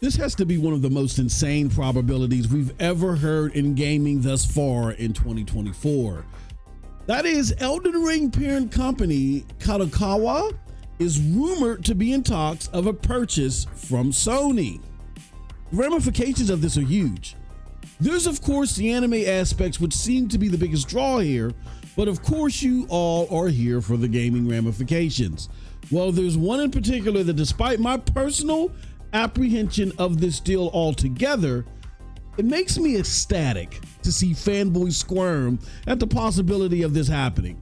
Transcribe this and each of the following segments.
This has to be one of the most insane probabilities we've ever heard in gaming thus far in 2024. That is, Elden Ring parent company Kadokawa is rumored to be in talks of a purchase from Sony. The ramifications of this are huge. There's of course the anime aspects, which seem to be the biggest draw here, but of course you all are here for the gaming ramifications. Well, there's one in particular that, despite my personal apprehension of this deal altogether, it makes me ecstatic to see Fanboy squirm at the possibility of this happening.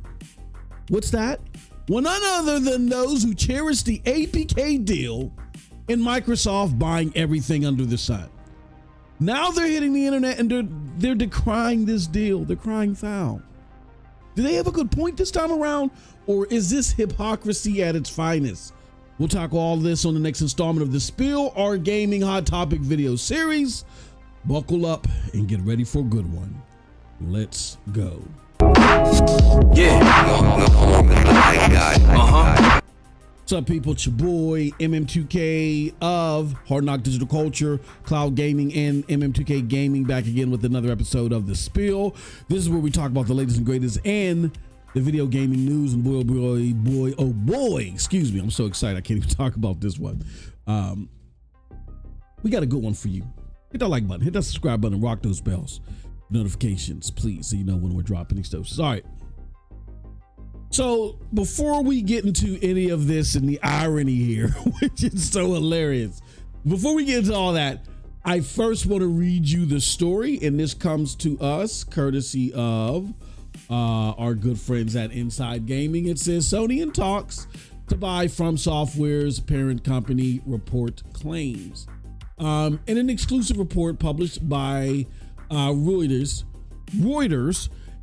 What's that? Well, none other than those who cherish the APK deal and Microsoft buying everything under the sun. Now they're hitting the internet and they're decrying this deal. They're crying foul. Do they have a good point this time around, or is this hypocrisy at its finest? We'll tackle all this on the next installment of the Spill, our gaming hot topic video series. Buckle up and get ready for a good one. Let's go. What's up, people? It's your boy MM2K of Hard Knock Digital Culture, Cloud Gaming, and MM2K Gaming, back again with another episode of The Spill. This is where we talk about the latest and greatest in the video gaming news, and boy, excuse me, I'm so excited I can't even talk about this one. We got a good one for you. Hit that like button, hit that subscribe button, rock those bells, notifications, please, so you know when we're dropping these doses. All right. So before we get into any of this and the irony here, which is so hilarious, before we get into all that, I first want to read you the story, and this comes to us courtesy of our good friends at Inside Gaming. It says Sony in talks to buy From Software's parent company, report claims. In an exclusive report published by Reuters,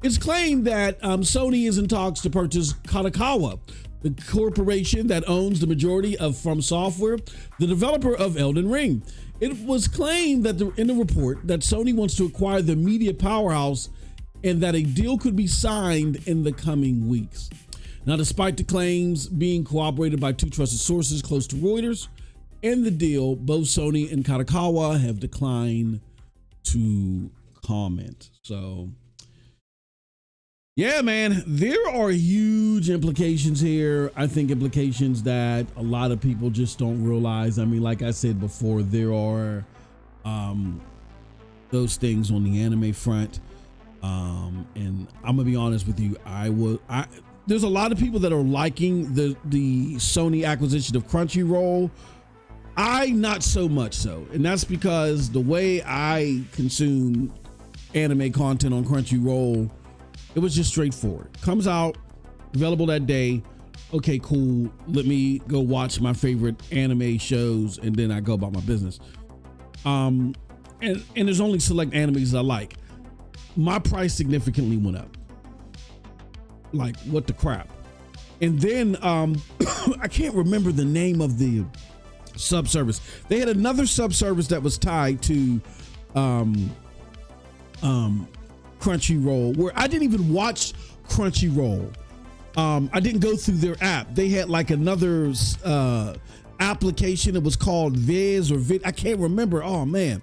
it's claimed that Sony is in talks to purchase Kadokawa, the corporation that owns the majority of From Software, the developer of Elden Ring. It was claimed that in the report that Sony wants to acquire the media powerhouse and that a deal could be signed in the coming weeks. Now, despite the claims being corroborated by two trusted sources close to Reuters and the deal, both Sony and Kadokawa have declined to comment. So, yeah, man, there are huge implications here. I think implications that a lot of people just don't realize. I mean, like I said before, there are those things on the anime front. And I'm gonna be honest with you, there's a lot of people that are liking the Sony acquisition of Crunchyroll. I not so much so, and that's because the way I consume anime content on Crunchyroll, it was just straightforward. Comes out, available that day. Okay, cool. Let me go watch my favorite anime shows, and then I go about my business. And there's only select animes I like. My price significantly went up. Like, what the crap? And then I can't remember the name of the subservice. They had another subservice that was tied to Crunchyroll, where I didn't even watch Crunchyroll. I didn't go through their app. They had like another application. It was called Viz or Vid. I can't remember. Oh man.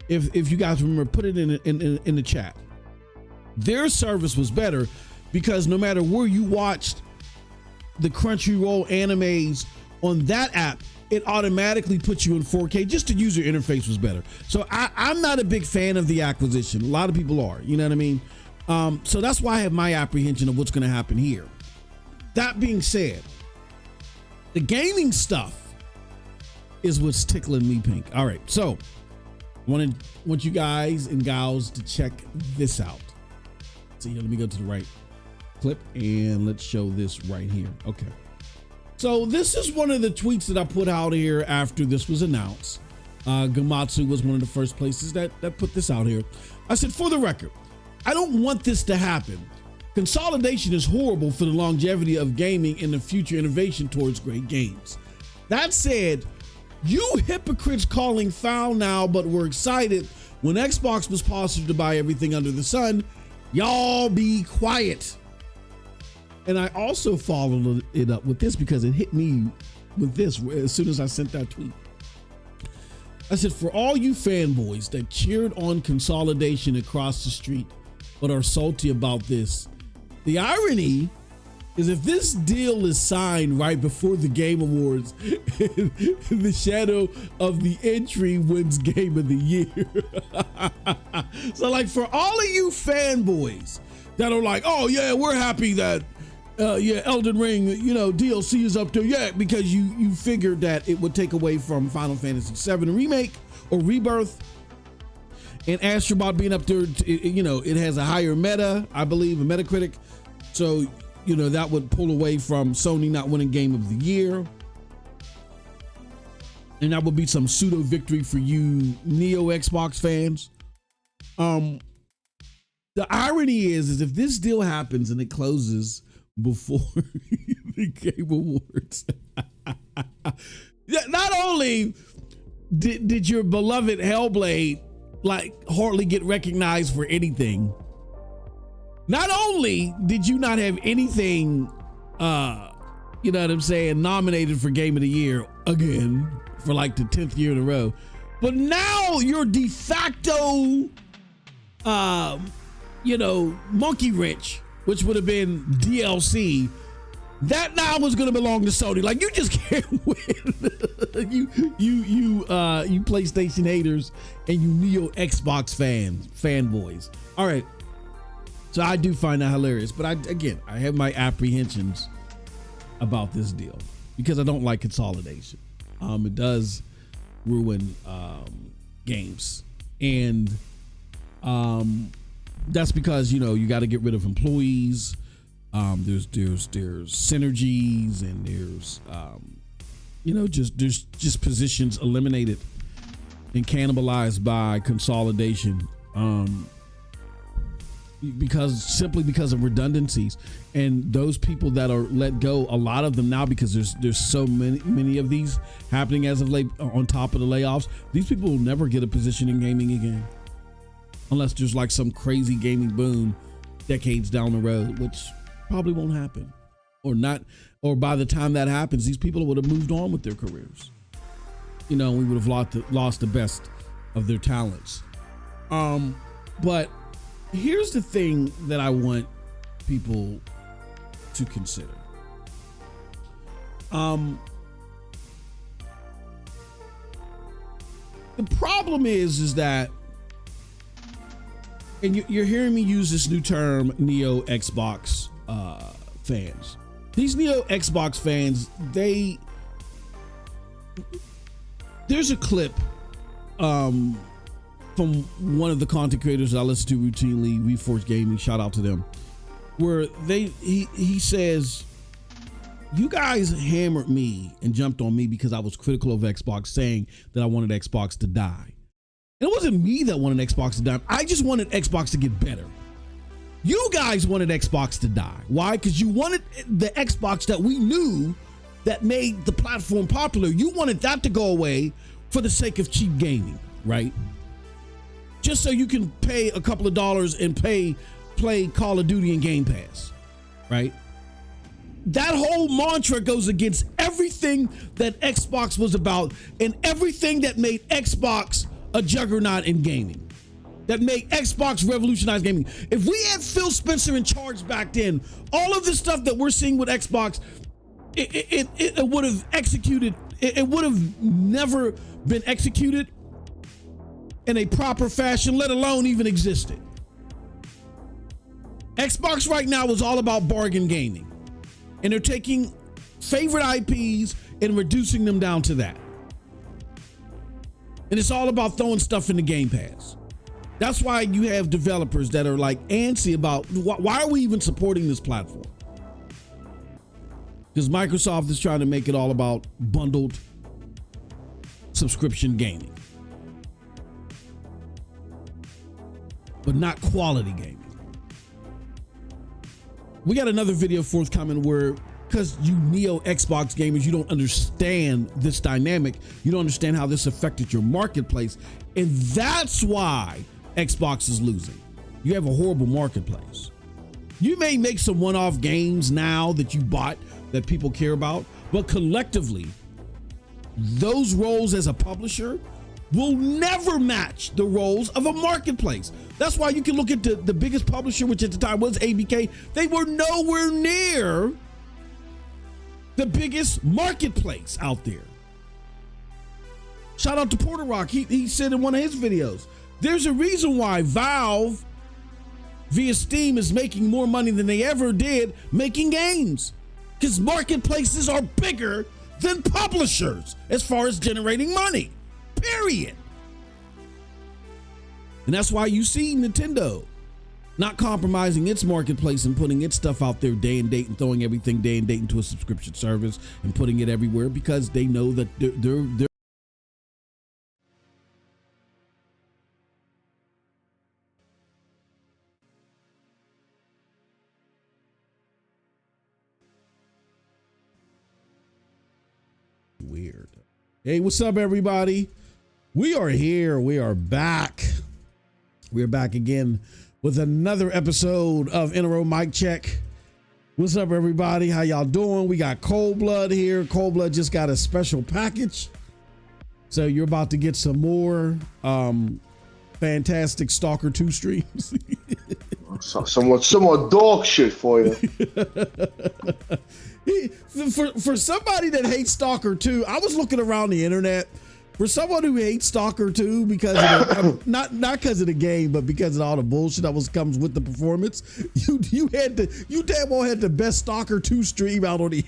If you guys remember, put it in the chat. Their service was better because no matter where you watched the Crunchyroll animes on that app, it automatically puts you in 4K. Just the user interface was better. So I'm not a big fan of the acquisition. A lot of people are, you know what I mean? So that's why I have my apprehension of what's going to happen here. That being said, the gaming stuff is what's tickling me pink. All right, so want you guys and gals to check this out. So here, let me go to the right clip and let's show this right here. Okay. So this is one of the tweets that I put out here after this was announced. Gamatsu was one of the first places that put this out here. I said, for the record, I don't want this to happen. Consolidation is horrible for the longevity of gaming and the future innovation towards great games. That said, you hypocrites calling foul now, but were excited when Xbox was postured to buy everything under the sun. Y'all be quiet. And I also followed it up with this because it hit me with this as soon as I sent that tweet. I said, for all you fanboys that cheered on consolidation across the street but are salty about this, the irony is if this deal is signed right before the Game Awards, the shadow of the entry wins Game of the Year. So like for all of you fanboys that are like, oh yeah, we're happy that Elden Ring, DLC is up there, because you figured that it would take away from Final Fantasy VII Remake or Rebirth, and Astrobot being up there, it has a higher meta, I believe, a Metacritic, so that would pull away from Sony not winning Game of the Year, and that would be some pseudo victory for you Neo Xbox fans. The irony is if this deal happens and it closes before the Game Awards, not only did your beloved Hellblade hardly get recognized for anything, not only did you not have anything nominated for Game of the Year again for the 10th year in a row, but now your de facto monkey wrench, which would have been DLC, that now was going to belong to Sony. You just can't win. you PlayStation haters and you Neo Xbox fanboys. All right. So I do find that hilarious, but I have my apprehensions about this deal because I don't like consolidation. It does ruin games, and that's because you got to get rid of employees. There's synergies, and there's just positions eliminated and cannibalized by consolidation, because of redundancies, and those people that are let go, a lot of them now, because there's so many of these happening as of late, on top of the layoffs, these people will never get a position in gaming again. Unless there's some crazy gaming boom decades down the road, which probably won't happen, or not, or by the time that happens, these people would have moved on with their careers. We would have lost the best of their talents. But here's the thing that I want people to consider. The problem is that, and you're hearing me use this new term, Neo Xbox fans. These Neo Xbox fans, there's a clip from one of the content creators I listen to routinely, Reforce Gaming, shout out to them, where he says, you guys hammered me and jumped on me because I was critical of Xbox, saying that I wanted Xbox to die. It wasn't me that wanted Xbox to die. I just wanted Xbox to get better. You guys wanted Xbox to die. Why? Because you wanted the Xbox that we knew that made the platform popular. You wanted that to go away for the sake of cheap gaming, right? Just so you can pay a couple of dollars and play Call of Duty and Game Pass, right? That whole mantra goes against everything that Xbox was about and everything that made Xbox a juggernaut in gaming, that made Xbox revolutionize gaming. If we had Phil Spencer in charge back then, all of this stuff that we're seeing with Xbox, it would have executed. It would have never been executed in a proper fashion, let alone even existed. Xbox right now is all about bargain gaming, and they're taking favorite IPs and reducing them down to that. And it's all about throwing stuff in the Game Pass. That's why you have developers that are antsy about why are we even supporting this platform? Because Microsoft is trying to make it all about bundled subscription gaming, but not quality gaming. We got another video forthcoming where, because you Neo Xbox gamers, you don't understand this dynamic. You don't understand how this affected your marketplace. And that's why Xbox is losing. You have a horrible marketplace. You may make some one-off games now that you bought that people care about, but collectively, those roles as a publisher will never match the roles of a marketplace. That's why you can look at the biggest publisher, which at the time was ABK. They were nowhere near the biggest marketplace out there. Shout out to Porter Rock. He said in one of his videos, there's a reason why Valve via Steam is making more money than they ever did making games. Because marketplaces are bigger than publishers as far as generating money. Period. And that's why you see Nintendo not compromising its marketplace and putting its stuff out there day and date and throwing everything day and date into a subscription service and putting it everywhere, because they know that they're weird. Hey, what's up, everybody? We are here. We are back. We are back again with another episode of In a Row Mic Check. What's up, everybody? How y'all doing? We got Cold Blood here. Cold Blood just got a special package, so you're about to get some more fantastic Stalker 2 streams. some more dog shit for you. For somebody that hates Stalker 2, I was looking around the internet. For someone who hates Stalker 2 because of not because of the game, but because of all the bullshit that comes with the performance, you damn well had the best Stalker 2 stream out on the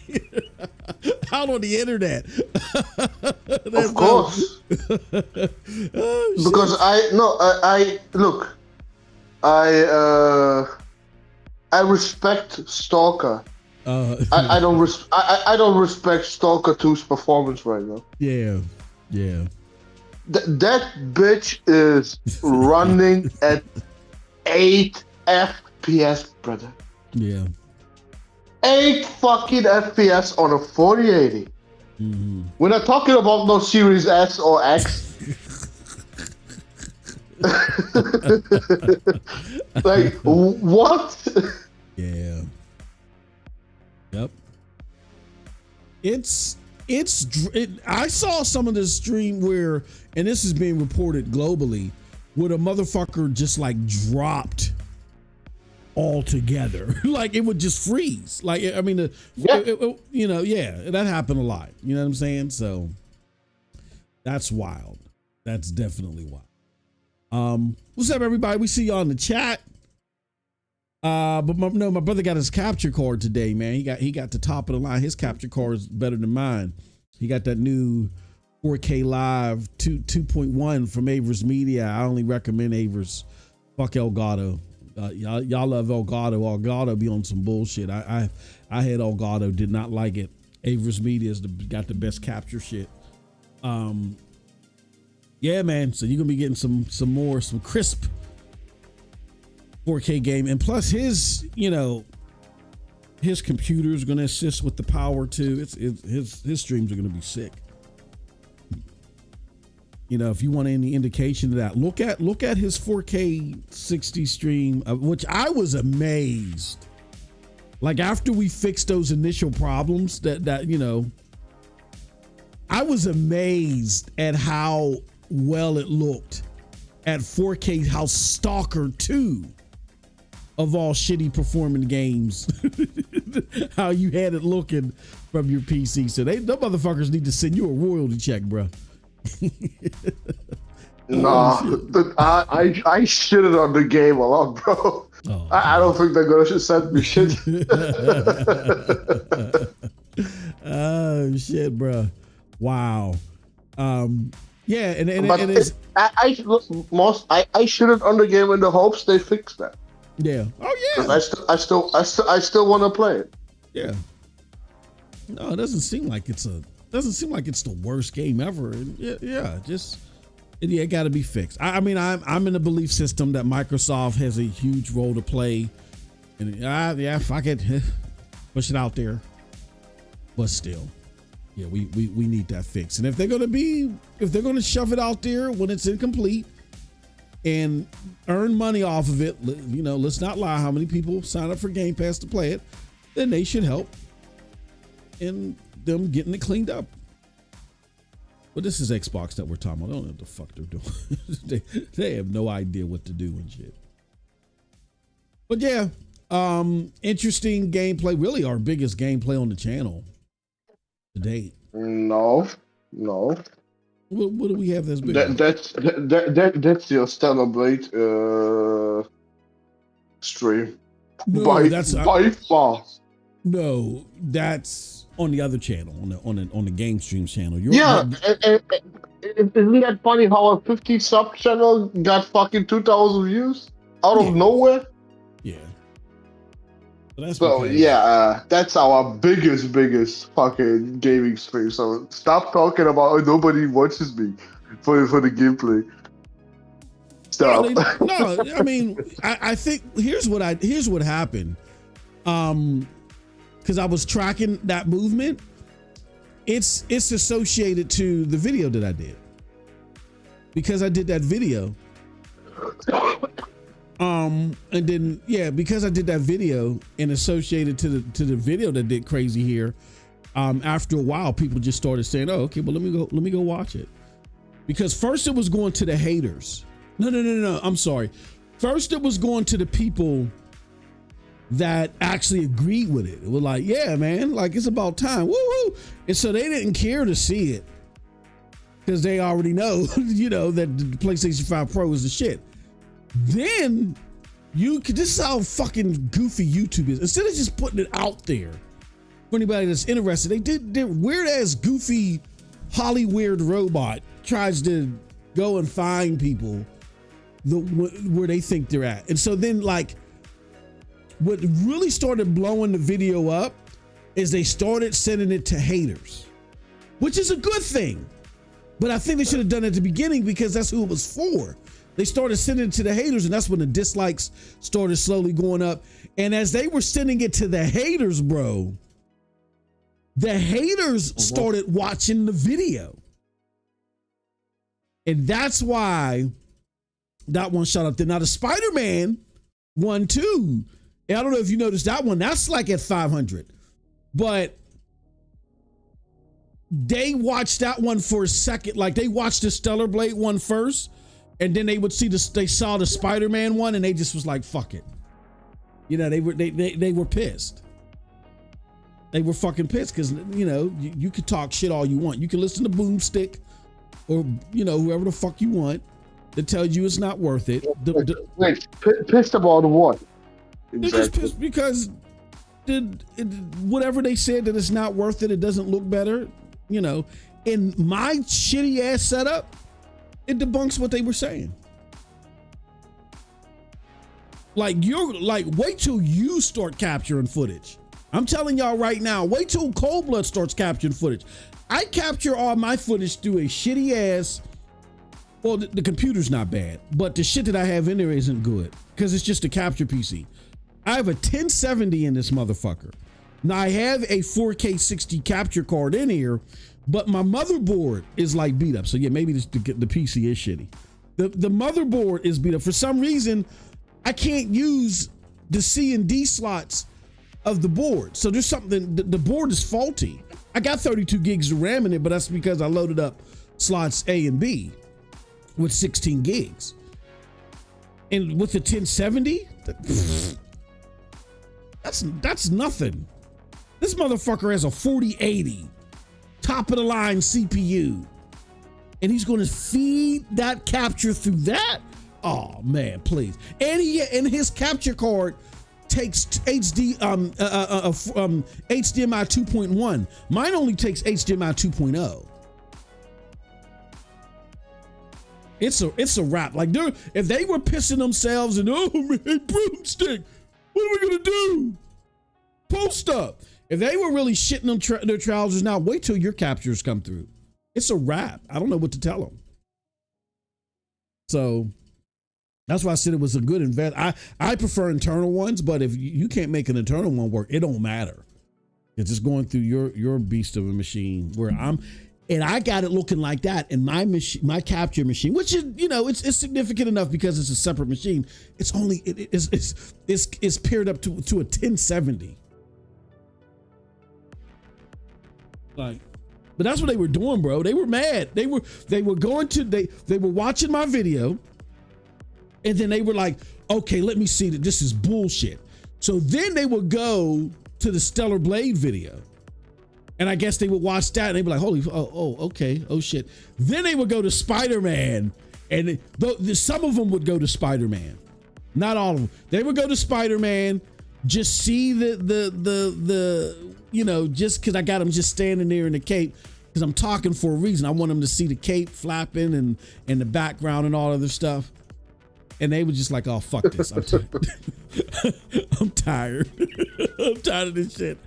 internet. Of course. Oh, because I respect Stalker. I don't respect Stalker 2's performance right now. Yeah. That bitch is running at 8 FPS, brother. Yeah. 8 fucking FPS on a 4080. Mm-hmm. We're not talking about no Series S or X. Like, what? Yeah. Yep. I saw some of this stream where, and this is being reported globally, where the motherfucker just like dropped altogether. Like it would just freeze. Like, I mean, that happened a lot. You know what I'm saying? So that's wild. That's definitely wild. What's up, everybody? We see you on the chat. But my brother got his capture card today, man. He got the top of the line. His capture card is better than mine. He got that new 4K Live 2.1 from Avers Media. I only recommend Avers. Fuck Elgato. Y'all love Elgato. Elgato be on some bullshit. I had Elgato, did not like it. Avers Media got the best capture shit. Yeah, man. So you're gonna be getting some crisp 4K game, and plus his computer is going to assist with the power too. His streams are going to be sick. If you want any indication of that, look at his 4K 60 stream, which I was amazed. Like after we fixed those initial problems, that I was amazed at how well it looked at 4K. How Stalker 2. Of all shitty performing games, how you had it looking from your PC. So them motherfuckers need to send you a royalty check, bro. Nah, I shitted on the game a lot, bro. Oh, I don't think they're gonna send me shit. Oh shit, bro! Wow. Yeah, and I shitted on the game in the hopes they fix that. Yeah. Oh yeah. I still want to play it. Yeah. No, it doesn't seem like it's the worst game ever. It got to be fixed. I mean, I'm in the belief system that Microsoft has a huge role to play, and fuck it, push it out there. But still, yeah, we need that fixed. And if they're gonna shove it out there when it's incomplete and earn money off of it, let's not lie. How many people sign up for Game Pass to play it? Then they should help in them getting it cleaned up. But this is Xbox that we're talking about. I don't know what the fuck they're doing. they have no idea what to do and shit. But yeah, interesting gameplay. Really our biggest gameplay on the channel to date. No. What do we have that's big? That's your Celebrate stream. No, by far. No, that's on the other channel, on the Game Streams channel. Isn't that funny how a 50 sub channel got fucking 2,000 views out of nowhere? Yeah. So that's our biggest fucking gaming stream. So stop talking about nobody watches me for the gameplay. Stop. No, I mean, I think here's what happened. Because I was tracking that movement. It's associated to the video that I did. Because I did that video. And then because I did that video and associated to the video that did crazy here, after a while people just started saying, "Oh, okay, well let me go watch it." Because first it was going to the haters. No, I'm sorry. First it was going to the people that actually agreed with it. It was like, yeah, man, like it's about time. Woo-hoo. And so they didn't care to see it because they already know, that the PlayStation 5 Pro is the shit. Then this is how fucking goofy YouTube is. Instead of just putting it out there for anybody that's interested, they did weird ass goofy Hollywood robot tries to go and find people where they think they're at. And so then like what really started blowing the video up is they started sending it to haters, which is a good thing. But I think they should have done it at the beginning because that's who it was for. They started sending it to the haters, and that's when the dislikes started slowly going up. And as they were sending it to the haters, bro, the haters started watching the video. And that's why that one shot up there. Now, the Spider-Man one, too. And I don't know if you noticed that one. That's like at 500. But they watched that one for a second. Like, they watched the Stellar Blade one first. And then they would see they saw the Spider-Man one, and they just was like, "Fuck it," they were pissed. They were fucking pissed because you could talk shit all you want. You can listen to Boomstick or whoever the fuck you want that tells you it's not worth it. Wait, pissed about what? Exactly. They're just pissed because whatever they said that it's not worth it. It doesn't look better. In my shitty ass setup. It debunks what they were saying. Like wait till you start capturing footage. I'm telling y'all right now, wait till Cold Blood starts capturing footage. I capture all my footage through a shitty ass, well, the computer's not bad, but the shit that I have in there isn't good because it's just a capture PC. I have a 1070 in this motherfucker. Now I have a 4K 60 capture card in here, but my motherboard is like beat up. So yeah, maybe the PC is shitty. The motherboard is beat up. For some reason, I can't use the C and D slots of the board. So there's something, the board is faulty. I got 32 gigs of RAM in it, but that's because I loaded up slots A and B with 16 gigs. And with the 1070, that's nothing. This motherfucker has a 4080. Top of the line CPU, and he's going to feed that capture through that. Oh man, please! And his capture card takes HDMI 2.1. Mine only takes HDMI 2.0. It's a wrap. Like if they were pissing themselves and broomstick, what are we gonna do? Post up. If they were really shitting their trousers now, wait till your captures come through. It's a wrap. I don't know what to tell them. So that's why I said it was a good invest. I prefer internal ones, but if you can't make an internal one work, it don't matter. It's just going through your beast of a machine where and I got it looking like that in my machine, my capture machine, which is it's significant enough because it's a separate machine. It's only it's paired up to a 1070. Like, But that's what they were doing, bro. They were mad. They were going to they were watching my video, and then they were like, okay, let me see that this is bullshit. So then they would go to the Stellar Blade video. And I guess they would watch that and they'd be like, okay, oh shit. Then they would go to Spider-Man, and some of them would go to Spider-Man. Not all of them. They would go to Spider-Man, just see the you know, just because I got them just standing there in the cape, because I'm talking for a reason. I want them to see the cape flapping and the background and all other stuff. And they were just like, oh, fuck this. I'm tired. I'm tired. I'm tired of this shit.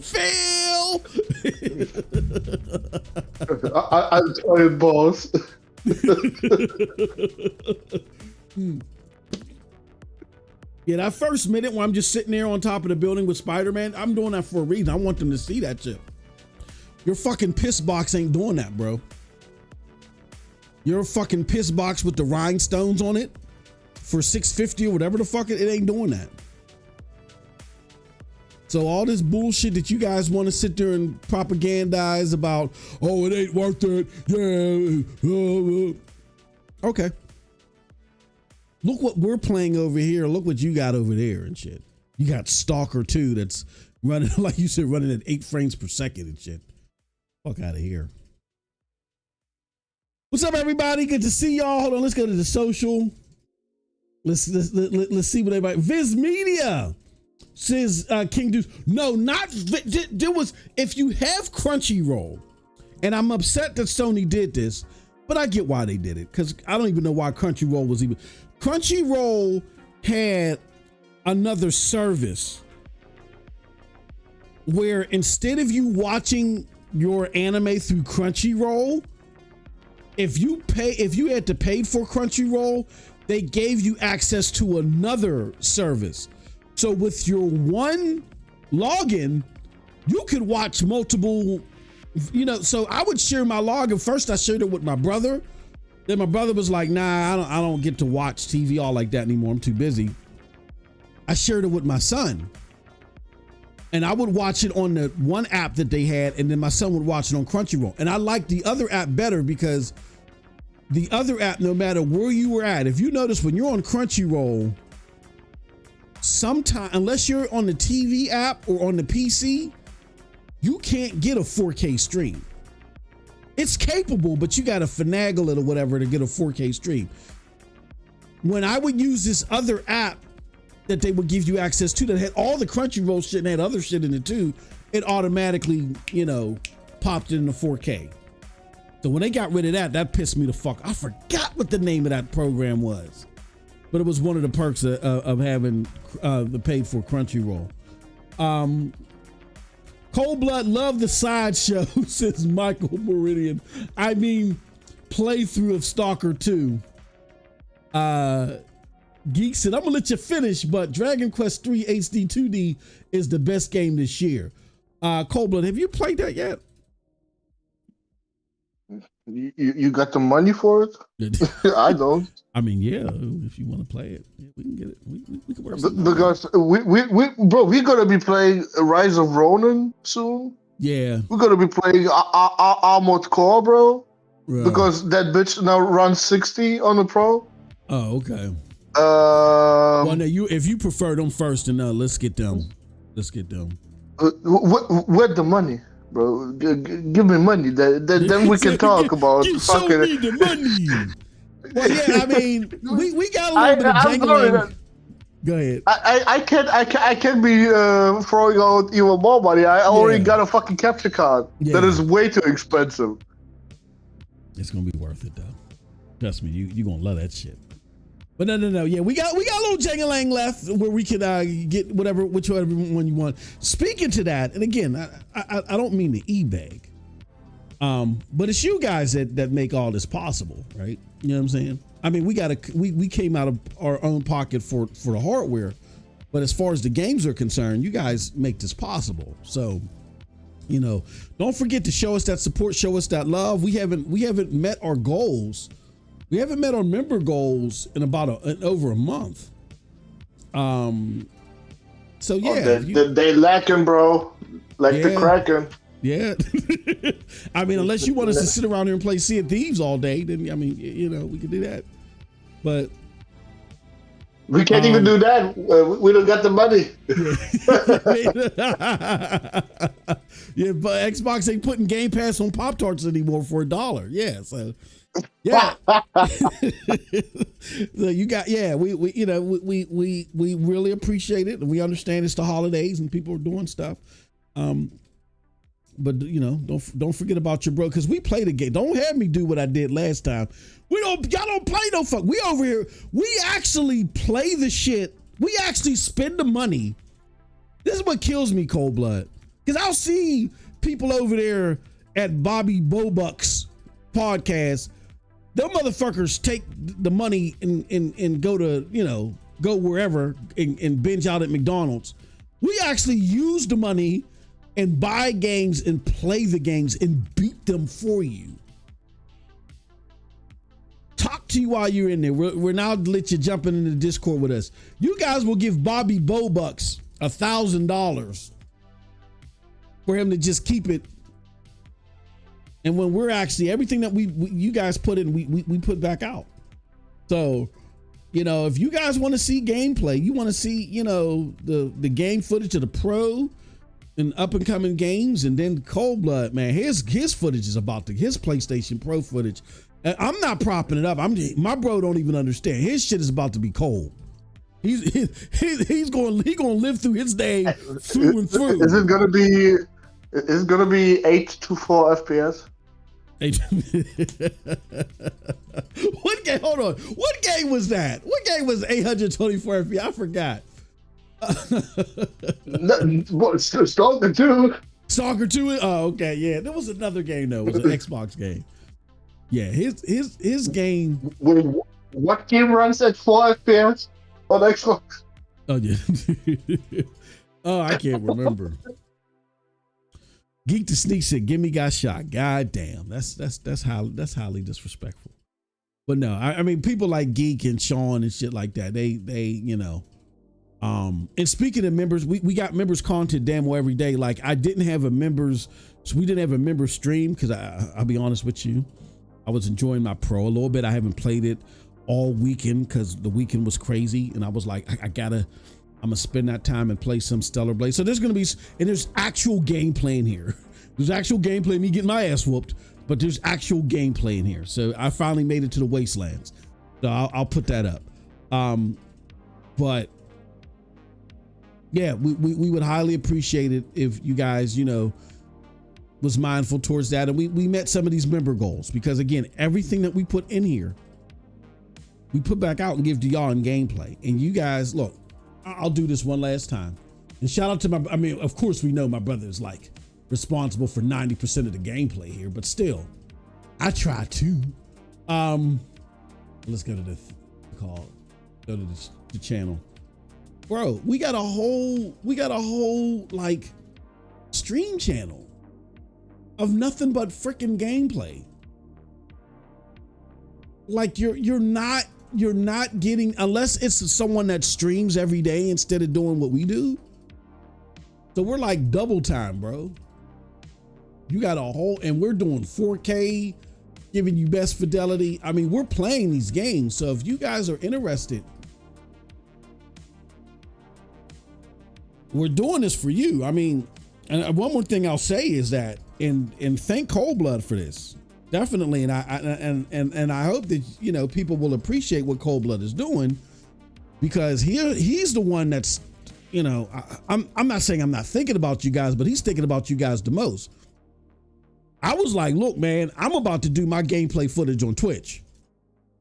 Fail. I'm tired, boss. Yeah, that first minute when I'm just sitting there on top of the building with Spider-Man, I'm doing that for a reason. I want them to see that shit. Your fucking piss box ain't doing that, bro. Your fucking piss box with the rhinestones on it for $650 or whatever the fuck, it ain't doing that. So all this bullshit that you guys want to sit there and propagandize about, oh, it ain't worth it. Yeah. Okay. Look what we're playing over here. Look what you got over there and shit. You got S.T.A.L.K.E.R 2 that's running, like you said, running at 8 frames per second and shit. Fuck out of here. What's up, everybody? Good to see y'all. Hold on, let's go to the social. Let's see what everybody. Viz Media says King Deuce. No, not there was. If you have Crunchyroll, and I'm upset that Sony did this, but I get why they did it, because I don't even know why Crunchyroll was even. Crunchyroll had another service where instead of you watching your anime through Crunchyroll, if you had to pay for Crunchyroll, they gave you access to another service. So with your one login, you could watch multiple, you know, so I would share my login. First I shared it with my brother. Then my brother was like, nah, I don't get to watch TV all like that anymore. I'm too busy. I shared it with my son. And I would watch it on the one app that they had, and then my son would watch it on Crunchyroll. And I liked the other app better because the other app, no matter where you were at, if you notice when you're on Crunchyroll, sometimes, unless you're on the TV app or on the PC, you can't get a 4K stream. It's capable, but you got to finagle it or whatever to get a 4K stream. When I would use this other app that they would give you access to that had all the Crunchyroll shit and had other shit in it too, it automatically, you know, popped it into 4K. So when they got rid of that, that pissed me the fuck. I forgot what the name of that program was, but it was one of the perks of having the paid for Crunchyroll. Cold Blood love the sideshow, says Michael Meridian. I mean, playthrough of S.T.A.L.K.E.R 2. Geek said, I'm gonna let you finish, but Dragon Quest 3 HD 2D is the best game this year. Cold Blood, have you played that yet? You got the money for it? I don't. I mean, yeah, if you want to play it, we can get it. We can work because we're gonna be playing Rise of Ronin soon. Yeah, we're gonna be playing Armored Core, bro. Right. Because that bitch now runs 60 on the Pro. Oh, okay. Well, now if you prefer them first, then let's get them. Let's get them. Where's the money? Bro, give me money. Then we can talk about fucking. Show me the money. Well, yeah, I mean, we got a little bit of jangling. Go ahead. I can't be throwing out even more money. I already got a fucking capture card that is way too expensive. It's gonna be worth it though. Trust me, you gonna love that shit. But no. Yeah, we got a little jangling left where we could get whichever one you want. Speaking to that, and again, I don't mean to e-bag, but it's you guys that make all this possible, right? You know what I'm saying? I mean, we came out of our own pocket for the hardware, but as far as the games are concerned, you guys make this possible. So, you know, don't forget to show us that support, show us that love. We haven't met our goals. We haven't met our member goals in about over a month. So yeah, they lacking, bro. Like the Kraken. Yeah. I mean, unless you want us to sit around here and play Sea of Thieves all day, then I mean, you know, we could do that. But we can't even do that. We don't got the money. Yeah, but Xbox ain't putting Game Pass on Pop-Tarts anymore for $1. Yeah, so yeah. So you got we you know we really appreciate it, and we understand it's the holidays and people are doing stuff. But you know, don't forget about your bro, because we play the game. Don't have me do what I did last time. Y'all don't play no fuck. We over here, we actually play the shit. We actually spend the money. This is what kills me, Cold Blood. Because I'll see people over there at Bobby Bobuck's podcast. Them motherfuckers take the money and go to, you know, go wherever and binge out at McDonald's. We actually use the money and buy games and play the games and beat them for you. Talk to you while you're in there. We're now let you jumping into the Discord with us. You guys will give Bobby Bobucks $1,000 for him to just keep it. And when we're actually, everything that you guys put in, we put back out. So, you know, if you guys want to see gameplay, you want to see, you know, the game footage of the pro and up and coming games, and then Cold Blood, man, his footage is about his PlayStation Pro footage. I'm not propping it up. My bro don't even understand. His shit is about to be cold. He's going to live through his day through and through. Is it gonna be 8 to 4 FPS? What game? Hold on. What game was that? What game was 824 FPS? I forgot. Stalker 2. Stalker 2. Oh, okay. Yeah, there was another game though. It was an Xbox game. Yeah, his game. Wait, what game runs at 4 FPS on Xbox? Oh yeah. Oh, I can't remember. Geek to Sneak said, "Give me got shot." God damn, that's highly disrespectful. But no, I mean people like Geek and Sean and shit like that. They you know. And speaking of members, we got members content damn well every day. Like I didn't have a members, so we didn't have a member stream because I'll be honest with you, I was enjoying my pro a little bit. I haven't played it all weekend because the weekend was crazy, and I was like, I'm gonna spend that time and play some Stellar Blade. So there's gonna be, and there's actual gameplay in here. There's actual gameplay of me getting my ass whooped, but there's actual gameplay in here. So I finally made it to the Wastelands. So I'll put that up. But yeah, we would highly appreciate it if you guys, you know, was mindful towards that. And we met some of these member goals, because again, everything that we put in here, we put back out and give to y'all in gameplay. And you guys, look, I'll do this one last time. And shout out to I mean, of course we know my brother is like responsible for 90% of the gameplay here, but still, I try to. Let's go to the go to the channel. Bro, we got a whole like stream channel of nothing but freaking gameplay. Like you're not getting, unless it's someone that streams every day instead of doing what we do. So we're like double time, bro. You got a whole, and we're doing 4K, giving you best fidelity. I mean, we're playing these games. So if you guys are interested, we're doing this for you. I mean, and one more thing I'll say is that, and thank Cold Blood for this, definitely. And I hope that, you know, people will appreciate what Cold Blood is doing, because he's the one that's, you know, I'm not saying I'm not thinking about you guys, but he's thinking about you guys the most. I was like, look, man, I'm about to do my gameplay footage on Twitch,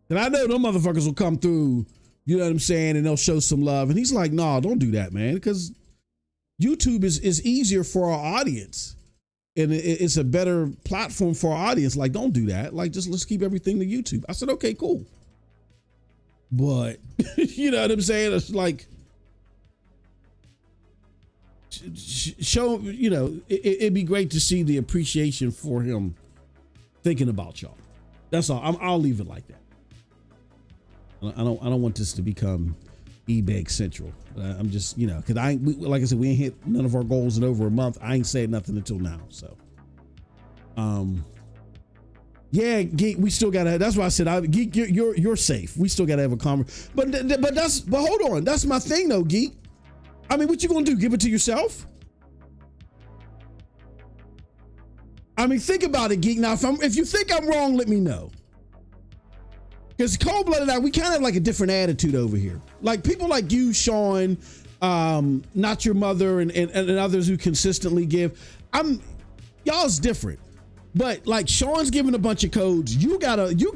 and I know them motherfuckers will come through, you know what I'm saying, and they'll show some love. And he's like, nah, don't do that, man, because YouTube is easier for our audience, and it's a better platform for our audience. Like, don't do that. Like, just let's keep everything to YouTube. I said, okay, cool. But you know what I'm saying? It's like, show, you know, it'd be great to see the appreciation for him thinking about y'all. That's all. I'll leave it like that. I don't want this to become eBay Central. I'm just, you know, because like I said, we ain't hit none of our goals in over a month. I ain't saying nothing until now. So Yeah, Geek, we still gotta. That's why I said, Geek, you're safe. We still gotta have a conversation. But hold on. That's my thing, though, Geek. I mean, what you gonna do? Give it to yourself? I mean, think about it, Geek. Now, if you think I'm wrong, let me know. Because Cold Blood and I, we kind of have like a different attitude over here. Like people like you, Sean, Not Your Mother, and others who consistently give. Y'all's different. But like Sean's giving a bunch of codes. You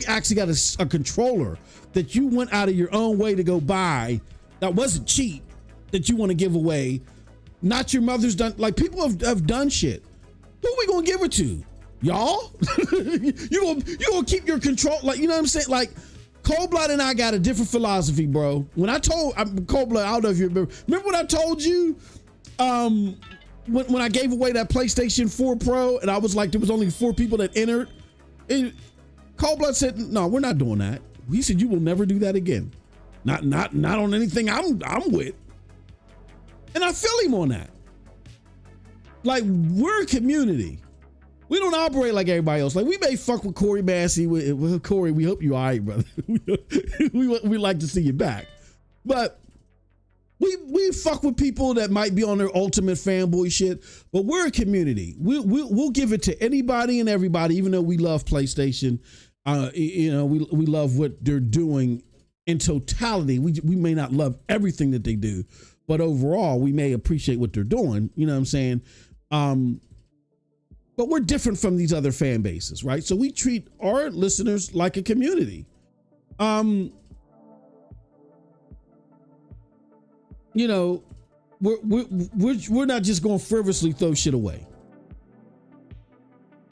actually got a controller that you went out of your own way to go buy that wasn't cheap that you want to give away. Not Your Mother's done, like people have done shit. Who are we gonna give it to? Y'all? you gonna keep your control, like, you know what I'm saying? Like Cold Blood and I got a different philosophy, bro. When I told Cold Blood, I don't know if you remember when I told you when I gave away that PlayStation 4 Pro and I was like, there was only 4 people that entered. Cold Blood said, no, we're not doing that. He said, you will never do that again. Not on anything I'm with. And I feel him on that. Like, we're a community. We don't operate like everybody else. Like, we may fuck with Corey Massey. With Corey, we hope you all right, brother. we like to see you back. But we fuck with people that might be on their ultimate fanboy shit. But we're a community. We'll give it to anybody and everybody, even though we love PlayStation. We love what they're doing in totality. We may not love everything that they do, but overall, we may appreciate what they're doing. You know what I'm saying? But we're different from these other fan bases, right? So we treat our listeners like a community. We're not just going to frivolously throw shit away.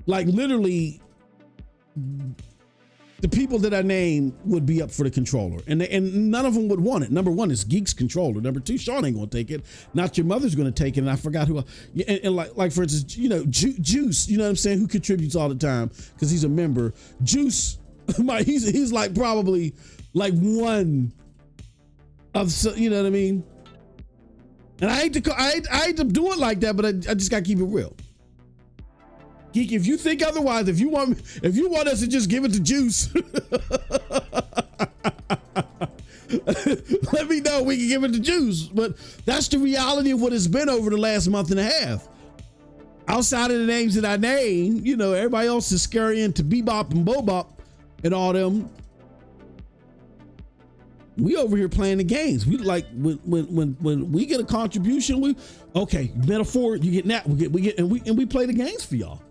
Like literally, the people that I name would be up for the controller, and none of them would want it. Number one is Geek's controller. Number two, Sean ain't gonna take it. Not Your Mother's gonna take it, and I forgot who. And like for instance, Juice. You know what I'm saying? Who contributes all the time because he's a member. Juice, he's like probably like one of, you know what I mean? And I hate to do it like that, but I just gotta keep it real. Geek, if you think otherwise, if you want us to just give it to Juice, let me know. We can give it to Juice. But that's the reality of what it's been over the last month and a half. Outside of the names that I name, everybody else is scurrying to Bebop and Bobop and all them. We over here playing the games. We like when we get a contribution, metaphor, you get that, we play the games for y'all.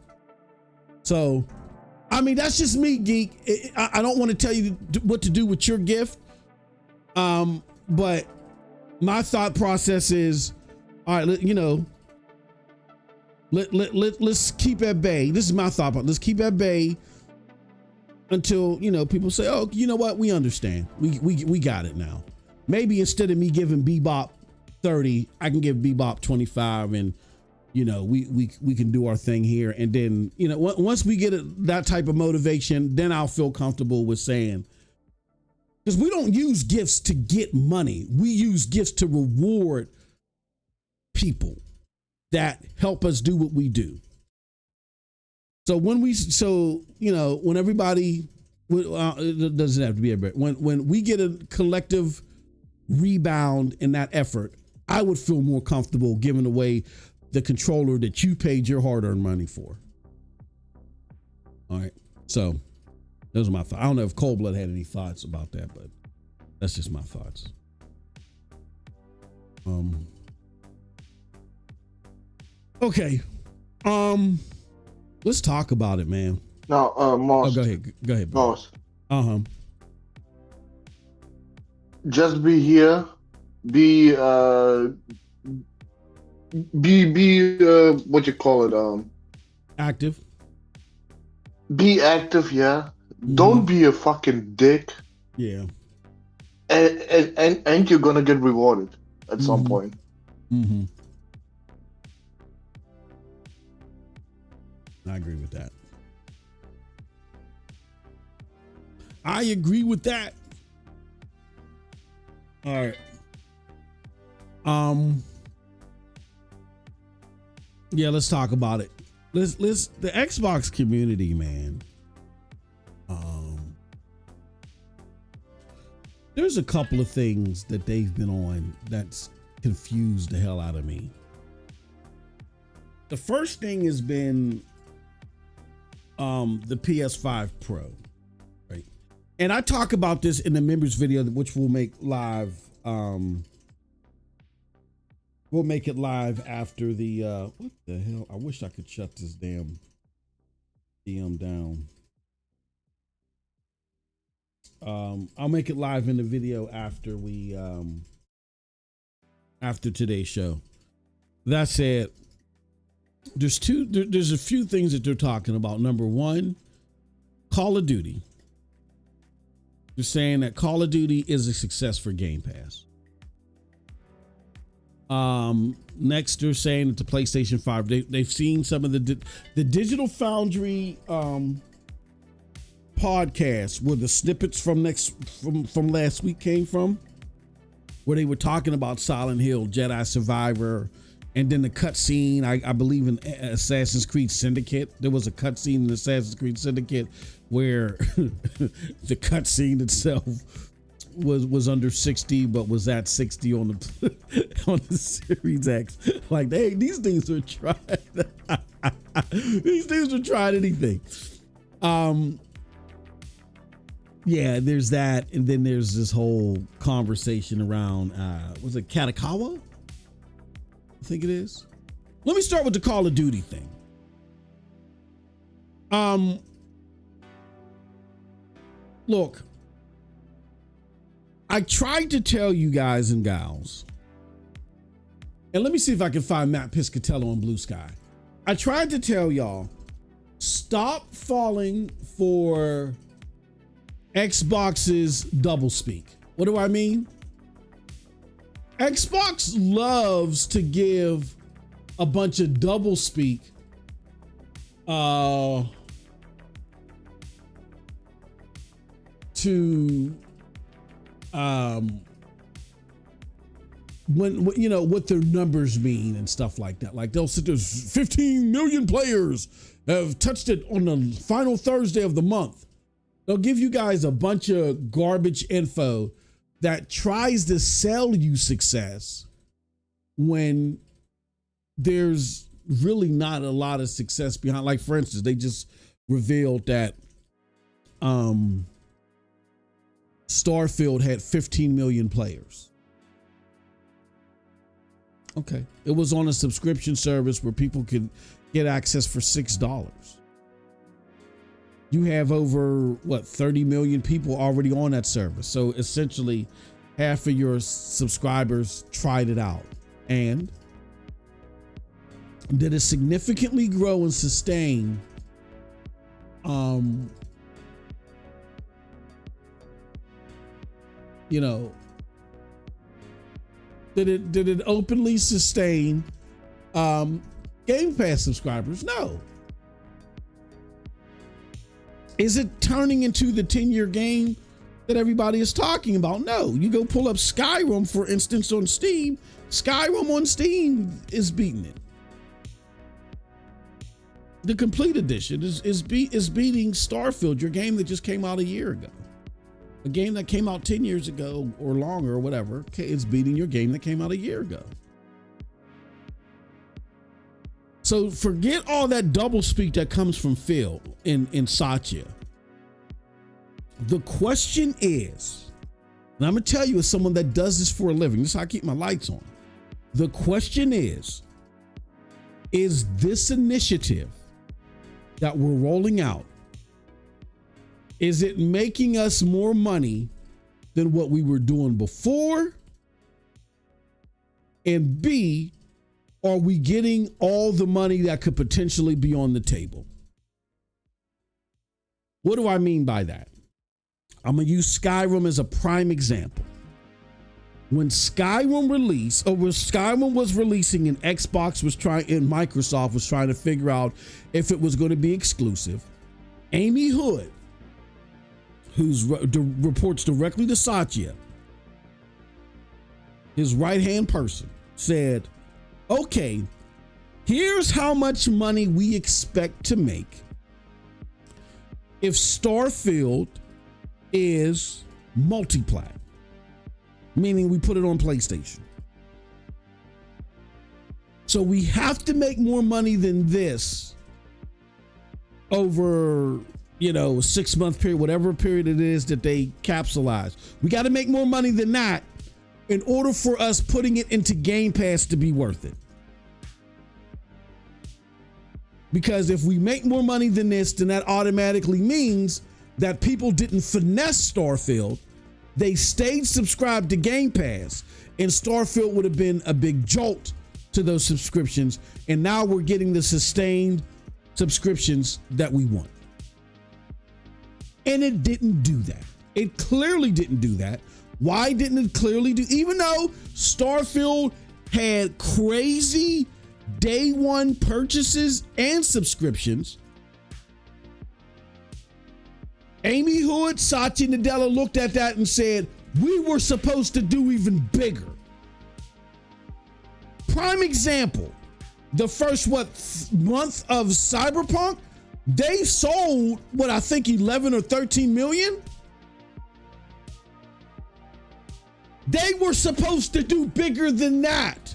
So, I mean, that's just me, Geek. I don't want to tell you what to do with your gift. But my thought process is, all right, let's keep at bay. This is my thought. Let's keep at bay until, people say, oh, you know what? We understand. We got it now. Maybe instead of me giving Bebop 30, I can give Bebop 25 and, we can do our thing here. And then, once we get that type of motivation, then I'll feel comfortable with saying, because we don't use gifts to get money. We use gifts to reward people that help us do what we do. So when everybody, it doesn't have to be everybody. When we get a collective rebound in that effort, I would feel more comfortable giving away the controller that you paid your hard-earned money for. All right. So those are my thoughts. I don't know if Cold Blood had any thoughts about that, but that's just my thoughts. Okay. Let's talk about it, man. Now, Moss. Oh, go ahead. Moss. Just be here. Be what you call it? Active. Be active, yeah. Mm-hmm. Don't be a fucking dick. Yeah. And you're gonna get rewarded at some point. Mm-hmm. I agree with that. All right. Yeah, let's talk about it. let's the Xbox community, man. There's a couple of things that they've been on that's confused the hell out of me. The first thing has been the PS5 Pro, right? And I talk about this in the members video, which we'll make live. We'll make it live after the what the hell? I wish I could shut this damn DM down. I'll make it live in the video after we after today's show. That said, there's a few things that they're talking about. Number one, Call of Duty. They're saying that Call of Duty is a success for Game Pass. Next, they're saying that the PlayStation 5, they've seen some of the Digital Foundry podcast where the snippets from last week came from, where they were talking about Silent Hill, Jedi Survivor, and then the cutscene. I believe in Assassin's Creed Syndicate. There was a cutscene in Assassin's Creed Syndicate where the cutscene itself was under 60, but was at 60 on the Series X. Like, hey, these things are tried. These things are tried anything. Yeah, there's that, and then there's this whole conversation around was it Kadokawa? I think it is. Let me start with the Call of Duty thing. Look, I tried to tell you guys and gals, and let me see if I can find Matt Piscatello on Blue Sky. I tried to tell y'all, stop falling for Xbox's doublespeak. What do I mean? Xbox loves to give a bunch of doublespeak to when you know what their numbers mean and stuff like that. Like, they'll sit there, 15 million players have touched it on the final Thursday of the month. They'll give you guys a bunch of garbage info that tries to sell you success when there's really not a lot of success behind. Like, for instance, they just revealed that Starfield had 15 million players. Okay. It was on a subscription service where people could get access for $6. You have over 30 million people already on that service. So essentially half of your subscribers tried it out. And did it significantly grow and sustain you know, did it openly sustain Game Pass subscribers? No. Is it turning into the 10-year game that everybody is talking about? No. You go pull up Skyrim, for instance, on Steam. Skyrim on Steam is beating it. The complete edition is beating Starfield, your game that just came out a year ago. A game that came out 10 years ago or longer or whatever, it's beating your game that came out a year ago. So forget all that doublespeak that comes from Phil in Satya. The question is, and I'm going to tell you as someone that does this for a living, this is how I keep my lights on. The question is this initiative that we're rolling out, is it making us more money than what we were doing before? And B, are we getting all the money that could potentially be on the table? What do I mean by that? I'm going to use Skyrim as a prime example. When Skyrim released, or when Skyrim was releasing and Xbox was trying, and Microsoft was trying to figure out if it was going to be exclusive, Amy Hood, who reports directly to Satya, his right-hand person, said, okay, Here's how much money we expect to make if Starfield is multi-plat, meaning we put it on PlayStation. So we have to make more money than this over, a 6 month period, whatever period it is that they capsulize. We got to make more money than that in order for us putting it into Game Pass to be worth it. Because if we make more money than this, then that automatically means that people didn't finesse Starfield. They stayed subscribed to Game Pass, and Starfield would have been a big jolt to those subscriptions. And now we're getting the sustained subscriptions that we want. And it didn't do that. It clearly didn't do that. Why didn't it clearly do? Even though Starfield had crazy day one purchases and subscriptions, Amy Hood, Satya Nadella looked at that and said, we were supposed to do even bigger. Prime example, the first month of Cyberpunk, they sold I think 11 or 13 million. They were supposed to do bigger than that.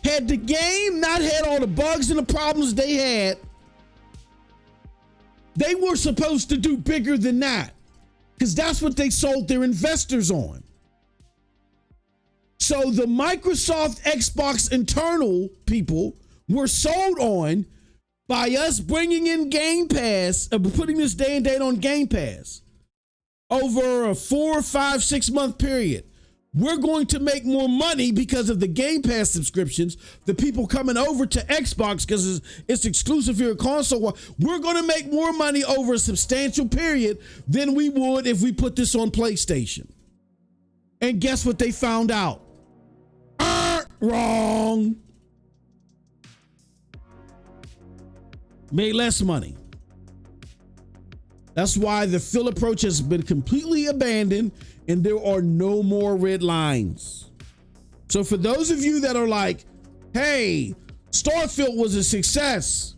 Had the game not had all the bugs and the problems they had, they were supposed to do bigger than that, because that's what they sold their investors on. So the Microsoft Xbox internal people were sold on by us bringing in Game Pass, putting this day and date on Game Pass over a 4, 5, 6 month period. We're going to make more money because of the Game Pass subscriptions, the people coming over to Xbox because it's exclusive here at console. We're going to make more money over a substantial period than we would if we put this on PlayStation. And guess what they found out? Wrong. Made less money. That's why the Phil approach has been completely abandoned and there are no more red lines. So for those of you that are like, hey, Starfield was a success,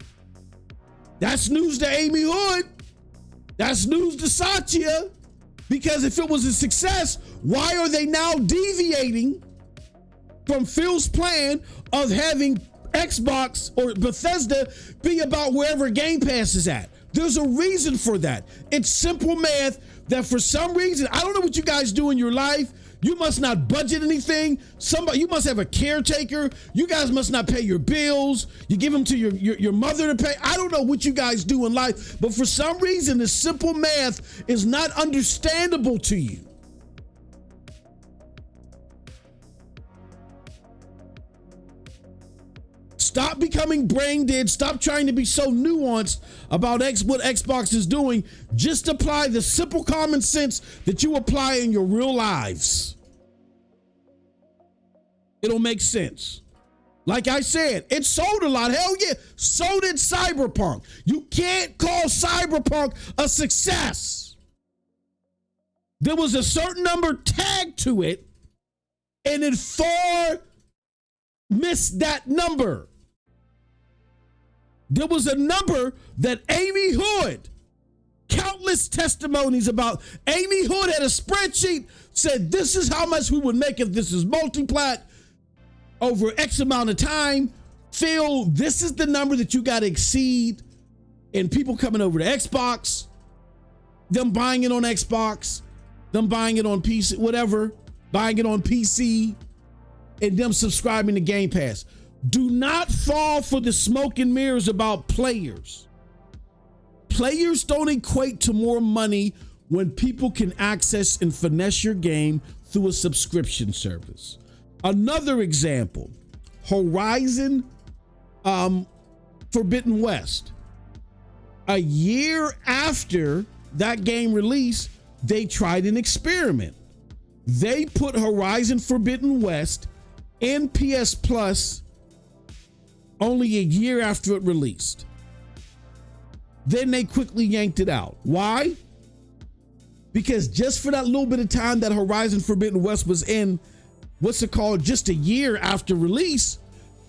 that's news to Amy Hood. That's news to Satya. Because if it was a success, why are they now deviating from Phil's plan of having Xbox or Bethesda be about wherever Game Pass is at? There's a reason for that. It's simple math that for some reason, I don't know what you guys do in your life. You must not budget anything. You must have a caretaker. You guys must not pay your bills. You give them to your mother to pay. I don't know what you guys do in life, but for some reason, this simple math is not understandable to you. Stop becoming brain dead. Stop trying to be so nuanced about what Xbox is doing. Just apply the simple common sense that you apply in your real lives. It'll make sense. Like I said, it sold a lot. Hell yeah, so did Cyberpunk. You can't call Cyberpunk a success. There was a certain number tagged to it, and it far missed that number. There was a number that Amy Hood, countless testimonies about Amy Hood had a spreadsheet, said this is how much we would make if this is multi-plat over X amount of time. Phil, this is the number that you got to exceed. And people coming over to Xbox, them buying it on Xbox, them buying it on PC, whatever, buying it on PC, and them subscribing to Game Pass. Do not fall for the smoke and mirrors about players. Players don't equate to more money when people can access and finesse your game through a subscription service. Another example, Horizon Forbidden West. A year after that game released, they tried an experiment. They put Horizon Forbidden West in PS Plus only a year after it released. Then they quickly yanked it out. Why? Because just for that little bit of time that Horizon Forbidden West was in, just a year after release,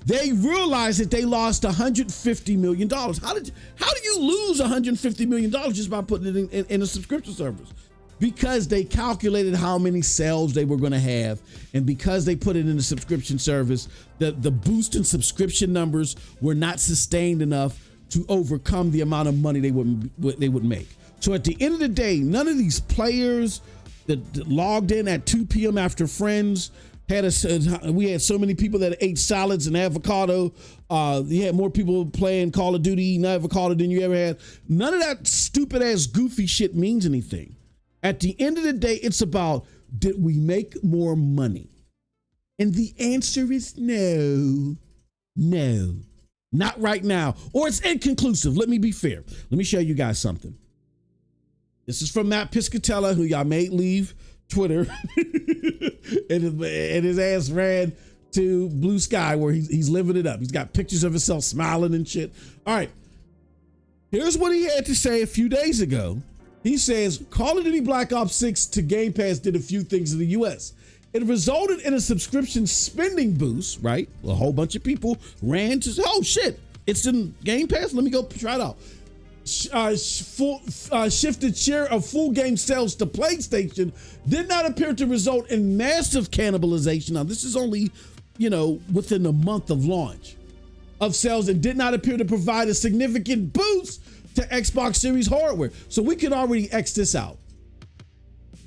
They realized that they lost $150 million. How do you lose $150 million just by putting it in a subscription service? Because they calculated how many sales they were going to have, and because they put it in a subscription service, the boost in subscription numbers were not sustained enough to overcome the amount of money they would make. So at the end of the day, none of these players that logged in at 2 p.m. after Friends we had so many people that ate salads and avocado. You had more people playing Call of Duty eating avocado than you ever had. None of that stupid ass goofy shit means anything. At the end of the day, it's about, did we make more money? And the answer is no, not right now, or it's inconclusive. Let me be fair. Let me show you guys something. This is from Matt Piscatella, who y'all made leave Twitter, and his ass ran to Blue Sky, where he's living it up. He's got pictures of himself smiling and shit. All right, here's what he had to say a few days ago. He says, Call of Duty Black Ops 6 to Game Pass did a few things in the US. It resulted in a subscription spending boost, right? A whole bunch of people ran to, oh shit, it's in Game Pass. Let me go try it out. Shifted share of full game sales to PlayStation did not appear to result in massive cannibalization. Now, this is only, within a month of launch of sales, and did not appear to provide a significant boost to Xbox Series hardware. So we could already X this out.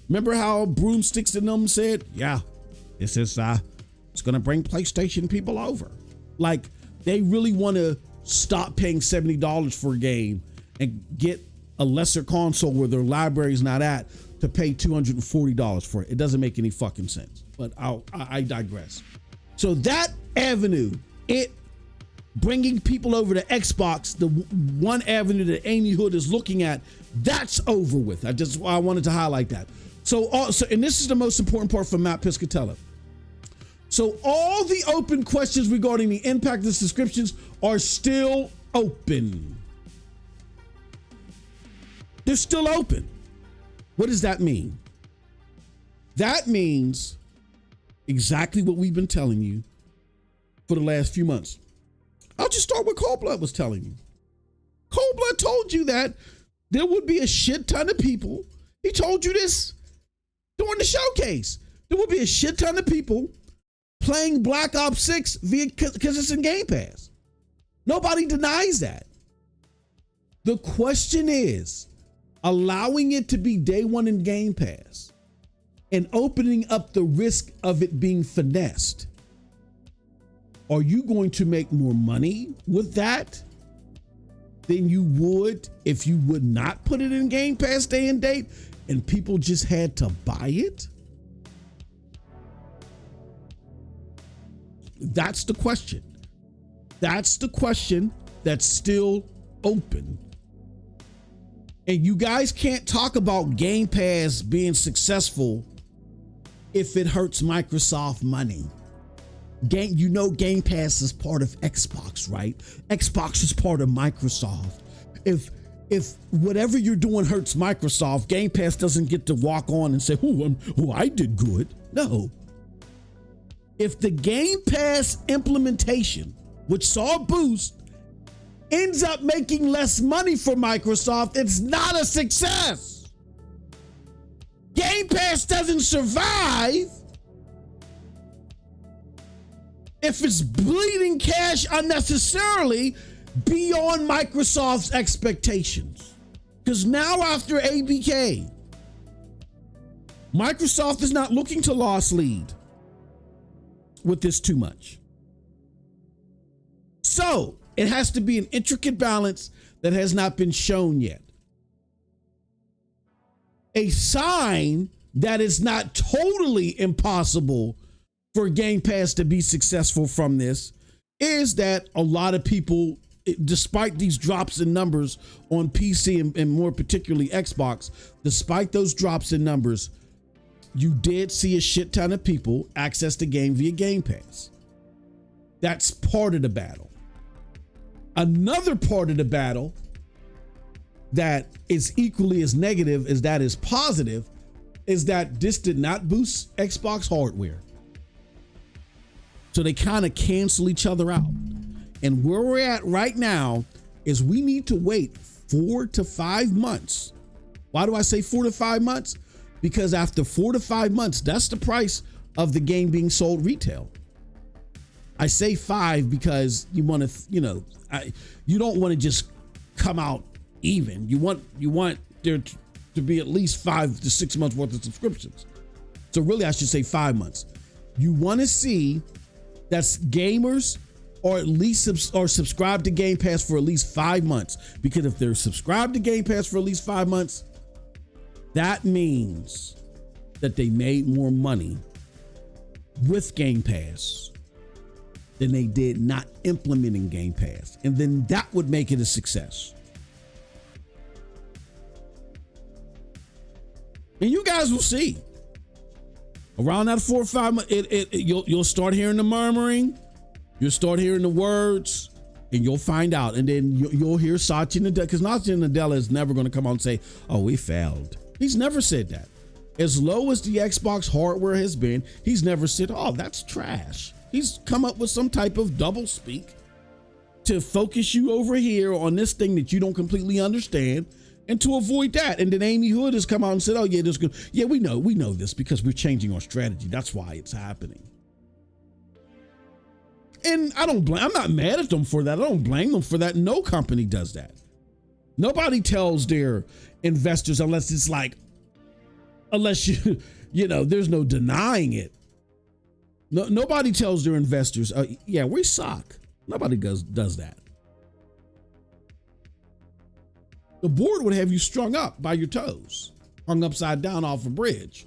Remember how Broomsticks and them said, yeah, this is it's gonna bring PlayStation people over. Like, they really want to stop paying $70 for a game and get a lesser console where their library's not at to pay $240 for it. It doesn't make any fucking sense, but I digress. So that avenue, bringing people over to Xbox, the one avenue that Amy Hood is looking at, that's over with. I wanted to highlight that. So, and this is the most important part from Matt Piscatella. So all the open questions regarding the impact of subscriptions are still open. They're still open. What does that mean? That means exactly what we've been telling you for the last few months. I'll just start with Cold Blood was telling you. Cold Blood told you that there would be a shit ton of people. He told you this during the showcase. There would be a shit ton of people playing Black Ops 6 because it's in Game Pass. Nobody denies that. The question is, allowing it to be day one in Game Pass and opening up the risk of it being finessed. Are you going to make more money with that than you would if you would not put it in Game Pass day and date and people just had to buy it? That's the question. That's the question that's still open. And you guys can't talk about Game Pass being successful if it hurts Microsoft money. Game Pass is part of Xbox, right? Xbox is part of Microsoft. If whatever you're doing hurts Microsoft, Game Pass doesn't get to walk on and say, I did good. No. If the Game Pass implementation, which saw a boost, ends up making less money for Microsoft, it's not a success. Game Pass doesn't survive if it's bleeding cash unnecessarily beyond Microsoft's expectations. Because now after ABK, Microsoft is not looking to loss lead with this too much. So it has to be an intricate balance that has not been shown yet. A sign that it's not totally impossible for Game Pass to be successful from this is that a lot of people, despite these drops in numbers on PC and more particularly Xbox, despite those drops in numbers, you did see a shit ton of people access the game via Game Pass. That's part of the battle. Another part of the battle that is equally as negative as that is positive is that this did not boost Xbox hardware. So they kind of cancel each other out. And where we're at right now is we need to wait 4 to 5 months. Why do I say 4 to 5 months? Because after 4 to 5 months, that's the price of the game being sold retail. I say 5 because you want to, you don't want to just come out even. You want there to be at least 5 to 6 months worth of subscriptions. So really, I should say 5 months. You want to see that's gamers or at least subscribe to Game Pass for at least 5 months. Because if they're subscribed to Game Pass for at least 5 months, that means that they made more money with Game Pass than they did not implementing Game Pass. And then that would make it a success. And you guys will see. Around that 4 or 5 months, you'll start hearing the murmuring, you'll start hearing the words, and you'll find out. And then you'll hear Satya Nadella, because Satya Nadella is never going to come out and say, "Oh, we failed." He's never said that. As low as the Xbox hardware has been, he's never said, "Oh, that's trash." He's come up with some type of double speak to focus you over here on this thing that you don't completely understand. And to avoid that, and then Amy Hood has come out and said, "Oh yeah, this good. Yeah, we know this because we're changing our strategy. That's why it's happening." And I'm not mad at them for that. I don't blame them for that. No company does that. Nobody tells their investors unless you there's no denying it. No, nobody tells their investors, "Yeah, we suck." Nobody does that. The board would have you strung up by your toes, hung upside down off a bridge.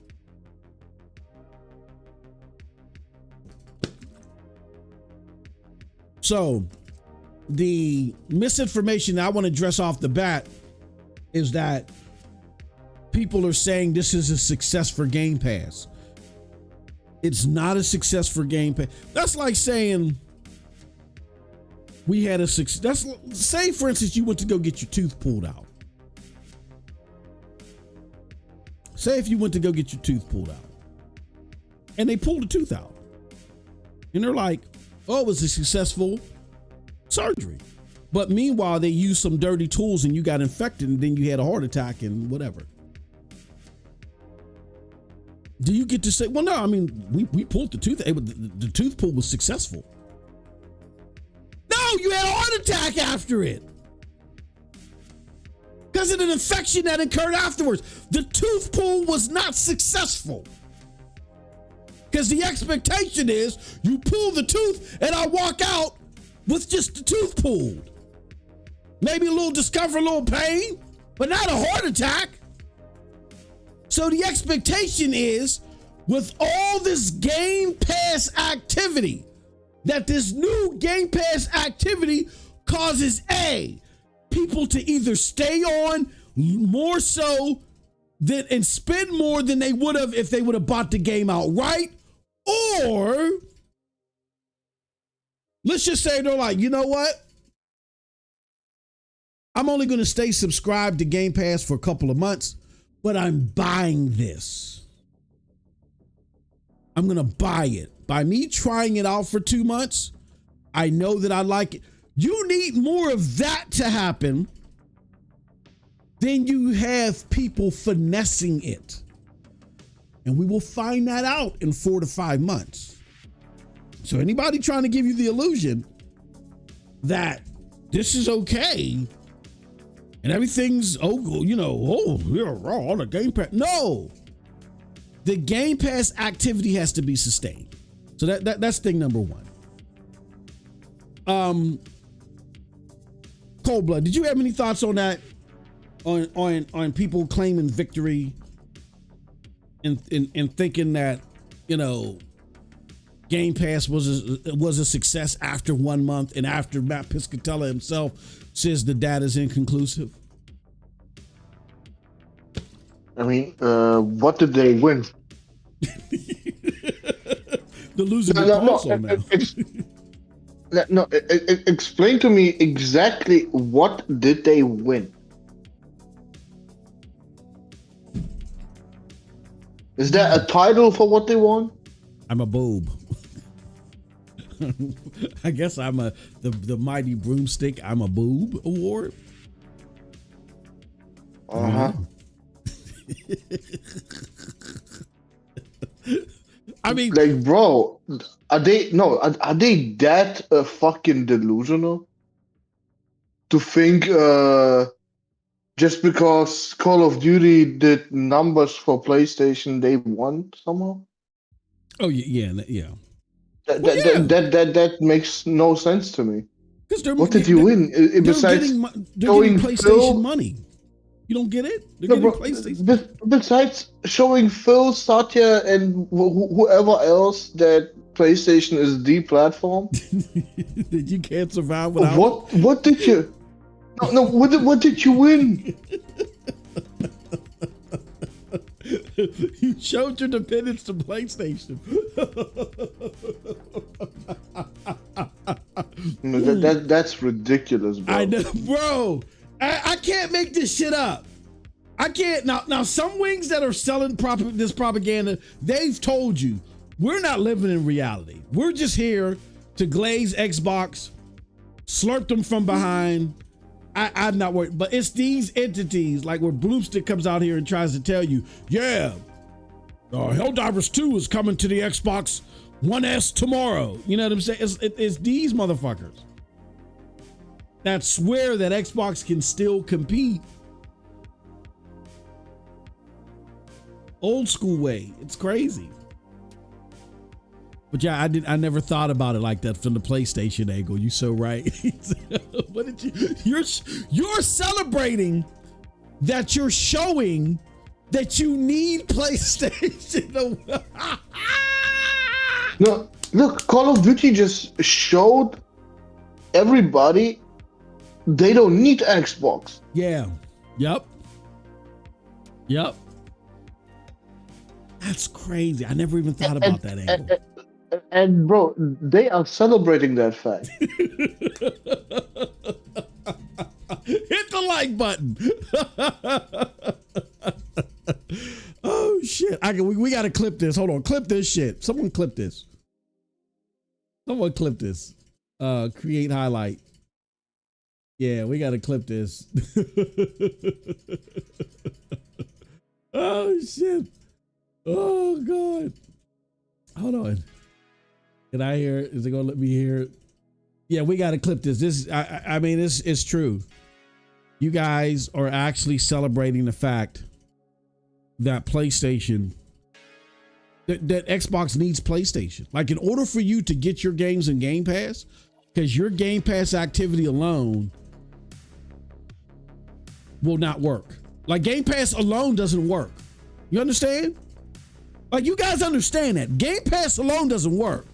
So the misinformation that I want to address off the bat is that people are saying this is a success for Game Pass. It's not a success for Game Pass. That's like saying we had a success. Say, for instance, you went to go get your tooth pulled out. Say if you went to go get your tooth pulled out and they pulled the tooth out and they're like, "Oh, it was a successful surgery." But meanwhile, they used some dirty tools and you got infected and then you had a heart attack and whatever. Do you get to say, "Well, no, I mean, we pulled the tooth. The tooth pull was successful"? No, you had a heart attack after it. Because of an infection that occurred afterwards. The tooth pull was not successful. Because the expectation is you pull the tooth and I walk out with just the tooth pulled. Maybe a little discomfort, a little pain, but not a heart attack. So the expectation is with all this Game Pass activity, that this new Game Pass activity causes people to either stay on more so than and spend more than they would have if they would have bought the game outright, or let's just say they're like, "You know what? I'm only going to stay subscribed to Game Pass for a couple of months, but I'm buying this. I'm going to buy it. By me trying it out for 2 months, I know that I like it." You need more of that to happen than you have people finessing it. And we will find that out in 4 to 5 months. So anybody trying to give you the illusion that this is okay and everything's, all the Game Pass. No, the Game Pass activity has to be sustained. So that's thing number one. Cold Blood, did you have any thoughts on that? On people claiming victory and thinking that, Game Pass was a success after 1 month and after Matt Piscatella himself says the data is inconclusive? I mean, what did they win? The losing console now. Explain to me exactly what did they win? Is there a title for what they won? I'm a boob. I guess I'm the Mighty Broomstick. I'm a Boob award. I mean, like, bro, are they that fucking delusional to think just because Call of Duty did numbers for PlayStation, they won somehow? oh yeah. That Well, that yeah, that that, that, that makes no sense to me. because What did you win? Besides they're getting showing PlayStation Phil, money. You don't get it? They're no, getting bro, PlayStation. besides showing Phil, Satya, and whoever else that PlayStation is the platform, That you can't survive without it. what did you? No, what did you win? You showed your dependence to PlayStation. No, that's ridiculous, bro. I know, bro. I can't make this shit up. I can't now. Some wings that are selling this propaganda, they've told you we're not living in reality. We're just here to glaze Xbox, slurp them from behind. I'm not worried, but it's these entities like where Broomstick comes out here and tries to tell you, yeah, Helldivers 2 is coming to the Xbox One S tomorrow. You know what I'm saying? It's these motherfuckers that swear that Xbox can still compete. Old school way. It's crazy. But yeah, I never thought about it like that from the PlayStation angle. You so right. What did you're celebrating that you're showing that you need PlayStation. No, look, Call of Duty just showed everybody they don't need Xbox. Yeah. Yep. That's crazy. I never even thought about that angle. And bro, they are celebrating that fact. Hit the like button. Oh shit! We got to clip this. Hold on, clip this shit. Someone clip this. Create highlight. Yeah, we got to clip this. Oh shit! Oh god! Hold on. Can I hear it? Is it gonna let me hear it? Yeah, we got to clip this. I mean, it's true. You guys are actually celebrating the fact that PlayStation, that Xbox needs PlayStation. Like, in order for you to get your games in Game Pass, because your Game Pass activity alone will not work. Like, Game Pass alone doesn't work. You understand? Like, you guys understand that. Game Pass alone doesn't work.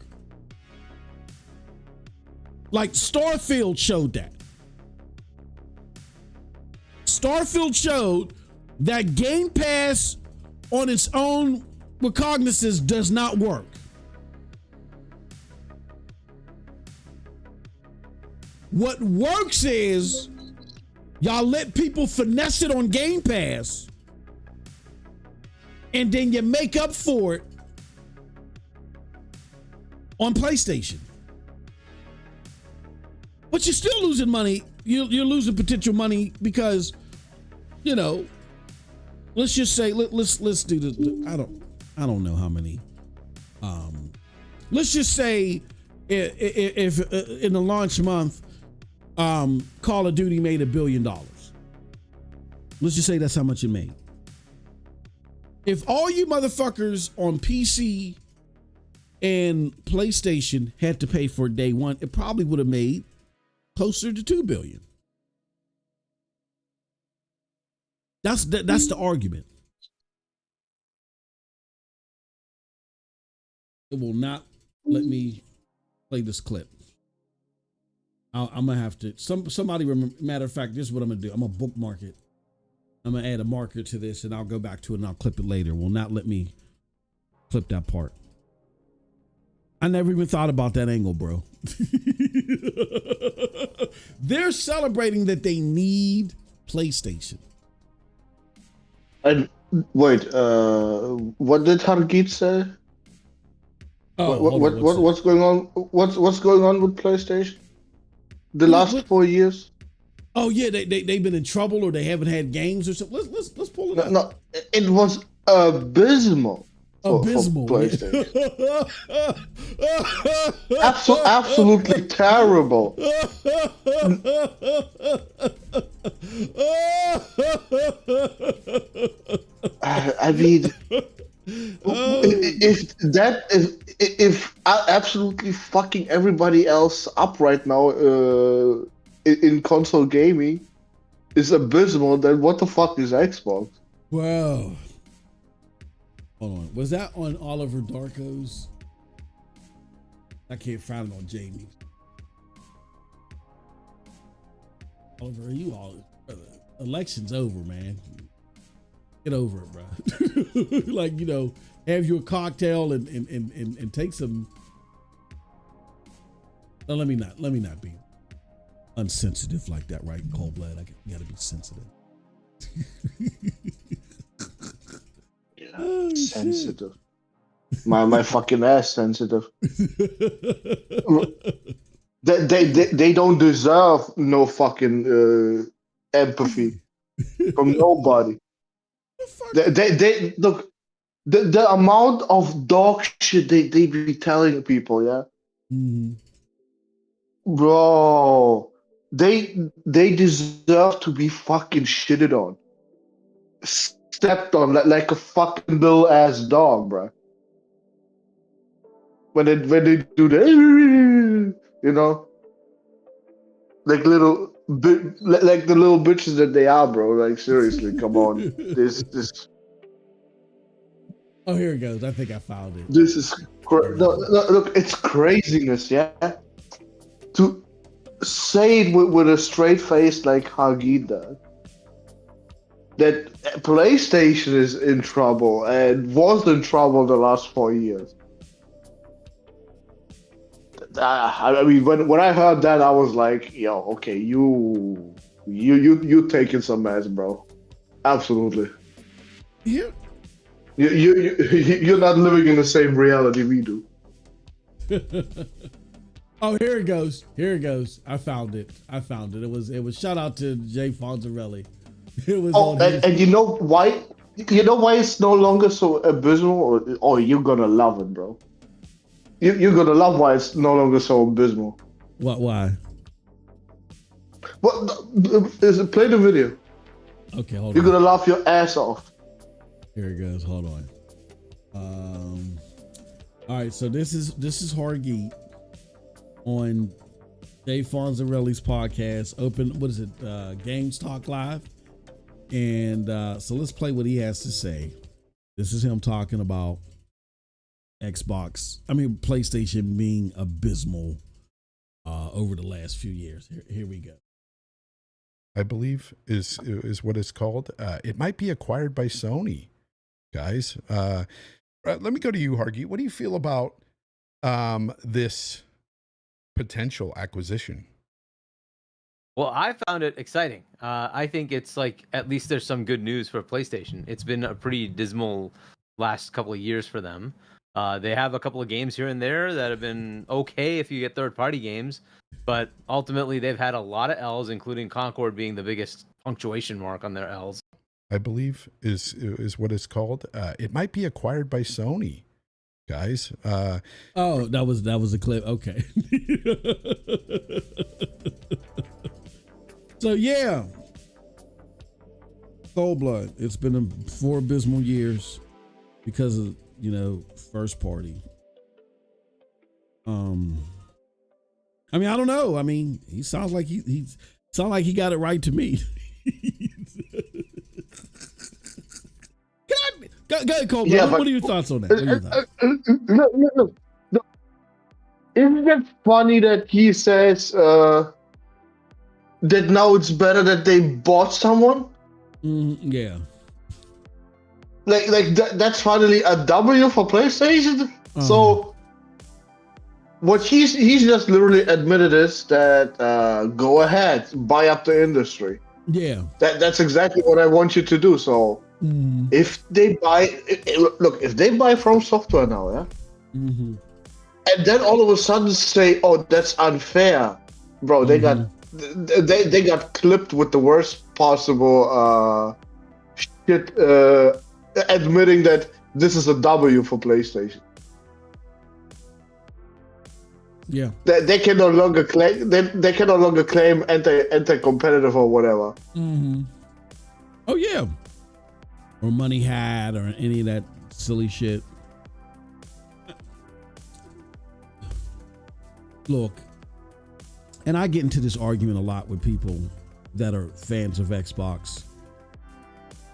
Like, Starfield showed that. Starfield showed that Game Pass on its own recognizance does not work. What works is y'all let people finesse it on Game Pass, and then you make up for it on PlayStation. But you're still losing money. You're losing potential money because, you know, let's just say let's do this. I don't know how many. Let's just say if in the launch month, Call of Duty made $1 billion. Let's just say that's how much it made. If all you motherfuckers on PC and PlayStation had to pay for day one, it probably would have made closer to $2 billion. That's the argument. It will not let me play this clip. I'm gonna have to. Somebody remember. Matter of fact, this is what I'm gonna do. I'm gonna bookmark it. I'm gonna add a marker to this, and I'll go back to it and I'll clip it later. Will not let me clip that part. I never even thought about that angle, bro. They're celebrating that they need PlayStation. And wait, what did Hargeet say? What's going on? What's going on with PlayStation? The last 4 years? Oh yeah, they've been in trouble or they haven't had games or something. Let's pull it up. No, it was abysmal for PlayStation. Absolutely terrible. I mean, if absolutely fucking everybody else up right now in console gaming is abysmal, then what the fuck is Xbox? Wow. Hold on. Was that on Oliver Darko's? I can't find it on Jamie. Oliver, are you all? Election's over, man. Get over it, bro. Like, have you a cocktail and take some. No, let me not be unsensitive like that, right? Cold blood. I gotta be sensitive. Oh, sensitive. My fucking ass sensitive. They don't deserve no fucking empathy from nobody. They look, the amount of dog shit they be telling people, yeah. Mm-hmm. Bro, they deserve to be fucking shitted on, stepped on like a fucking little ass dog, bro. When they do the, like like the little bitches that they are, bro. Like seriously, come on, this. Oh, here it goes. I think I found it. This is look, it's craziness, yeah. To say it with a straight face like Hagi does, that PlayStation is in trouble and was in trouble the last 4 years. I mean, when I heard that, I was like, yo, okay, you taking some mess, bro. Absolutely. Yeah. You're not living in the same reality we do. Oh, here it goes. I found it. It was shout out to Jay Fonzarelli. It was. Oh, and you know why? You know why it's no longer so abysmal? Or you're gonna love it, bro. You're gonna love why it's no longer so abysmal. What? Why? What? Play the video. Okay, hold on. You're gonna laugh your ass off. Here it goes. Hold on. All right. So this is Hargeet on Dave Fonzarelli's podcast. What is it? Games Talk Live. And so let's play what he has to say. This is him talking about PlayStation being abysmal over the last few years. Here we go. I believe is what it's called. It might be acquired by Sony, guys. Let me go to you, Hargi. What do you feel about this potential acquisition? Well, I found it exciting. I think it's like, at least there's some good news for PlayStation. It's been a pretty dismal last couple of years for them. They have a couple of games here and there that have been okay if you get third-party games, but ultimately they've had a lot of L's, including Concord being the biggest punctuation mark on their L's. I believe is what it's called. It might be acquired by Sony, guys. Oh, that was a clip. Okay. So yeah, Cold Blood. It's been 4 abysmal years because of first party. I mean, I don't know. I mean, he sounds like he got it right to me. Go ahead, Cold Blood. Yeah, what are your thoughts on that? No. Isn't it funny that he says that now it's better that they bought someone? Yeah. Like that's finally a W for PlayStation. Uh-huh. So what he's just literally admitted is that go ahead, buy up the industry. Yeah. That's exactly what I want you to do. So if they buy, look, if they buy From Software now, yeah, and then all of a sudden say, "Oh, that's unfair, bro." They got they got clipped with the worst possible shit, admitting that this is a W for PlayStation. Yeah. They can no longer claim they can no longer claim anti-competitive or whatever. Mm-hmm. Oh yeah. Or money had or any of that silly shit. Look, and I get into this argument a lot with people that are fans of Xbox.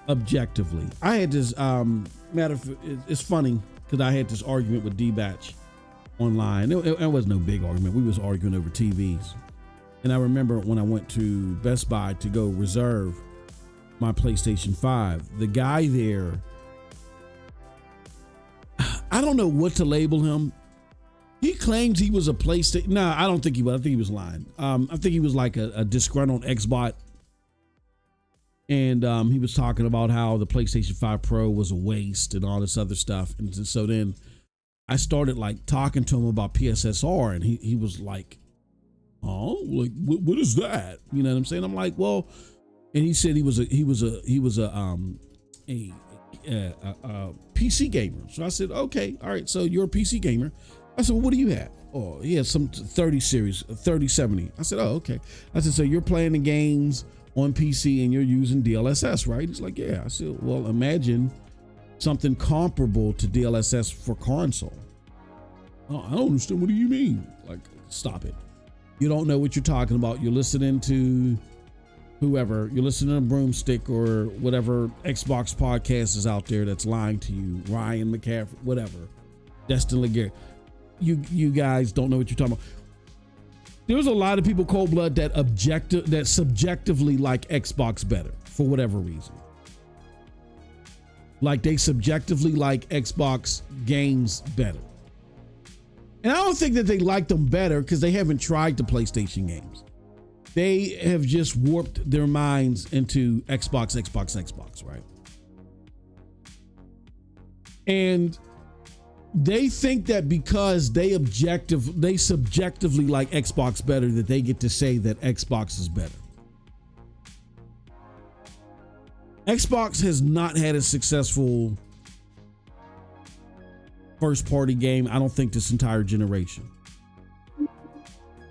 Objectively, I had this it's funny because I had this argument with D-Batch online. It was no big argument. We was arguing over TVs. And I remember when I went to Best Buy to go reserve my PlayStation 5, the guy there, I don't know what to label him. He claims he was a PlayStation. No, I don't think he was. I think he was lying. I think he was like a disgruntled Xbot. And he was talking about how the PlayStation 5 Pro was a waste and all this other stuff. And so then I started like talking to him about PSSR, and he was like, "Oh, like what is that?" You know what I'm saying? I'm like, "Well," and he said he was a PC gamer. So I said, "Okay, all right. So you're a PC gamer." I said, "Well, what do you have?" "Oh, he has some 30 series, 3070. I said, "Oh, okay." I said, "So you're playing the games on PC and you're using DLSS, right?" He's like, "Yeah." I said, "Well, imagine something comparable to DLSS for console." "Oh, I don't understand. What do you mean?" Like, stop it. You don't know what you're talking about. You're listening to whoever. You're listening to Broomstick or whatever Xbox podcast is out there that's lying to you. Ryan McCaffrey, whatever. Destin Laguerre. You guys don't know what you're talking about. There's a lot of people cold blood that subjectively like Xbox better for whatever reason. Like they subjectively like Xbox games better. And I don't think that they like them better because they haven't tried the PlayStation games. They have just warped their minds into Xbox, right? And they think that because they subjectively like Xbox better, that they get to say that Xbox is better. Xbox has not had a successful first party game, I don't think, this entire generation.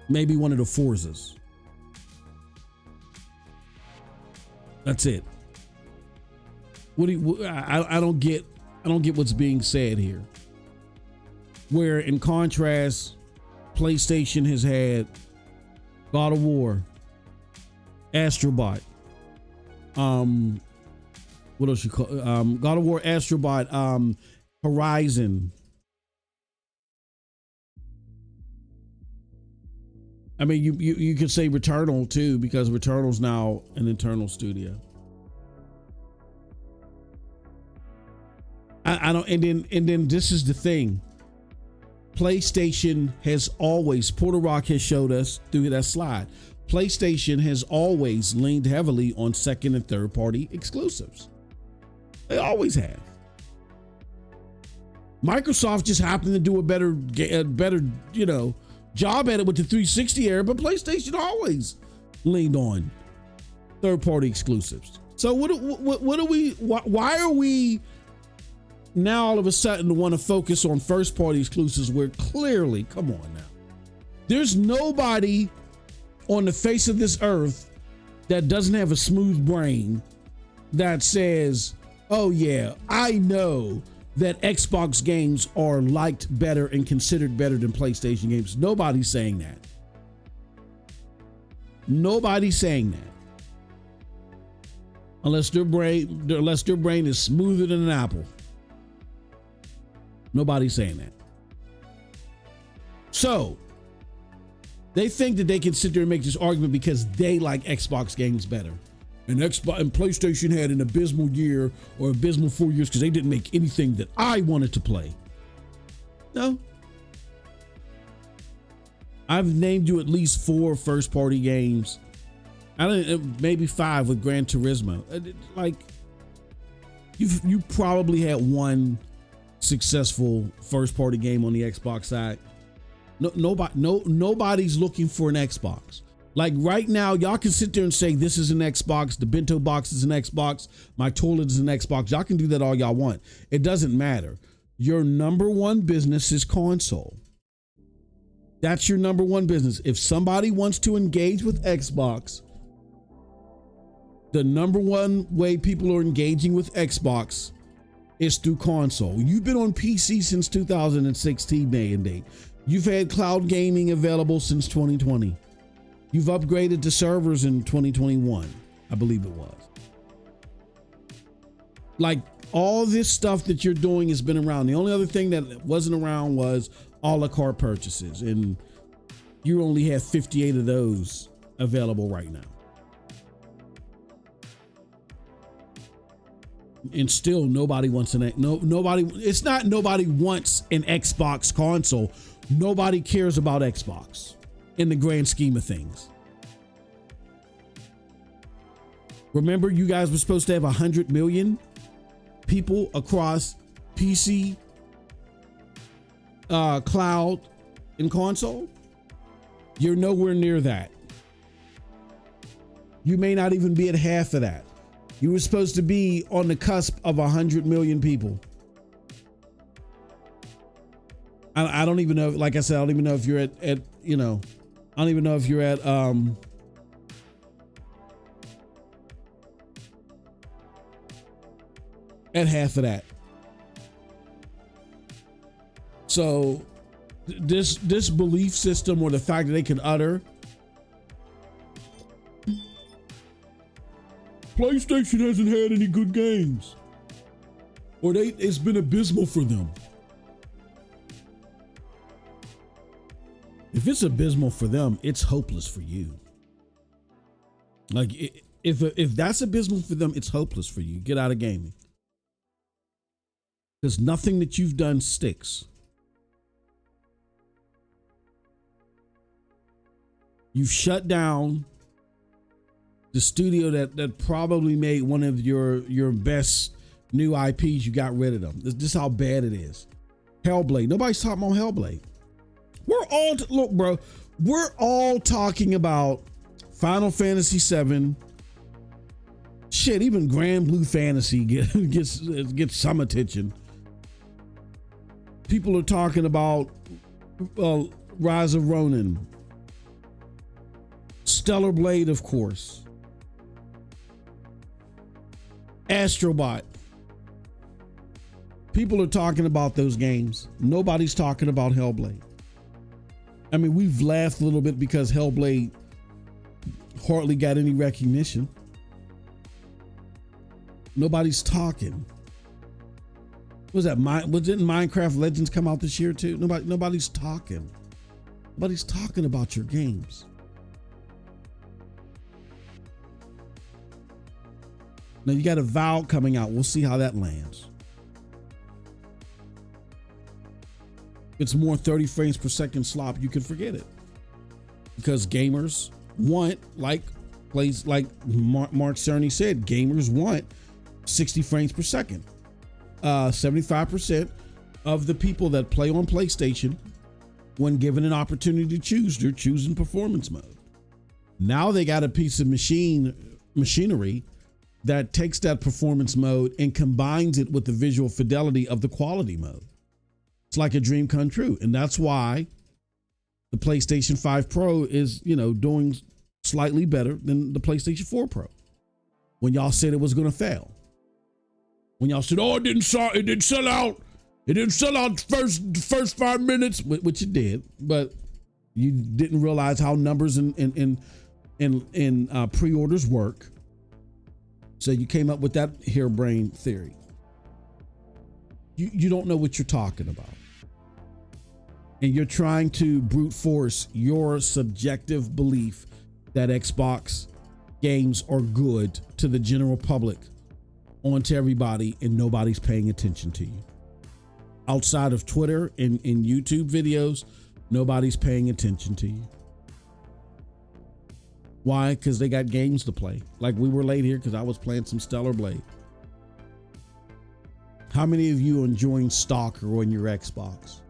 Maybe one of the Forzas. That's it. I don't get what's being said here. Where in contrast, PlayStation has had God of War, Astrobot, what else you call God of War, Astrobot, Horizon. I mean, you could say Returnal too, because Returnal's now an internal studio. I don't, and then this is the thing. PlayStation has always, Porter Rock has showed us through that slide, PlayStation has always leaned heavily on second and third party exclusives. They always have. Microsoft just happened to do a better, job at it with the 360 era, but PlayStation always leaned on third party exclusives. So why are we now all of a sudden want to focus on first party exclusives where clearly, come on now, there's nobody on the face of this earth that doesn't have a smooth brain that says, "Oh yeah, I know that Xbox games are liked better and considered better than PlayStation games." Nobody's saying that. Nobody's saying that. Unless their brain is smoother than an apple. Nobody's saying that. So they think that they can sit there and make this argument because they like Xbox games better. And PlayStation had an abysmal year or abysmal 4 years because they didn't make anything that I wanted to play. No. I've named you at least 4 first party games. Maybe 5 with Gran Turismo. Like, you probably had one successful first party game on the Xbox side. Nobody's looking for an Xbox. Like right now, y'all can sit there and say this is an Xbox, the bento box is an Xbox, my toilet is an Xbox. Y'all can do that all y'all want. It doesn't matter. Your number one business is console. That's your number one business. If somebody wants to engage with Xbox, the number one way people are engaging with Xbox is through console. You've been on PC since 2016 day and date. You've had cloud gaming available since 2020. You've upgraded to servers in 2021, I believe it was. Like all this stuff that you're doing has been around. The only other thing that wasn't around was a.la.carte purchases, and you only have 58 of those available right now. And still nobody wants it's not nobody wants an Xbox console. Nobody cares about Xbox in the grand scheme of things. Remember, you guys were supposed to have 100 million people across PC, cloud, and console. You're nowhere near that. You may not even be at half of that. You were supposed to be on the cusp of 100 million people. I don't even know, like I said, I don't even know if you're at I don't even know if you're at half of that. So this belief system, or the fact that they can utter PlayStation hasn't had any good games, or it's been abysmal for them. If it's abysmal for them, it's hopeless for you. Like if that's abysmal for them, it's hopeless for you. Get out of gaming. Because nothing that you've done sticks. You've shut down the studio that probably made one of your best new IPs. You got rid of them. This is how bad it is. Hellblade. Nobody's talking about Hellblade. Look, bro, we're all talking about Final Fantasy VII. Shit, even Grand Blue Fantasy gets some attention. People are talking about Rise of Ronin, Stellar Blade, of course, Astrobot. People are talking about those games. Nobody's talking about Hellblade. I mean, we've laughed a little bit because Hellblade hardly got any recognition. Nobody's talking. Didn't Minecraft Legends come out this year too? Nobody's talking. Nobody's talking about your games. Now you got Avowed coming out. We'll see how that lands. If it's more 30 frames per second slop, you can forget it. Because gamers want, like Mark Cerny said, gamers want 60 frames per second. 75% of the people that play on PlayStation, when given an opportunity to choose, they're choosing performance mode. Now they got a piece of machinery that takes that performance mode and combines it with the visual fidelity of the quality mode. It's like a dream come true. And that's why the PlayStation 5 Pro is, doing slightly better than the PlayStation 4 Pro. When y'all said it was going to fail. When y'all said, "Oh, it didn't sell out. It didn't sell out the first 5 minutes," which it did, but you didn't realize how numbers in pre-orders work. So you came up with that harebrained theory. You don't know what you're talking about. And you're trying to brute force your subjective belief that Xbox games are good to the general public onto everybody, and nobody's paying attention to you. Outside of Twitter and YouTube videos, nobody's paying attention to you. Why? Because they got games to play. Like we were late here because I was playing some Stellar Blade. How many of you are enjoying Stalker on your Xbox?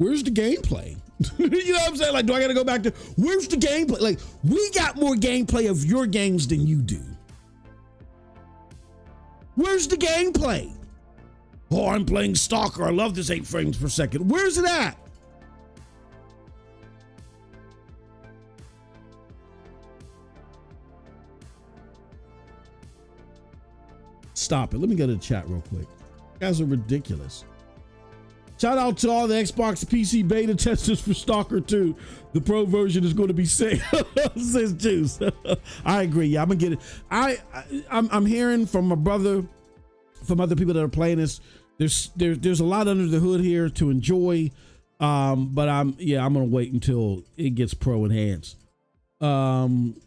where's the gameplay? You know what I'm saying? Like, do I got to go back to, where's the gameplay? Like, we got more gameplay of your games than you do. Where's the gameplay? Oh, I'm playing S.T.A.L.K.E.R. I love this 8 frames per second. Where's it at? Stop it. Let me go to the chat real quick. You guys are ridiculous. Shout out to all the Xbox PC beta testers for S.T.A.L.K.E.R 2. The pro version is going to be sick. Says Juice. I agree. Yeah, I'm gonna get it. I'm hearing from my brother, from other people that are playing this. There's a lot under the hood here to enjoy. But I'm gonna wait until it gets pro enhanced. RPG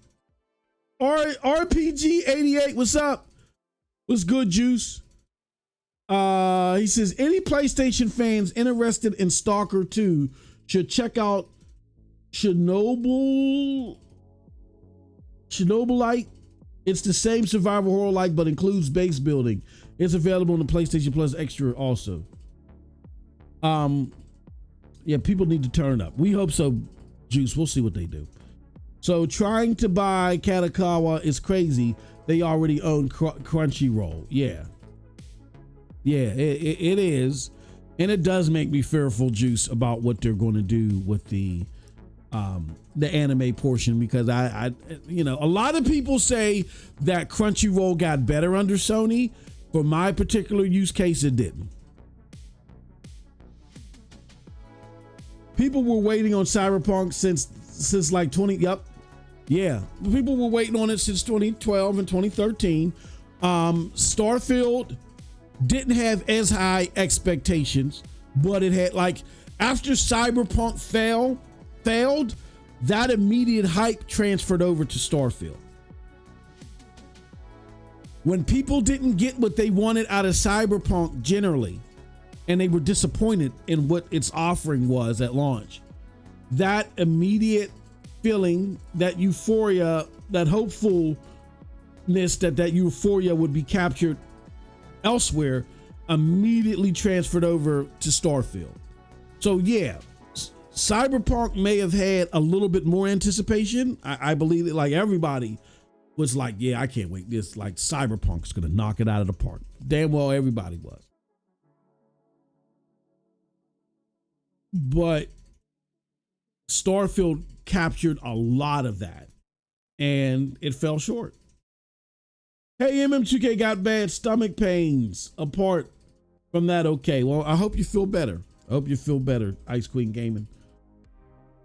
88, what's up? What's good, Juice? He says any PlayStation fans interested in S.T.A.L.K.E.R 2 should check out Chernobyl. Chernobylite. It's the same survival horror like, but includes base building. It's available on the PlayStation Plus Extra also. Yeah, people need to turn up. We hope so, Juice. We'll see what they do. So trying to buy Kadokawa is crazy. They already own Crunchyroll. Yeah. Yeah, it is. And it does make me fearful, Juice, about what they're going to do with the anime portion, because I a lot of people say that Crunchyroll got better under Sony. For my particular use case, it didn't. People were waiting on Cyberpunk since like 20. Yep. Yeah. People were waiting on it since 2012 and 2013. Starfield didn't have as high expectations, but it had, like, after Cyberpunk failed, that immediate hype transferred over to Starfield. When people didn't get what they wanted out of Cyberpunk generally, and they were disappointed in what its offering was at launch, that immediate feeling, that euphoria, that hopefulness that euphoria would be captured elsewhere, immediately transferred over to Starfield. So yeah, Cyberpunk may have had a little bit more anticipation. I believe that, like, everybody was like, yeah, I can't wait. This, like, Cyberpunk's gonna knock it out of the park. Damn well everybody was. But Starfield captured a lot of that, and it fell short. Hey, MM2K got bad stomach pains. Apart from that, okay. Well, I hope you feel better. I hope you feel better, Ice Queen Gaming.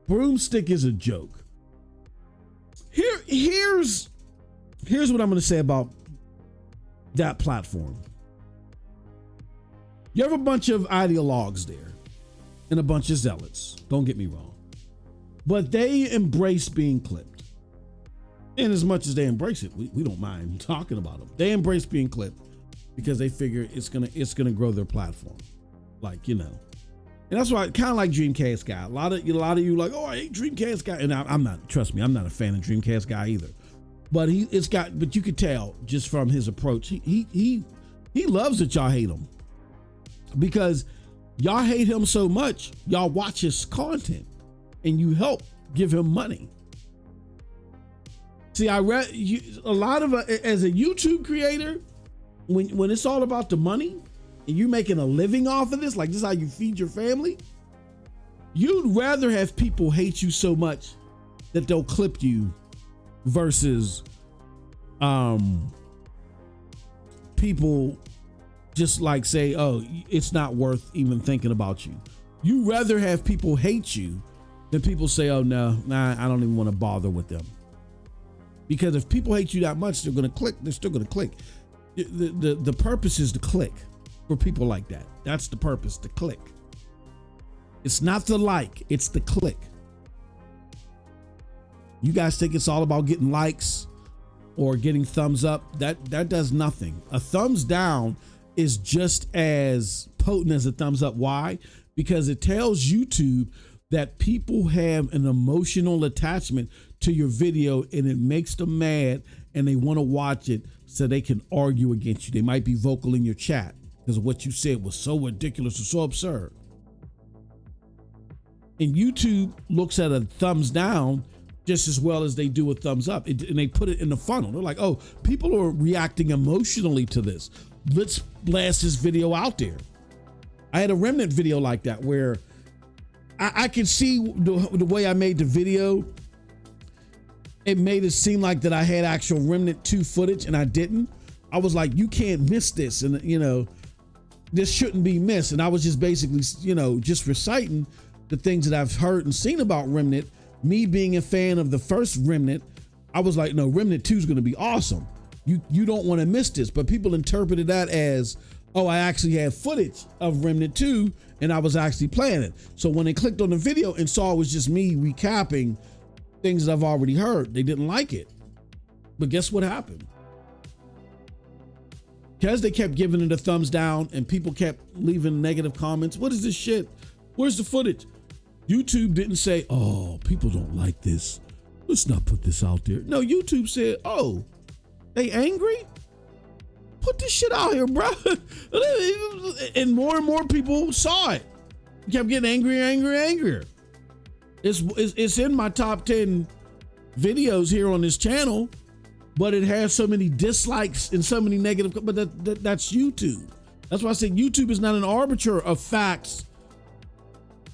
Broomstick is a joke. Here's what I'm going to say about that platform. You have a bunch of ideologues there and a bunch of zealots. Don't get me wrong. But they embrace being clipped. And as much as they embrace it, we don't mind talking about them. They embrace being clipped because they figure it's gonna grow their platform. Like, you know. And that's why, kind of like Dreamcast guy. A lot of you like, oh, I hate Dreamcast guy. And I'm not, trust me, I'm not a fan of Dreamcast guy either. But but you could tell just from his approach, he loves that y'all hate him. Because y'all hate him so much, y'all watch his content and you help give him money. See, I read a lot of as a YouTube creator, when it's all about the money and you making a living off of this, like this is how you feed your family, you'd rather have people hate you so much that they'll clip you versus people just like say, oh, it's not worth even thinking about you. You rather have people hate you than people say, oh no, I don't even want to bother with them. Because if people hate you that much, they're going to click. They're still going to click. The purpose is to click for people like that. That's the purpose, to click. It's not the like, it's the click. You guys think it's all about getting likes or getting thumbs up? That does nothing. A thumbs down is just as potent as a thumbs up. Why? Because it tells YouTube that people have an emotional attachment to your video and it makes them mad and they want to watch it so they can argue against you. They might be vocal in your chat because what you said was so ridiculous or so absurd. And YouTube looks at a thumbs down just as well as they do a thumbs up. And they put it in the funnel. They're like, oh, people are reacting emotionally to this. Let's blast this video out there. I had a Remnant video like that where I could see the way I made the video. It made it seem like that I had actual Remnant 2 footage and I didn't. I was like, you can't miss this. And, you know, this shouldn't be missed. And I was just basically, you know, just reciting the things that I've heard and seen about Remnant. Me being a fan of the first Remnant, I was like, no, Remnant 2 is going to be awesome. You don't want to miss this. But people interpreted that as, oh, I actually had footage of Remnant 2 and I was actually playing it. So when they clicked on the video and saw it was just me recapping things that I've already heard, they didn't like it. But guess what happened? Because they kept giving it a thumbs down and people kept leaving negative comments. What is this shit? Where's the footage? YouTube didn't say, oh, people don't like this. Let's not put this out there. No, YouTube said, oh, they angry? Put this shit out here, bro. And more people saw it. Kept getting angrier. It's in my top 10 videos here on this channel, but it has so many dislikes and so many negative, but that's YouTube. That's why I said YouTube is not an arbiter of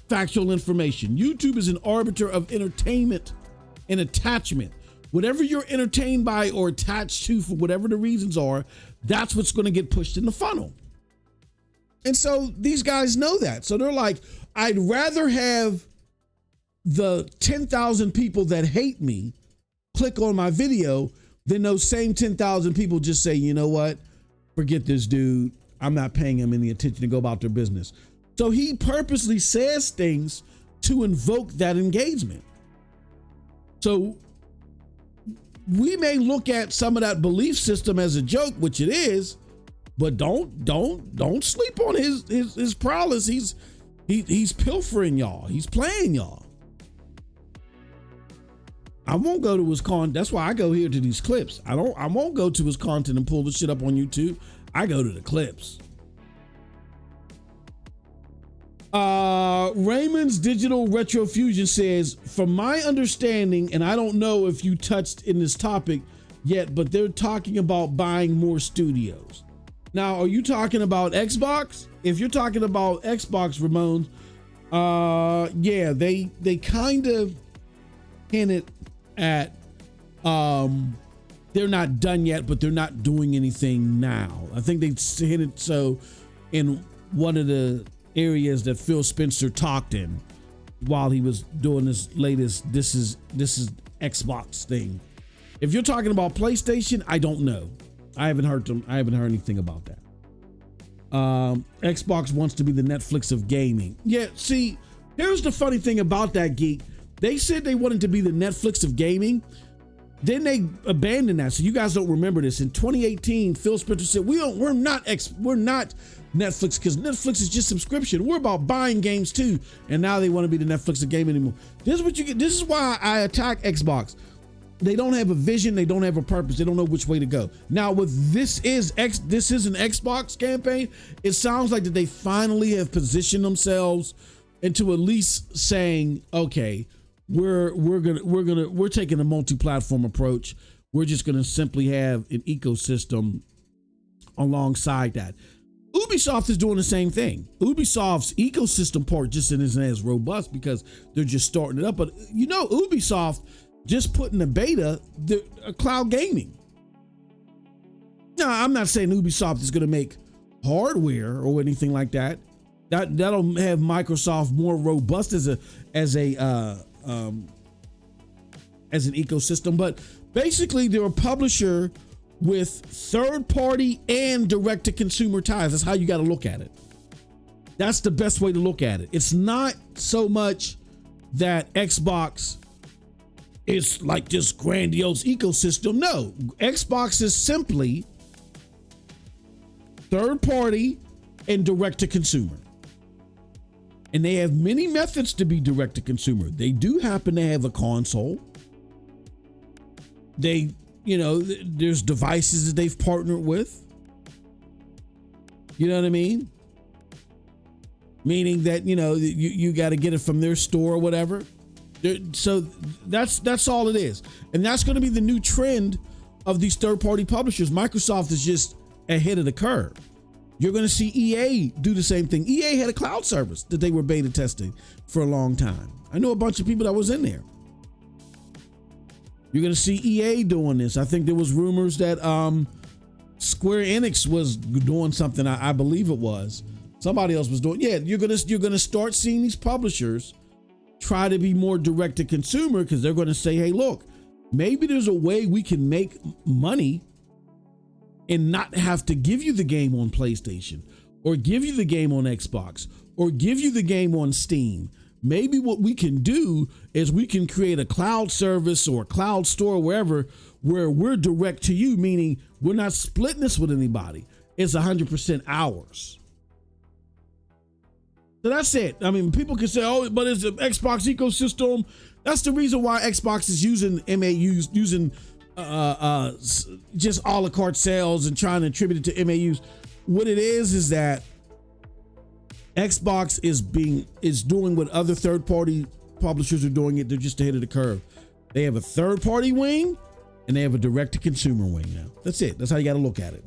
factual information. YouTube is an arbiter of entertainment and attachment. Whatever you're entertained by or attached to for whatever the reasons are, that's what's going to get pushed in the funnel. And so these guys know that. So they're like, I'd rather have the 10,000 people that hate me click on my video than those same 10,000 people just say, you know what? Forget this dude. I'm not paying him any attention to go about their business. So he purposely says things to invoke that engagement. So we may look at some of that belief system as a joke, which it is, but don't sleep on his prowess. He's pilfering y'all. He's playing y'all. I won't go to his content. That's why I go here to these clips. I won't go to his content and pull the shit up on YouTube. I go to the clips. Raymond's Digital Retro Fusion says, from my understanding, and I don't know if you touched in this topic yet, but they're talking about buying more studios. Now, are you talking about Xbox? If you're talking about Xbox, Ramon, yeah, they kind of hinted at, they're not done yet, but they're not doing anything now. I think they hinted so in one of the areas that Phil Spencer talked in while he was doing this latest this is Xbox thing. If you're talking about PlayStation, I don't know. I haven't heard anything about that. Xbox wants to be the Netflix of gaming. Yeah, see, here's the funny thing about that, Geek. They said they wanted to be the Netflix of gaming. Then they abandoned that. So you guys don't remember this. In 2018, Phil Spencer said, we're not Netflix, because Netflix is just subscription. We're about buying games too. And now they want to be the Netflix of gaming anymore. This is what you get. This is why I attack Xbox. They don't have a vision. They don't have a purpose. They don't know which way to go. Now with this is an Xbox campaign. It sounds like that they finally have positioned themselves into at least saying, okay, we're taking a multi-platform approach. We're just going to simply have an ecosystem alongside that. Ubisoft is doing the same thing. Ubisoft's ecosystem part just isn't as robust because they're just starting it up. But you know, Ubisoft just put in the beta cloud gaming. Now, I'm not saying Ubisoft is going to make hardware or anything like that. That'll have Microsoft more robust as an ecosystem. But basically, they're a publisher with third-party and direct-to-consumer ties. That's how you got to look at it. That's the best way to look at it. It's not so much that Xbox is like this grandiose ecosystem. No, Xbox is simply third-party and direct-to-consumer. And they have many methods to be direct-to-consumer. They do happen to have a console. There's devices that they've partnered with. You know what I mean? meaning that, you got to get it from their store or whatever. So that's all it is. And that's going to be the new trend of these third-party publishers. Microsoft is just ahead of the curve. You're going to see EA do the same thing. EA had a cloud service that they were beta testing for a long time. I know a bunch of people that was in there. You're going to see EA doing this. I think there was rumors that Square Enix was doing something. I believe it was. Somebody else was doing. Yeah, you're gonna start seeing these publishers try to be more direct to consumer, because they're going to say, hey, look, maybe there's a way we can make money and not have to give you the game on PlayStation, or give you the game on Xbox, or give you the game on Steam. Maybe what we can do is we can create a cloud service or a cloud store, wherever, where we're direct to you, meaning we're not splitting this with anybody. It's 100% ours. So that's it. I mean, people can say, oh, but it's an Xbox ecosystem. That's the reason why Xbox is using MAUs, using just a la carte sales and trying to attribute it to MAUs. What it is that Xbox is doing what other third-party publishers are doing it. They're just ahead of the curve. They have a third-party wing and they have a direct-to-consumer wing now. That's it. That's how you got to look at it.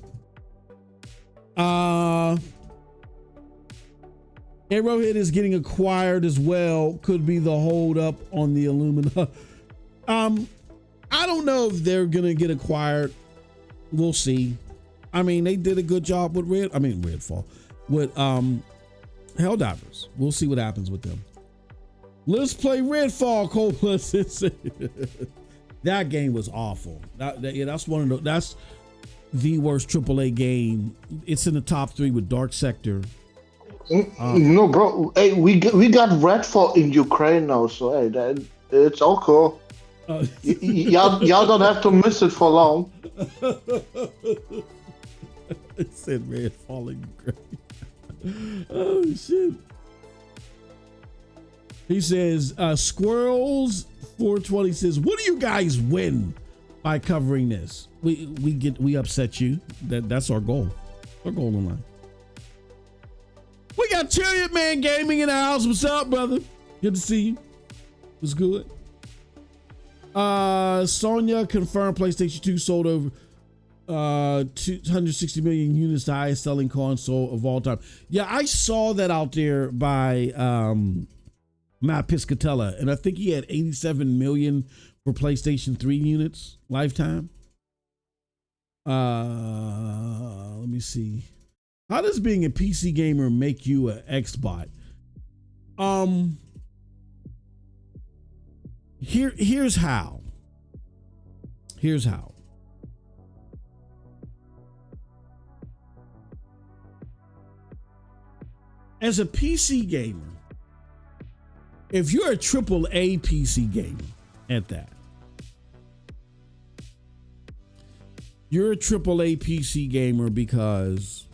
Arrowhead is getting acquired as well. Could be the hold up on the Illumina. I don't know if they're gonna get acquired. We'll see. I mean, they did a good job with Redfall, with Helldivers. We'll see what happens with them. Let's play Redfall, Cole Plus. That game was awful. That's the worst AAA game. It's in the top 3 with Dark Sector. No, bro. Hey, we got Redfall in Ukraine now, so hey, it's all cool. Y'all don't have to miss it for long. It said Redfall in Ukraine. Oh shit. He says, Squirrels 420 says, what do you guys win by covering this? We upset you. That's our goal. Our goal in life. We got Chariot Man Gaming in the house. What's up, brother? Good to see you. What's good? Sonya confirmed PlayStation 2 sold over 260 million units, the highest selling console of all time. Yeah, I saw that out there by Matt Piscatella, and I think he had 87 million for PlayStation 3 units lifetime. Let me see. How does being a PC gamer make you an Xbot? Here's how. Here's how. As a PC gamer, if you're a AAA PC gamer at that, you're a AAA PC gamer because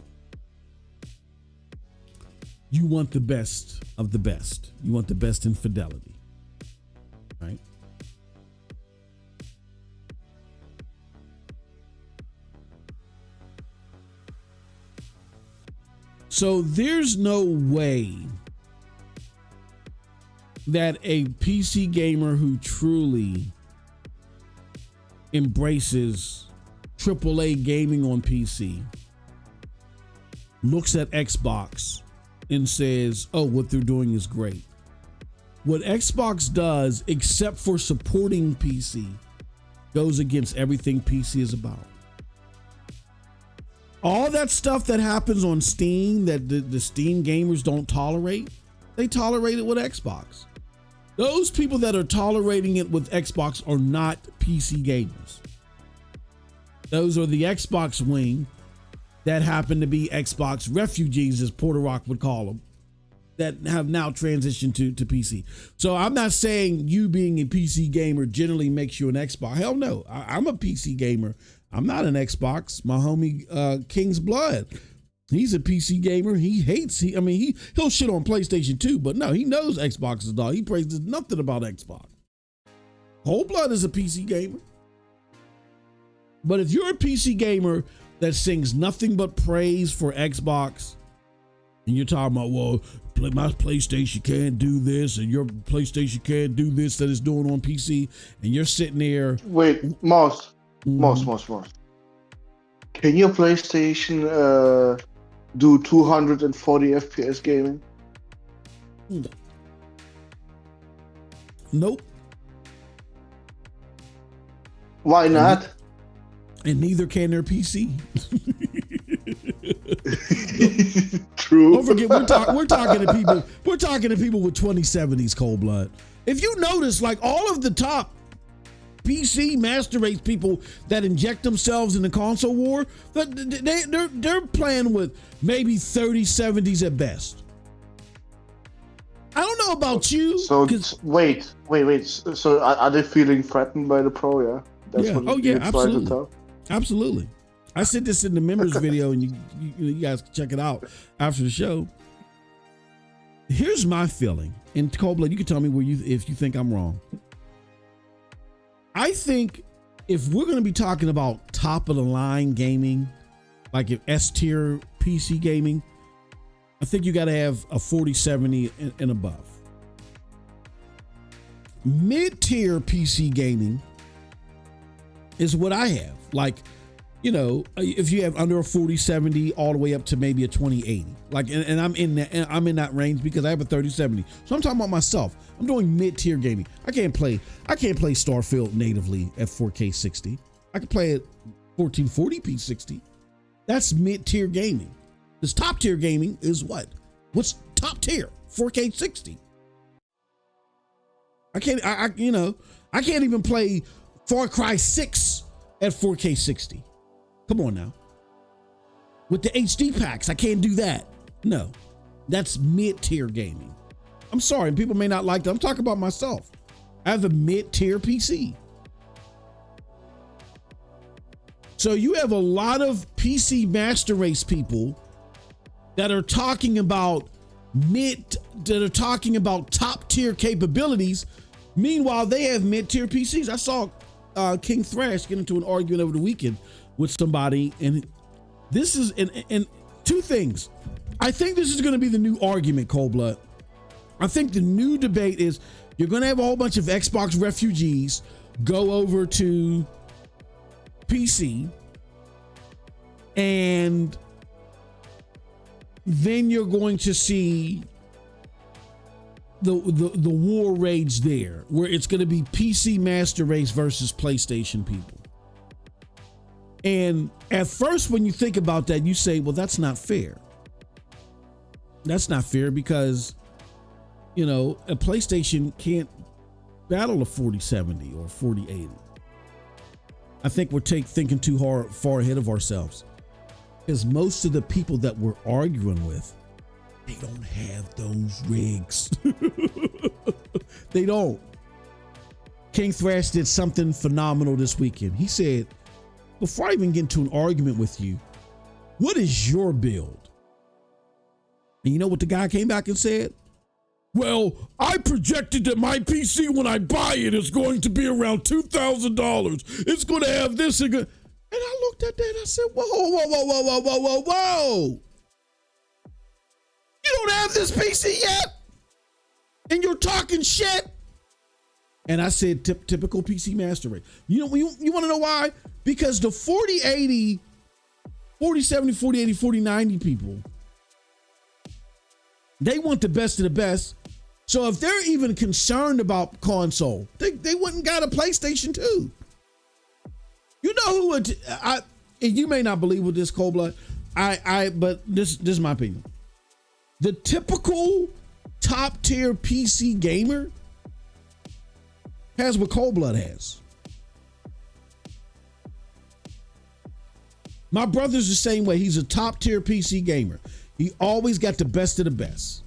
you want the best of the best. You want the best in fidelity, right? So there's no way that a PC gamer who truly embraces AAA gaming on PC looks at Xbox and says, oh, what they're doing is great. What Xbox does, except for supporting PC, goes against everything PC is about. All that stuff that happens on Steam that the Steam gamers don't tolerate, they tolerate it with Xbox. Those people that are tolerating it with Xbox are not PC gamers. Those are the Xbox wing that happen to be Xbox refugees, as Porter Rock would call them, that have now transitioned to PC. So I'm not saying you being a PC gamer generally makes you an Xbox. Hell no. I'm a PC gamer. I'm not an Xbox. My homie King's Blood, he's a PC gamer. He hates, he'll shit on PlayStation 2, but no, he knows Xbox is dog. He praises nothing about Xbox. Cold Blood is a PC gamer. But if you're a PC gamer that sings nothing but praise for Xbox, And you're talking about, well, my PlayStation can't do this, and your PlayStation can't do this that it's doing on PC, and you're sitting there. Wait, Moss. Can your PlayStation do 240 FPS gaming? Nope. Why not? And neither can their PC. True. Don't forget, we're talking to people. We're talking to people with 2070s cold blood. If you notice, like all of the top PC master race people that inject themselves in the console war, they're playing with maybe 3070s at best. I don't know about you. So wait. So are they feeling threatened by the Pro? Yeah. That's yeah. what Oh yeah. Absolutely. To Absolutely. I said this in the members video, and you guys can check it out after the show. Here's my feeling, and cold blood, you can tell me if you think I'm wrong. I think if we're going to be talking about top of the line gaming, like if S-tier PC gaming, I think you got to have a 4070 and above. Mid-tier PC gaming is what I have. Like, you know, if you have under a 4070 all the way up to maybe a 2080, like, and I'm in that range because I have a 3070. So I'm talking about myself. I'm doing mid-tier gaming. I can't play Starfield natively at 4K 60. I can play it 1440p 60. That's mid-tier gaming. This top-tier gaming is what? What's top tier? 4K 60. I can't even play Far Cry 6 at 4K 60. Come on now. With the HD packs, I can't do that. No, that's mid-tier gaming. I'm sorry, people may not like that. I'm talking about myself. I have a mid-tier PC. So you have a lot of PC master race people that are talking about top tier capabilities. Meanwhile, they have mid-tier PCs. I saw King Thrash get into an argument over the weekend with somebody, and this is and two things. I think this is going to be the new argument, cold blood. I think the new debate is you're going to have a whole bunch of Xbox refugees go over to PC, and then you're going to see the war rage there, where it's going to be PC master race versus PlayStation people. And at first, when you think about that, you say, well, that's not fair. That's not fair because, you know, a PlayStation can't battle a 4070 or 4080. I think we're thinking too far ahead of ourselves, because most of the people that we're arguing with, they don't have those rigs. They don't. King Thrash did something phenomenal this weekend. He said, before I even get into an argument with you, what is your build? And you know what the guy came back and said? Well, I projected that my PC when I buy it is going to be around $2,000. It's going to have this and I looked at that and I said, whoa. You don't have this PC yet? And you're talking shit? And I said, typical PC master race. You know, you want to know why? Because the 4080, 4070, 4080, 4090 people, they want the best of the best. So if they're even concerned about console, they wouldn't got a PlayStation 2. You know who would, and you may not believe with this, cold blood, but this is my opinion. The typical top tier PC gamer has what cold blood has. My brother's the same way. He's a top tier PC gamer. He always got the best of the best.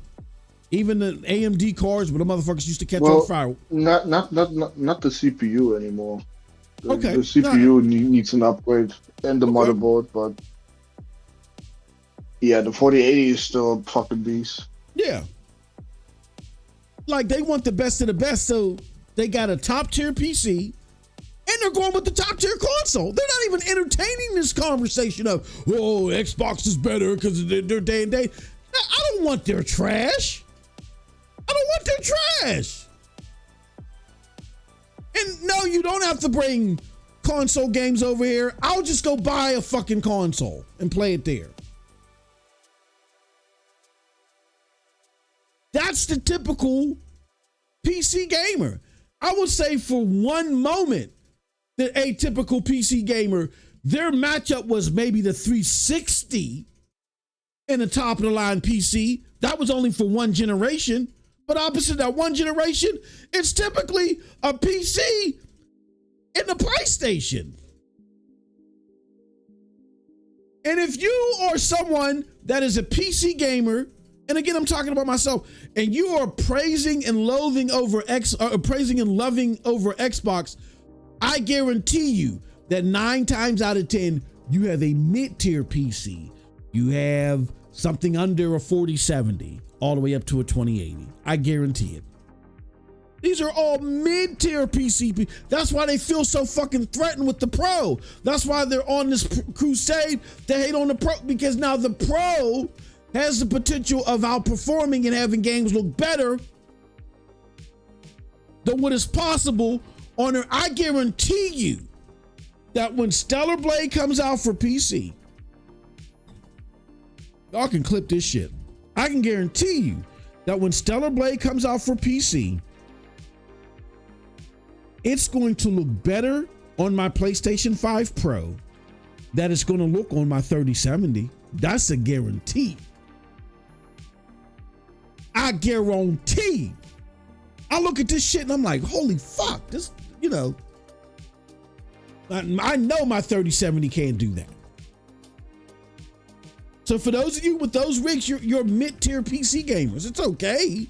Even the AMD cards, but the motherfuckers used to catch on fire. Not the CPU anymore. The Okay. CPU needs an upgrade and the motherboard, but yeah, the 4080 is still a fucking beast. Yeah. Like they want the best of the best, so they got a top tier PC and they're going with the top tier console. They're not even entertaining this conversation of, oh, Xbox is better because they're day and day. I don't want their trash. I don't want their trash. And no, you don't have to bring console games over here. I'll just go buy a fucking console and play it there. That's the typical PC gamer. I would say for one moment that a typical PC gamer, their matchup was maybe the 360 in the top of the line PC. That was only for one generation. But opposite that one generation, it's typically a PC in the PlayStation. And if you are someone that is a PC gamer, and again, I'm talking about myself, and you are praising and loving over Xbox, I guarantee you that 9 times out of 10, you have a mid-tier PC. You have something under a 4070, all the way up to a 2080. I guarantee it. These are all mid-tier PC. That's why they feel so fucking threatened with the Pro. That's why they're on this crusade to hate on the Pro, because now the Pro has the potential of outperforming and having games look better than what is possible on there. I guarantee you that when Stellar Blade comes out for PC, y'all can clip this shit. I can guarantee you that when Stellar Blade comes out for PC, it's going to look better on my PlayStation 5 Pro than it's going to look on my 3070. That's a guarantee. I guarantee. I look at this shit and I'm like, holy fuck, this, you know, I know my 3070 can't do that. So for those of you with those rigs, you're mid-tier PC gamers. It's okay,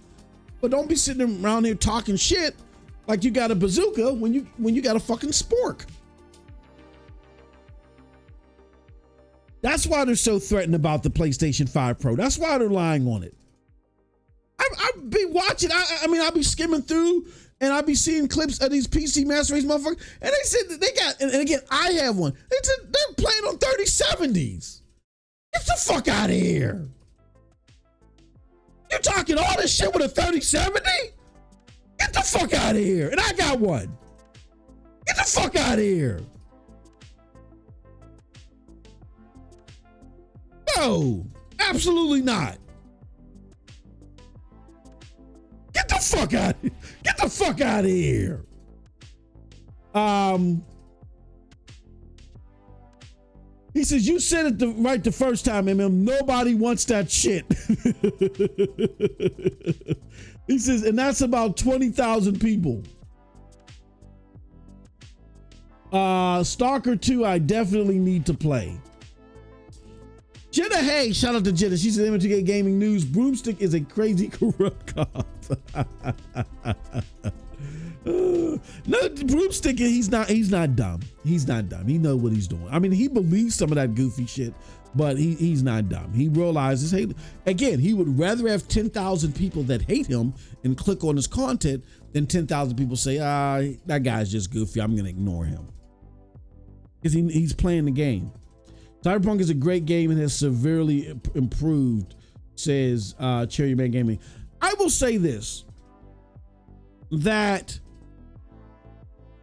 but don't be sitting around here talking shit like you got a bazooka when you got a fucking spork. That's why they're so threatened about the PlayStation 5 Pro. That's why they're lying on it. I've been watching. I mean, I'll be skimming through and I'll be seeing clips of these PC Master Race motherfuckers, and they said that they got. And again, I have one. They said they're playing on 3070s. Get the fuck out of here. You talking all this shit with a 3070? Get the fuck out of here. And I got one. Get the fuck out of here. No, absolutely not. Get the fuck out. Get the fuck out of here. He says, you said it right the first time, MM. Nobody wants that shit. He says, and that's about 20,000 people. Stalker 2, I definitely need to play. Jenna, hey, shout out to Jenna. She said, MM2K Gaming News, Broomstick is a crazy corrupt cop. No, Broomstick, he's not dumb. He's not dumb. He knows what he's doing. I mean, he believes some of that goofy shit, but he's not dumb. He realizes, hey, again, he would rather have 10,000 people that hate him and click on his content than 10,000 people say, that guy's just goofy, I'm gonna ignore him. Because he's playing the game. Cyberpunk is a great game and has severely improved, says Cherry Man Gaming. I will say this, that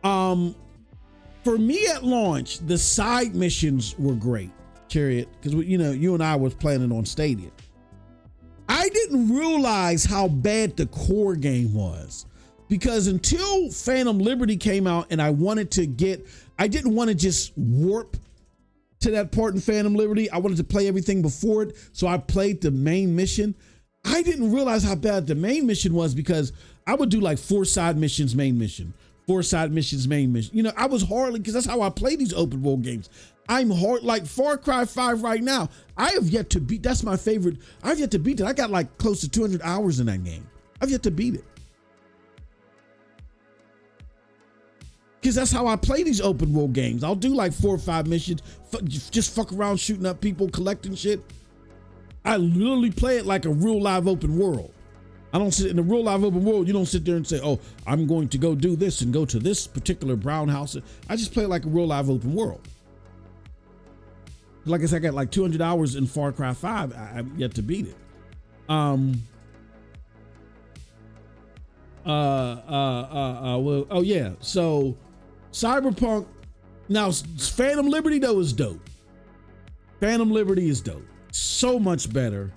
for me at launch, the side missions were great, Chariot, because you and I was playing it on Stadia. I didn't realize how bad the core game was, because until Phantom Liberty came out and I didn't want to just warp to that part in Phantom Liberty. I wanted to play everything before it, so I played the main mission. I didn't realize how bad the main mission was, because I would do like 4 side missions, main mission, 4 side missions, main mission. I was hardly, because that's how I play these open world games. I'm hard, like Far Cry 5 right now. I have yet to beat, that's my favorite. I've yet to beat it. I got like close to 200 hours in that game. I've yet to beat it. Because that's how I play these open world games. I'll do like 4 or 5 missions, just fuck around shooting up people, collecting shit. I literally play it like a real live open world. I don't sit in the real live open world. You don't sit there and say, oh, I'm going to go do this and go to this particular brown house. I just play it like a real live open world. Like I said, I got like 200 hours in Far Cry 5. I'm yet to beat it. Well, oh yeah. So Cyberpunk. Now, Phantom Liberty though is dope. Phantom Liberty is dope. So much better.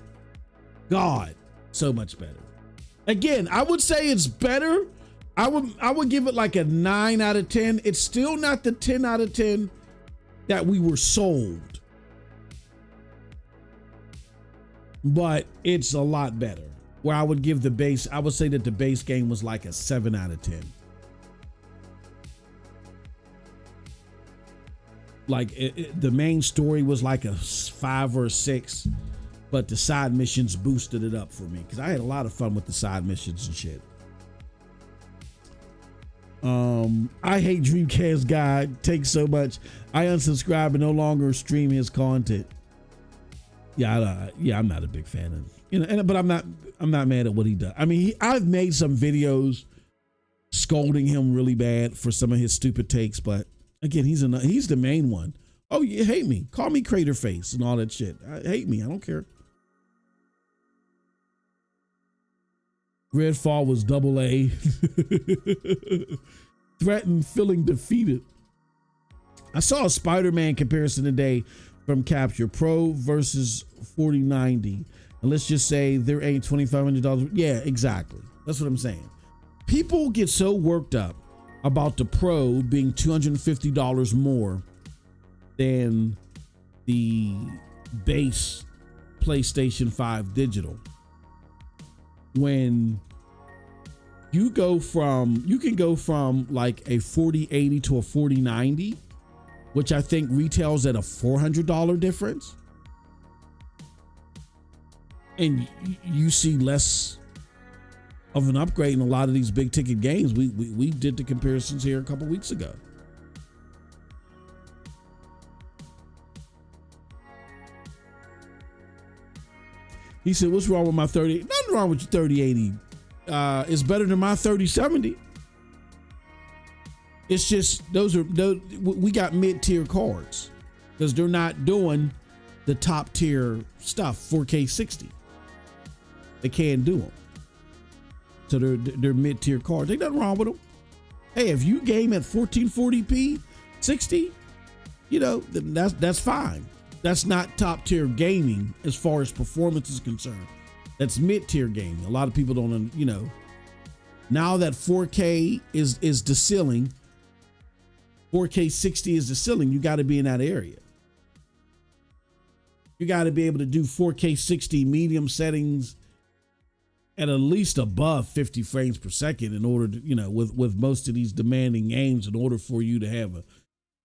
God, so much better. Again, I would say it's better. I would give it like a 9 out of 10. It's still not the 10 out of 10 that we were sold, but it's a lot better. Where I would give the base, I would say that the base game was like a 7 out of 10. Like the main story was like a 5 or a 6, but the side missions boosted it up for me because I had a lot of fun with the side missions and shit. I hate Dreamcast guy. Takes so much. I unsubscribe and no longer stream his content. Yeah, I'm not a big fan of, but I'm not mad at what he does. I mean, I've made some videos scolding him really bad for some of his stupid takes, but again, he's the main one. Oh, you hate me? Call me Crater Face and all that shit. Hate me? I don't care. Redfall was AA. Threatened, feeling defeated. I saw a Spider-Man comparison today from Capture Pro versus 4090. And let's just say there ain't $2,500. Yeah, exactly. That's what I'm saying. People get so worked up about the Pro being $250 more than the base PlayStation 5 digital. When you can go from like a 4080 to a 4090, which I think retails at a $400 difference. And you see less of an upgrade in a lot of these big ticket games. We did the comparisons here a couple weeks ago. He said, what's wrong with my 30? Nothing wrong with your 3080. It's better than my 3070. It's just those we got mid-tier cards because they're not doing the top tier stuff, 4K 60. They can't do them. So they're mid-tier cards. Ain't nothing wrong with them. Hey, if you game at 1440p 60, then that's fine. That's not top tier gaming as far as performance is concerned. That's mid-tier gaming. A lot of people don't, now that 4K is the ceiling, 4K 60 is the ceiling, you got to be in that area. You got to be able to do 4K 60 medium settings at least above 50 frames per second in order to, with most of these demanding games, in order for you to have a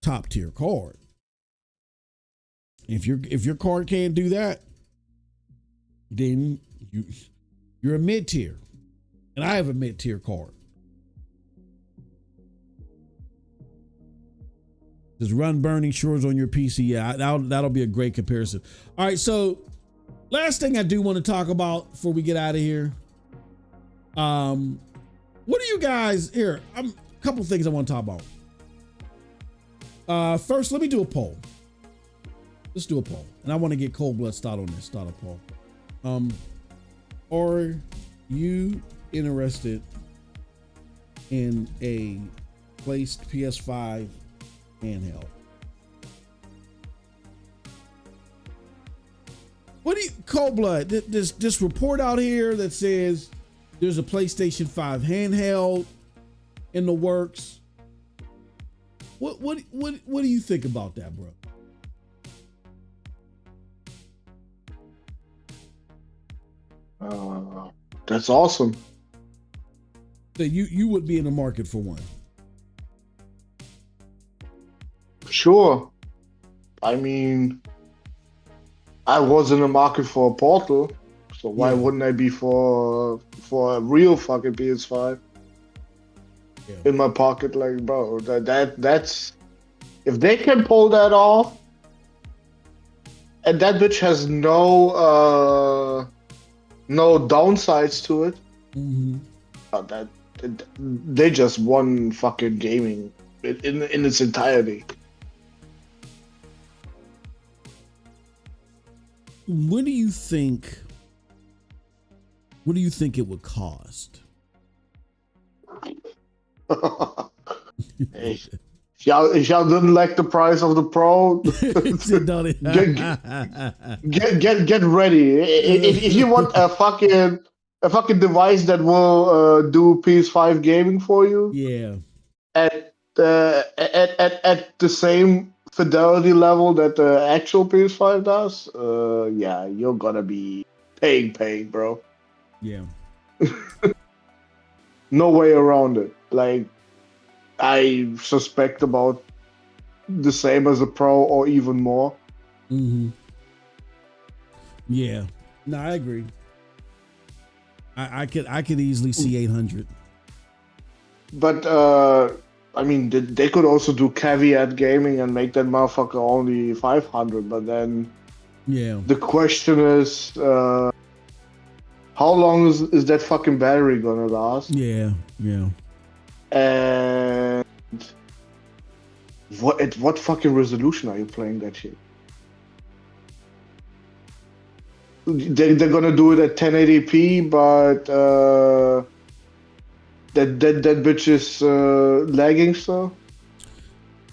top tier card. If your card can't do that, then you're a mid-tier. And I have a mid-tier card. Just run Burning Shores on your PC. Yeah, that'll be a great comparison. All right, so last thing I do want to talk about before we get out of here. What do you guys here? A couple things I want to talk about. First, let me do a poll. Let's do a poll. And I want to get Cold Blood start on this. Start a poll. Are you interested in a placed PS5 handheld? What do you, Cold Blood? This report out here that says there's a PlayStation 5 handheld in the works. What do you think about that, bro? That's awesome. So you would be in the market for one? Sure. I mean, I was in the market for a Portal, so why wouldn't I be for a real fucking PS5 in my pocket? Like, bro, that's if they can pull that off, and that bitch has no downsides to it. Mm-hmm. They just won fucking gaming in its entirety. When do you think What do you think it would cost? Hey, y'all didn't like the price of the Pro. get ready. If you want a fucking device that will do PS5 gaming for you, Yeah. at the same fidelity level that the actual PS5 does, yeah, you're gonna be paying, bro. Yeah. No way around it. Like, I suspect about the same as a Pro or even more. Mm-hmm. Yeah. No, I agree. I could easily see 800. But I mean, they could also do caveat gaming and make that motherfucker only 500. But then Yeah. the question is, how long is that fucking battery gonna last? Yeah. Yeah. And at what fucking resolution are you playing that shit? They're gonna do it at 1080p, but that bitch is lagging still.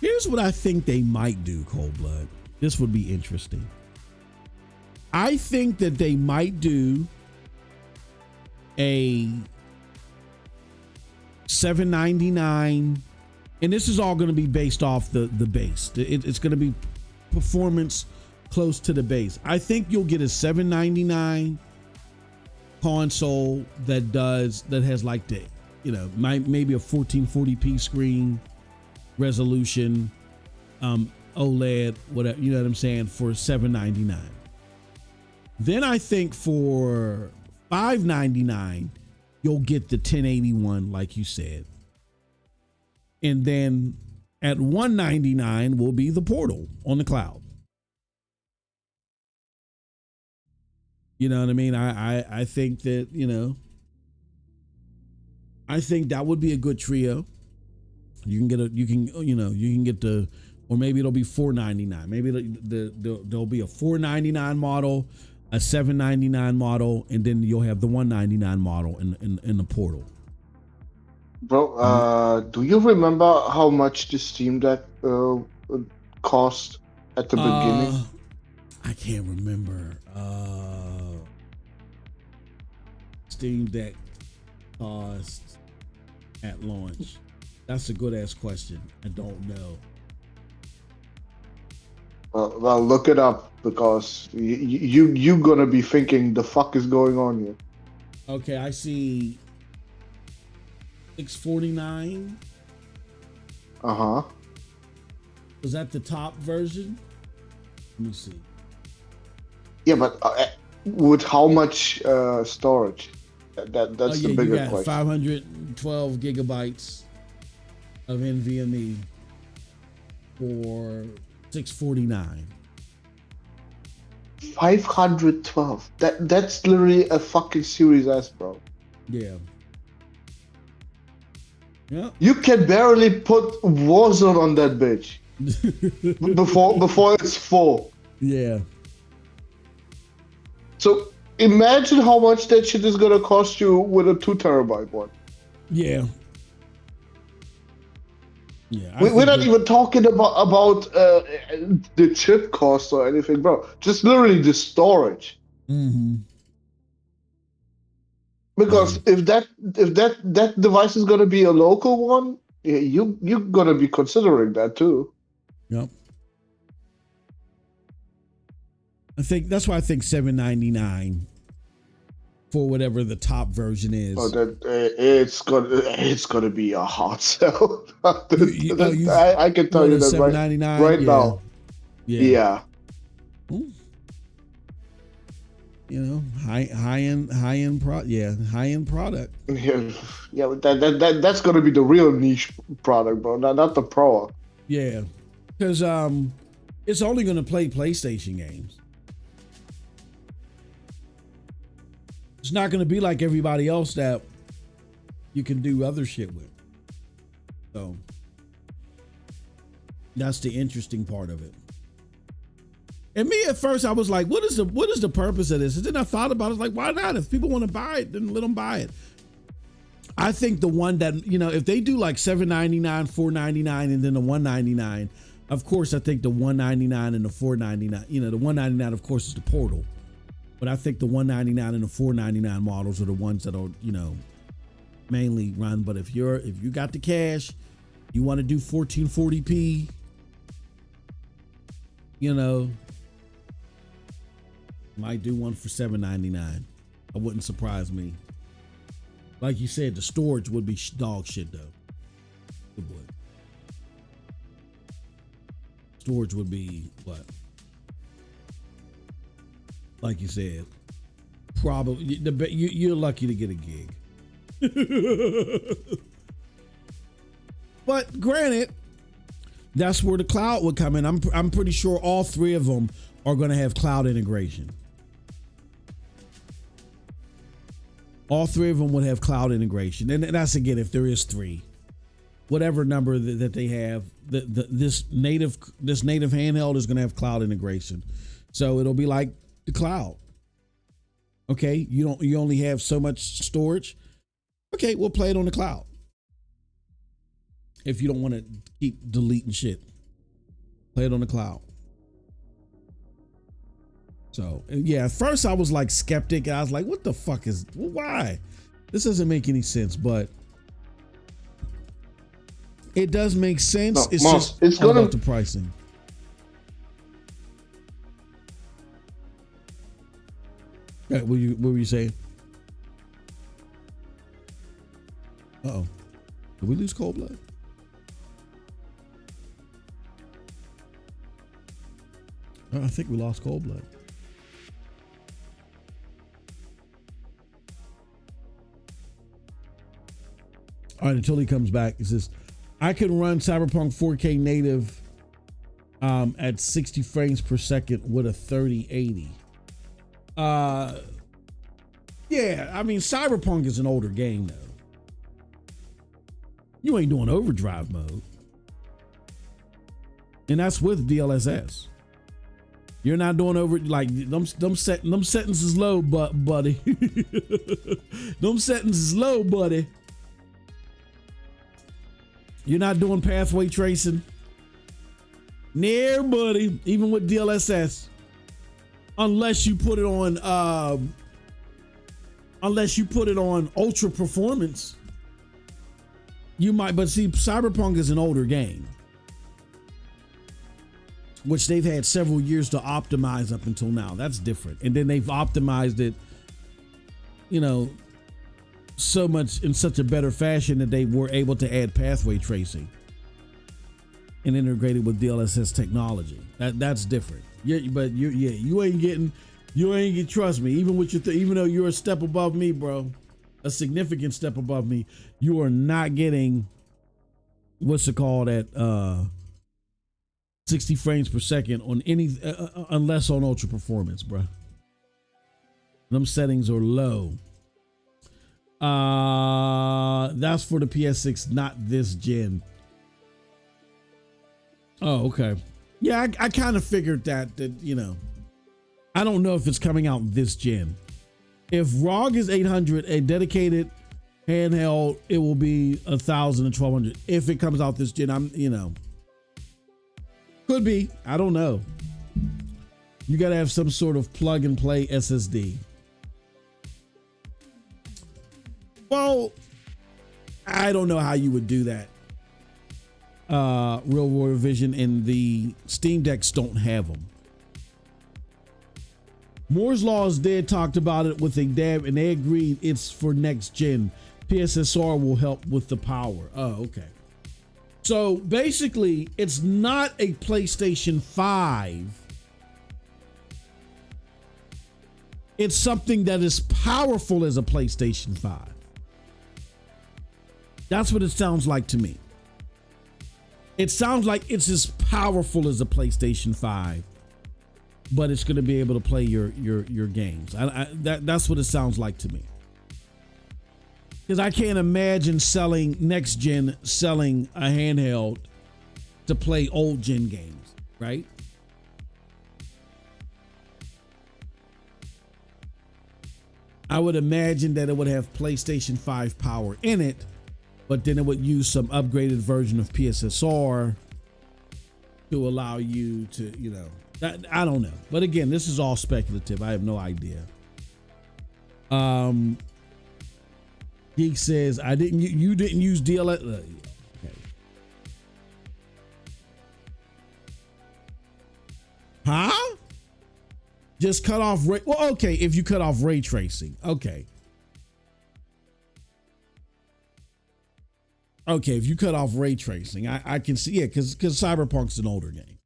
Here's what I think they might do, Cold Blood. This would be interesting. I think that they might do a $799, and this is all going to be based off the base. It's going to be performance close to the base. I think you'll get a $799 console that has like the, maybe a 1440p screen resolution, OLED, whatever, you know what I'm saying, for $799. Then I think for $599, you'll get the 1081, like you said. And then at $199 will be the Portal on the cloud. You know what I mean? I think that, I think that would be a good trio. You can get the, or maybe it'll be $499. Maybe there'll be a $499 model, a $799 model, and then you'll have the $199 model in the Portal. Bro, do you remember how much the Steam Deck cost at the beginning? I can't remember. Steam Deck cost at launch. That's a good ass question. I don't know. Well, look it up, because you're gonna be thinking the fuck is going on here. Okay, I see $649. Was that the top version? Let me see. Yeah, but with how much storage? That's the bigger you got question. 512 gigabytes of NVMe for $649. 512. That's literally a fucking Series S, bro. Yeah. Yeah. You can barely put Warzone on that bitch before it's full. Yeah. So imagine how much that shit is gonna cost you with a 2 terabyte one. Yeah. Yeah. We're not even talking about the chip cost or anything, bro. Just literally the storage. Mm-hmm. Because if that device is gonna be a local one, you're gonna be considering that too. Yep. I think that's why I think $799 for whatever the top version is. Oh, it's gonna be a hard sell. I can tell you that right now. Yeah. Ooh. High end product. Yeah, that's gonna be the real niche product, bro. Not the Pro. Yeah, because it's only gonna play PlayStation games. It's not gonna be like everybody else that you can do other shit with. So that's the interesting part of it. And me at first, I was like, what is the purpose of this? And then I thought about it, like, why not? If people want to buy it, then let them buy it. I think the one that, if they do like $7.99, $4.99, and then the $1.99, of course, I think the $1.99 and the $4.99, the $1.99, of course, is the Portal. But I think the $1.99 and the $4.99 models are the ones that are, mainly run. But if you got the cash, you want to do 1440p, might do one for $7.99. It wouldn't surprise me. Like you said, the storage would be dog shit though. It would. Storage would be what? Like you said, probably you're lucky to get a gig. But granted, that's where the cloud would come in. I'm pretty sure all three of them are going to have cloud integration. All three of them would have cloud integration, and that's again if there is three, whatever number that they have. This native handheld is going to have cloud integration, so it'll be like the cloud. Okay, you only have so much storage. Okay, we'll play it on the cloud. If you don't want to keep deleting shit, play it on the cloud. So yeah, at first I was like skeptic. I was like, what the fuck why? This doesn't make any sense, but it does make sense. No, it's Moss, just it's all gonna about the pricing. Yeah, what were you saying? Uh-oh. Did we lose Cold Blood? I think we lost Cold Blood. All right, until he comes back, it says, I can run Cyberpunk 4K native at 60 frames per second with a 3080. Yeah, I mean, Cyberpunk is an older game, though. You ain't doing overdrive mode. And that's with DLSS. You're not doing them settings is low, buddy. Them settings is low, buddy. You're not doing pathway tracing. Near, buddy, even with DLSS. Unless you put it on ultra performance. You might, but see, Cyberpunk is an older game, which they've had several years to optimize up until now. That's different. And then they've optimized it, so much in such a better fashion that they were able to add pathway tracing and integrate it with DLSS technology. That's different. Yeah, but you ain't getting, trust me, even with even though you're a step above me, bro, a significant step above me, you are not getting what's it called at 60 frames per second on any unless on ultra performance, bro. Them settings are low. That's for the PS6, not this gen. Oh, okay. Yeah, I kind of figured that I don't know if it's coming out this gen. If ROG is 800, a dedicated handheld, it will be 1,000 and 1,200. If it comes out this gen, could be. I don't know. You got to have some sort of plug and play SSD. Well, I don't know how you would do that. Real World Vision and the Steam Decks don't have them. Moore's Law is dead talked about it with a dab, and they agreed it's for next gen. PSSR will help with the power. Oh, okay. So basically, it's not a PlayStation 5. It's something that is powerful as a PlayStation 5. That's what it sounds like to me. It sounds like it's as powerful as a PlayStation 5, but it's going to be able to play your games. That's what it sounds like to me. Because I can't imagine next gen selling a handheld to play old gen games, right? I would imagine that it would have PlayStation 5 power in it, but then it would use some upgraded version of PSSR to allow you to, I don't know. But again, this is all speculative. I have no idea. Geek says, you didn't use DLS. Okay. Huh? Just cut off well, okay, if you cut off ray tracing. Okay. Okay, if you cut off ray tracing, I can see it because Cyberpunk's an older game.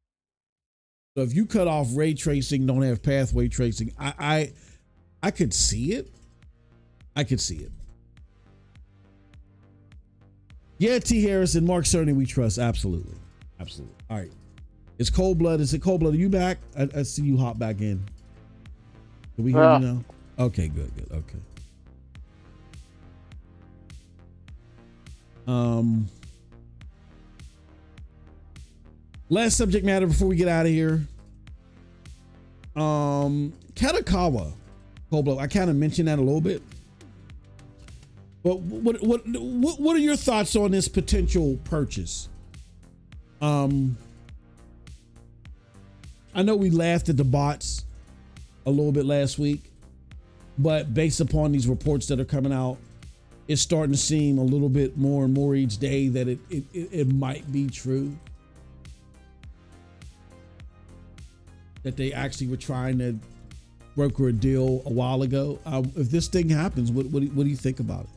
So if you cut off ray tracing, don't have pathway tracing, I could see it. I could see it. Yeah, T. Harrison, Mark Cerny, we trust. Absolutely. Absolutely. All right. It's Cold Blood. Is it Cold Blood? Are you back? I see you hop back in. Can we hear you now? Okay, good. Okay. Last subject matter before we get out of here. Kadokawa, Cold Blood. I kind of mentioned that a little bit. But what are your thoughts on this potential purchase? I know we laughed at the bots a little bit last week, but based upon these reports that are coming out, it's starting to seem a little bit more and more each day that it might be true. That they actually were trying to broker a deal a while ago. If this thing happens, what do you think about it?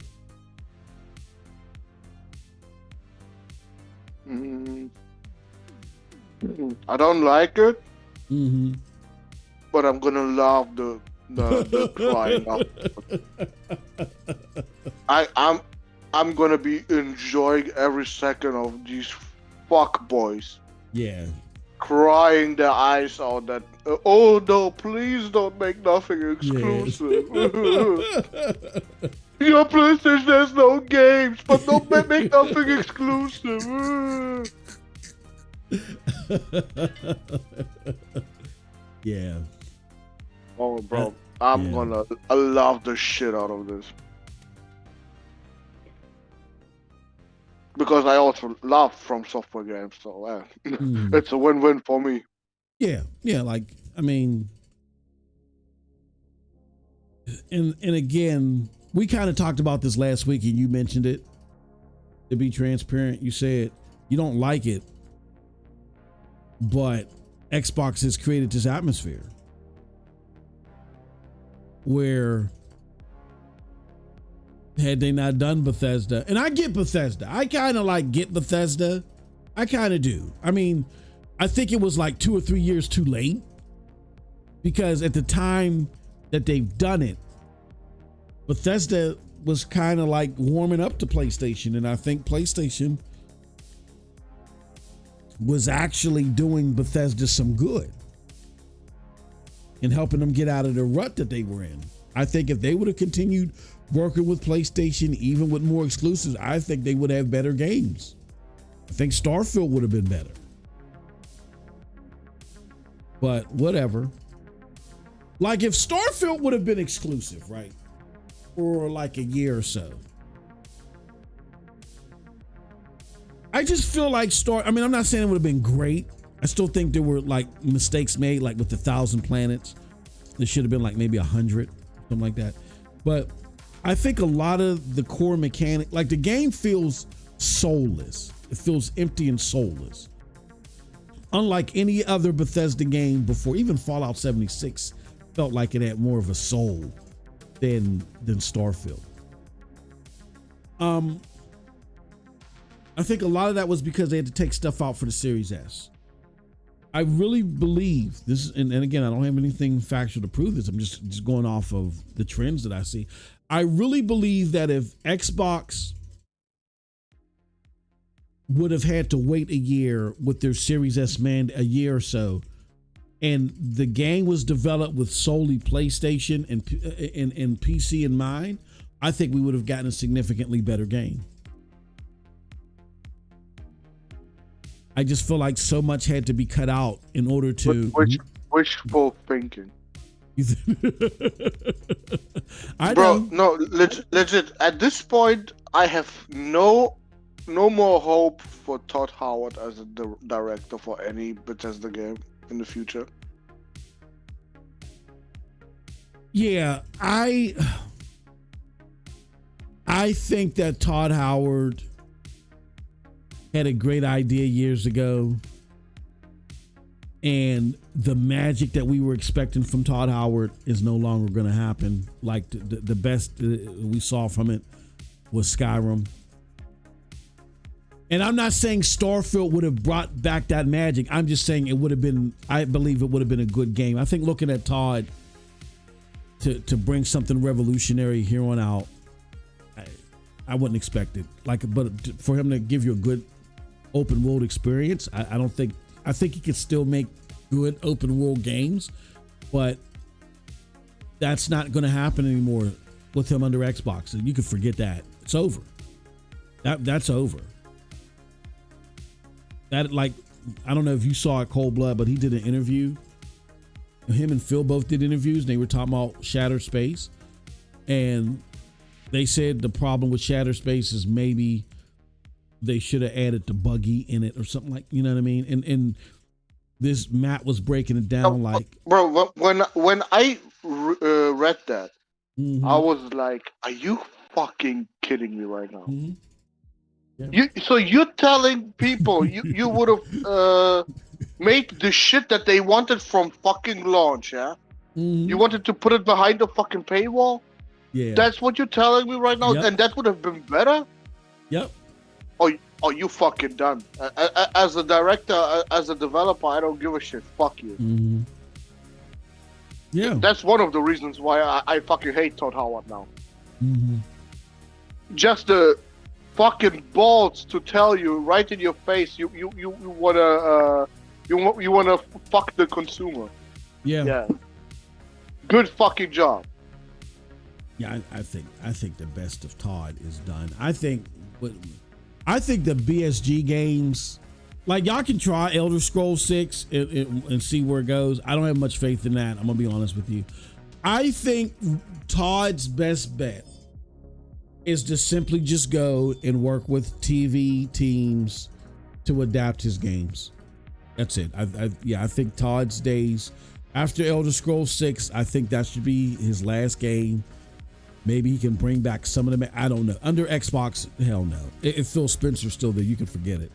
I don't like it, Mm-hmm. but I'm gonna love the crying out. I'm gonna be enjoying every second of these fuck boys. Yeah. Crying their eyes out that oh no, please don't make nothing exclusive. Your PlayStation has no games, but don't make nothing exclusive. Yeah. Oh, bro, I love the shit out of this. Because I also love From Software games, so it's a win-win for me. Yeah, like, I mean, and again, we kind of talked about this last week and you mentioned it. To be transparent, you said you don't like it, but Xbox has created this atmosphere where had they not done Bethesda, and I get Bethesda. I kind of get Bethesda. I kind of do. I mean, I think it was like 2 or 3 years too late because at the time that they've done it, Bethesda was kind of like warming up to PlayStation. And I think PlayStation was actually doing Bethesda some good and helping them get out of the rut that they were in. I think if they would have continued working with PlayStation, even with more exclusives, I think they would have better games. I think Starfield would have been better. But whatever. Like if Starfield would have been exclusive, right? For like a year or so. I just feel like I'm not saying it would have been great. I still think there were like mistakes made, like with the 1,000 planets. There should have been like maybe 100, something like that. But I think a lot of the core mechanic, like the game feels soulless. It feels empty and soulless. Unlike any other Bethesda game before, even Fallout 76 felt like it had more of a soul than Starfield. I think a lot of that was because they had to take stuff out for the Series S. I really believe this, and again, I don't have anything factual to prove this. I'm just going off of the trends that I see. I really believe that if Xbox would have had to wait a year with their Series S a year or so, and the game was developed with solely PlayStation and PC in mind, I think we would have gotten a significantly better game. I just feel like so much had to be cut out in order to... Wishful thinking. I Bro, know. no, legit. At this point, I have no more hope for Todd Howard as a director for any Bethesda game in the future. Yeah, I think that Todd Howard had a great idea years ago, and the magic that we were expecting from Todd Howard is no longer going to happen. Like the best we saw from it was Skyrim. And I'm not saying Starfield would have brought back that magic. I'm just saying it would have been, I believe it would have been a good game. I think looking at Todd to bring something revolutionary here on out, I wouldn't expect it. But for him to give you a good open world experience, I think he could still make good open world games, but that's not going to happen anymore with him under Xbox. You can forget that. It's over. That's over. That, like, I don't know if you saw it, Cold Blood, but he did an interview. Him and Phil both did interviews, and they were talking about Shattered Space, and they said the problem with Shattered Space is maybe they should have added the buggy in it or something, like, you know what I mean? And this Matt was breaking it down like, bro, when I read that, mm-hmm. I was like, are you fucking kidding me right now? Mm-hmm. Yeah. So you're telling people you would have made the shit that they wanted from fucking launch, yeah? Mm-hmm. You wanted to put it behind the fucking paywall? Yeah. That's what you're telling me right now? Yep. And that would have been better? Yep. Oh, you fucking done. As a director, as a developer, I don't give a shit. Fuck you. Mm-hmm. Yeah. That's one of the reasons why I fucking hate Todd Howard now. Mm-hmm. Just the fucking balls to tell you right in your face you wanna fuck the consumer. Yeah. Good fucking job. Yeah, I think the best of Todd is done. I think the BSG games, like, y'all can try Elder Scrolls 6 and see where it goes. I don't have much faith in that. I'm gonna be honest with you. I think Todd's best bet is to simply just go and work with TV teams to adapt his games. That's it. I think Todd's days after Elder Scrolls 6, I think that should be his last game. Maybe he can bring back some of them. I don't know. Under Xbox, hell no. If Phil Spencer's still there, you can forget it.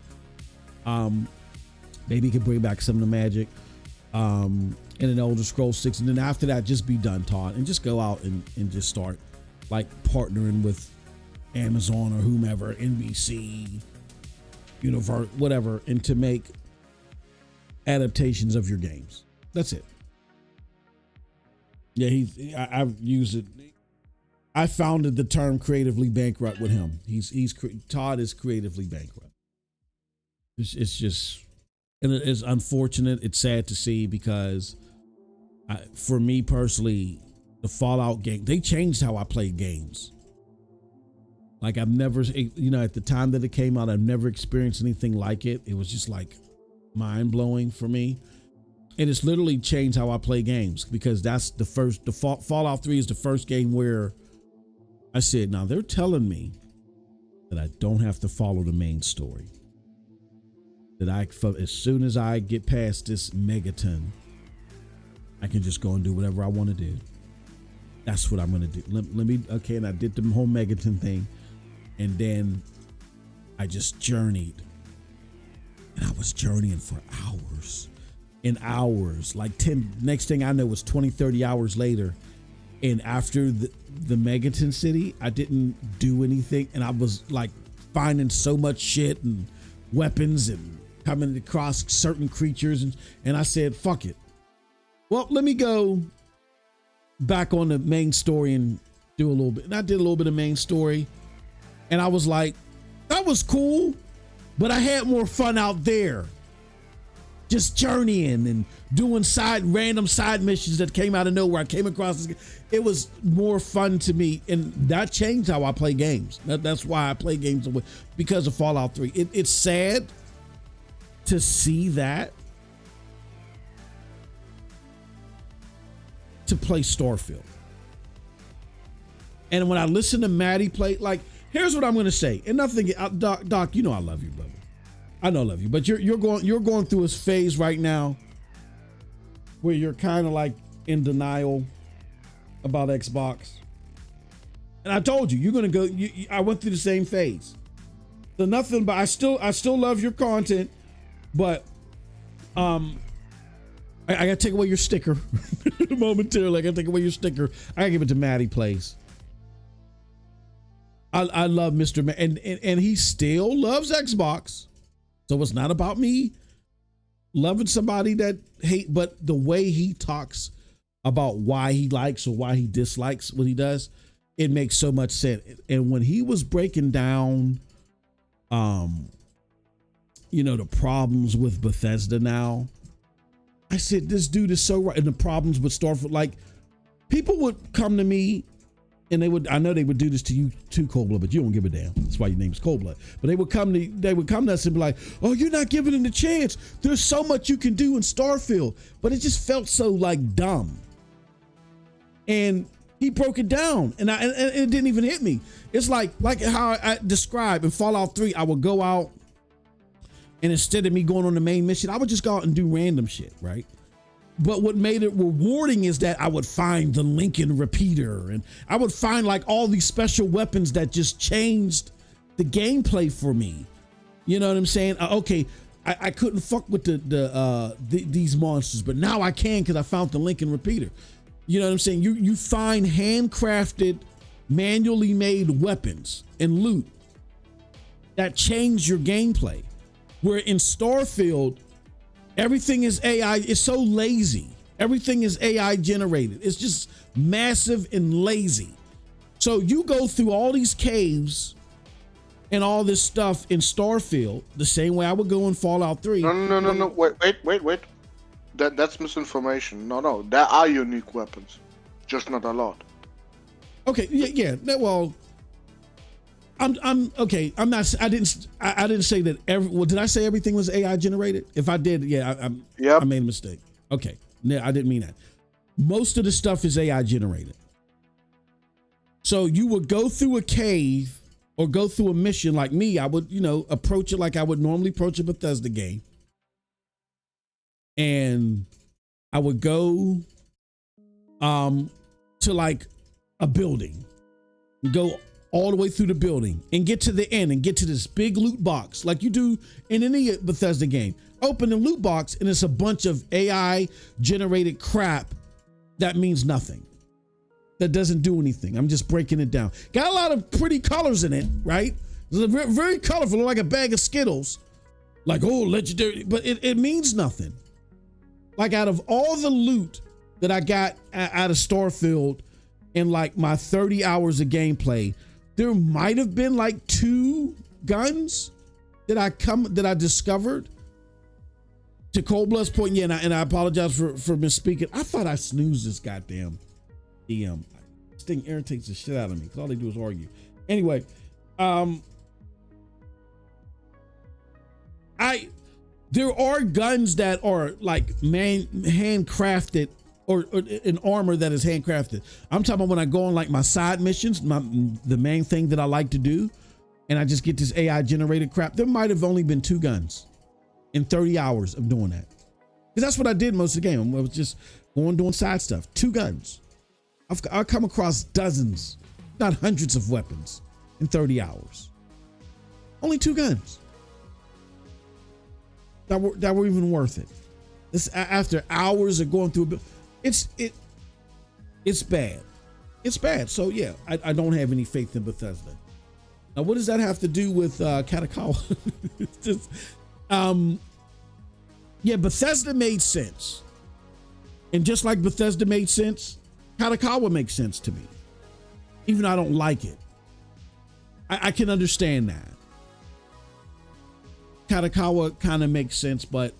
Maybe he can bring back some of the magic in an Elder Scrolls 6. And then after that, just be done, Todd. And just go out and just start, like, partnering with Amazon or whomever, NBC, Universal, whatever, and to make adaptations of your games. That's it. Yeah, I've used it. I founded the term creatively bankrupt with him. Todd is creatively bankrupt. It's just, and it's unfortunate. It's sad to see because for me personally, the Fallout game, they changed how I play games. Like, I've never, at the time that it came out, I've never experienced anything like it. It was just like mind blowing for me. And it's literally changed how I play games because that's the Fallout 3 is the first game where I said, now they're telling me that I don't have to follow the main story. That as soon as I get past this megaton, I can just go and do whatever I want to do. That's what I'm going to do. And I did the whole megaton thing. And then I just journeyed. And I was journeying for hours and hours. Like next thing I know was 20, 30 hours later. And after the Megaton City, I didn't do anything. And I was like finding so much shit and weapons and coming across certain creatures. And I said, fuck it. Well, let me go back on the main story and do a little bit. And I did a little bit of main story. And I was like, that was cool. But I had more fun out there. Just journeying and doing random side missions that came out of nowhere. I came across this. It was more fun to me, and that changed how I play games. That's why I play games because of Fallout 3. It's sad to see that, to play Starfield. And when I listen to Maddie play, like, here's what I'm going to say. And nothing, Doc, you know I love you, brother. I know I love you, but you're going through a phase right now where you're kind of like in denial about Xbox. And I told you, you're going to go, I went through the same phase. So nothing, but I still love your content, but I gotta take away your sticker momentarily. I gotta take away your sticker. I gotta give it to Maddie Plays. I love Mr. And he still loves Xbox. So it's not about me loving somebody that hate, but the way he talks about why he likes or why he dislikes what he does, it makes so much sense. And when he was breaking down, the problems with Bethesda now, I said, this dude is so right. And the problems with Starfield, like, people would come to me and I know they would do this to you too, Cold Blood, but you don't give a damn. That's why your name is Cold Blood. But they would come to us and be like, oh, you're not giving it a chance. There's so much you can do in Starfield. But it just felt so like dumb. And he broke it down and it didn't even hit me. It's like how I described in Fallout 3, I would go out and instead of me going on the main mission, I would just go out and do random shit, right? But what made it rewarding is that I would find the Lincoln repeater and I would find like all these special weapons that just changed the gameplay for me. You know what I'm saying? Okay, I couldn't fuck with these monsters, but now I can because I found the Lincoln repeater. You know what I'm saying? You find handcrafted, manually made weapons and loot that change your gameplay. Where in Starfield, everything is AI. It's so lazy. Everything is AI generated. It's just massive and lazy. So you go through all these caves and all this stuff in Starfield the same way I would go in Fallout 3. No. Wait. That's misinformation. No. There are unique weapons, just not a lot. Okay. Yeah. Well, I'm okay. I'm not. I didn't say that. Did I say everything was AI generated? If I did, yeah, I made a mistake. Okay, no, I didn't mean that. Most of the stuff is AI generated. So you would go through a cave or go through a mission like me. I would, approach it like I would normally approach a Bethesda game, and I would go, to like a building, go all the way through the building and get to the end and get to this big loot box like you do in any Bethesda game. Open the loot box and it's a bunch of AI generated crap that means nothing. That doesn't do anything. I'm just breaking it down. Got a lot of pretty colors in it, right? It's very colorful, like a bag of Skittles. Like, oh, legendary, but it means nothing. Like out of all the loot that I got out of Starfield in like my 30 hours of gameplay, there might have been like 2 guns that I discovered. To Cold Blood's point, yeah, and I apologize for misspeaking. I thought I snoozed this goddamn DM. This thing irritates the shit out of me because all they do is argue. Anyway, there are guns that are like handcrafted. Or an armor that is handcrafted. I'm talking about when I go on like my side missions, the main thing that I like to do, and I just get this AI generated crap. There might have only been 2 guns in 30 hours of doing that. Because that's what I did most of the game. I was just going doing side stuff. 2 guns. I've come across dozens, not hundreds of weapons in 30 hours. Only 2 guns that were even worth it. This after hours of going through it's bad. It's bad. So yeah, I don't have any faith in Bethesda. Now, what does that have to do with Kadokawa? It's just, yeah, Bethesda made sense. And just like Bethesda made sense, Kadokawa makes sense to me. Even though I don't like it. I can understand that. Kadokawa kind of makes sense, but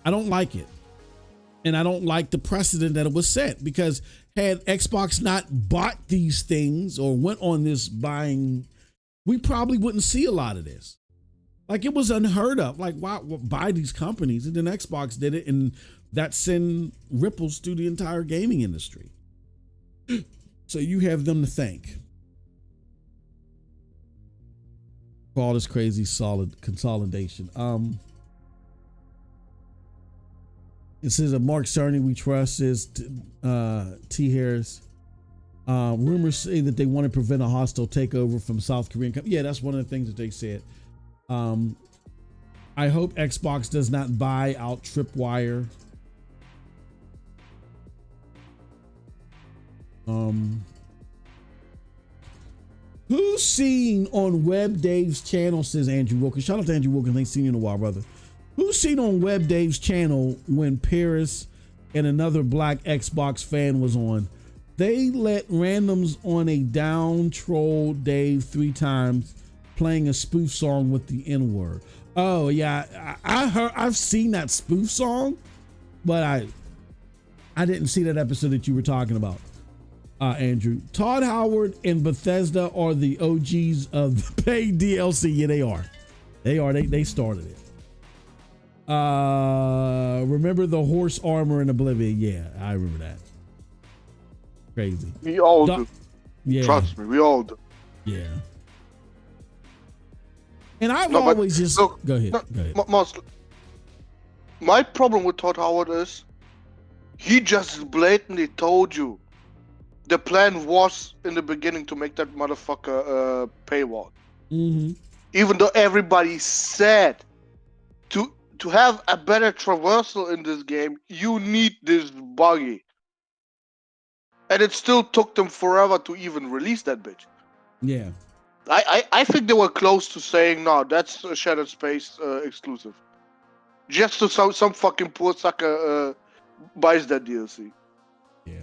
I don't like it. And I don't like the precedent that it was set, because had Xbox not bought these things or went on this buying, we probably wouldn't see a lot of this. Like, it was unheard of. Like, why buy these companies? And then Xbox did it, and that sent ripples through the entire gaming industry. So you have them to thank. for all this crazy solid consolidation. It says that Mark Cerny we trust, says T. Harris. Rumors say that they want to prevent a hostile takeover from South Korean. Yeah, that's one of the things that they said. I hope Xbox does not buy out Tripwire. Who's seen on Web Dave's channel, says Andrew Wilkins. Shout out to Andrew Wilkins. Ain't seen you in a while, brother. Who's seen on Web Dave's channel when Paris and another black Xbox fan was on? They let randoms on a down troll Dave 3 times playing a spoof song with the N-word. Oh yeah, I've seen that spoof song, but I didn't see that episode that you were talking about. Andrew, Todd Howard and Bethesda are the OGs of the paid DLC. Yeah, they are. They started it. Remember the horse armor in Oblivion? Yeah, I remember that. Crazy. We all do. Yeah. Trust me, we all do. Yeah. And I've always just go ahead. My problem with Todd Howard is he just blatantly told you the plan was in the beginning to make that motherfucker paywall. Mm-hmm. Even though everybody said to have a better traversal in this game, you need this buggy. And it still took them forever to even release that bitch. Yeah. I think they were close to saying, no, that's a Shattered Space exclusive. Just so some fucking poor sucker buys that DLC. Yeah.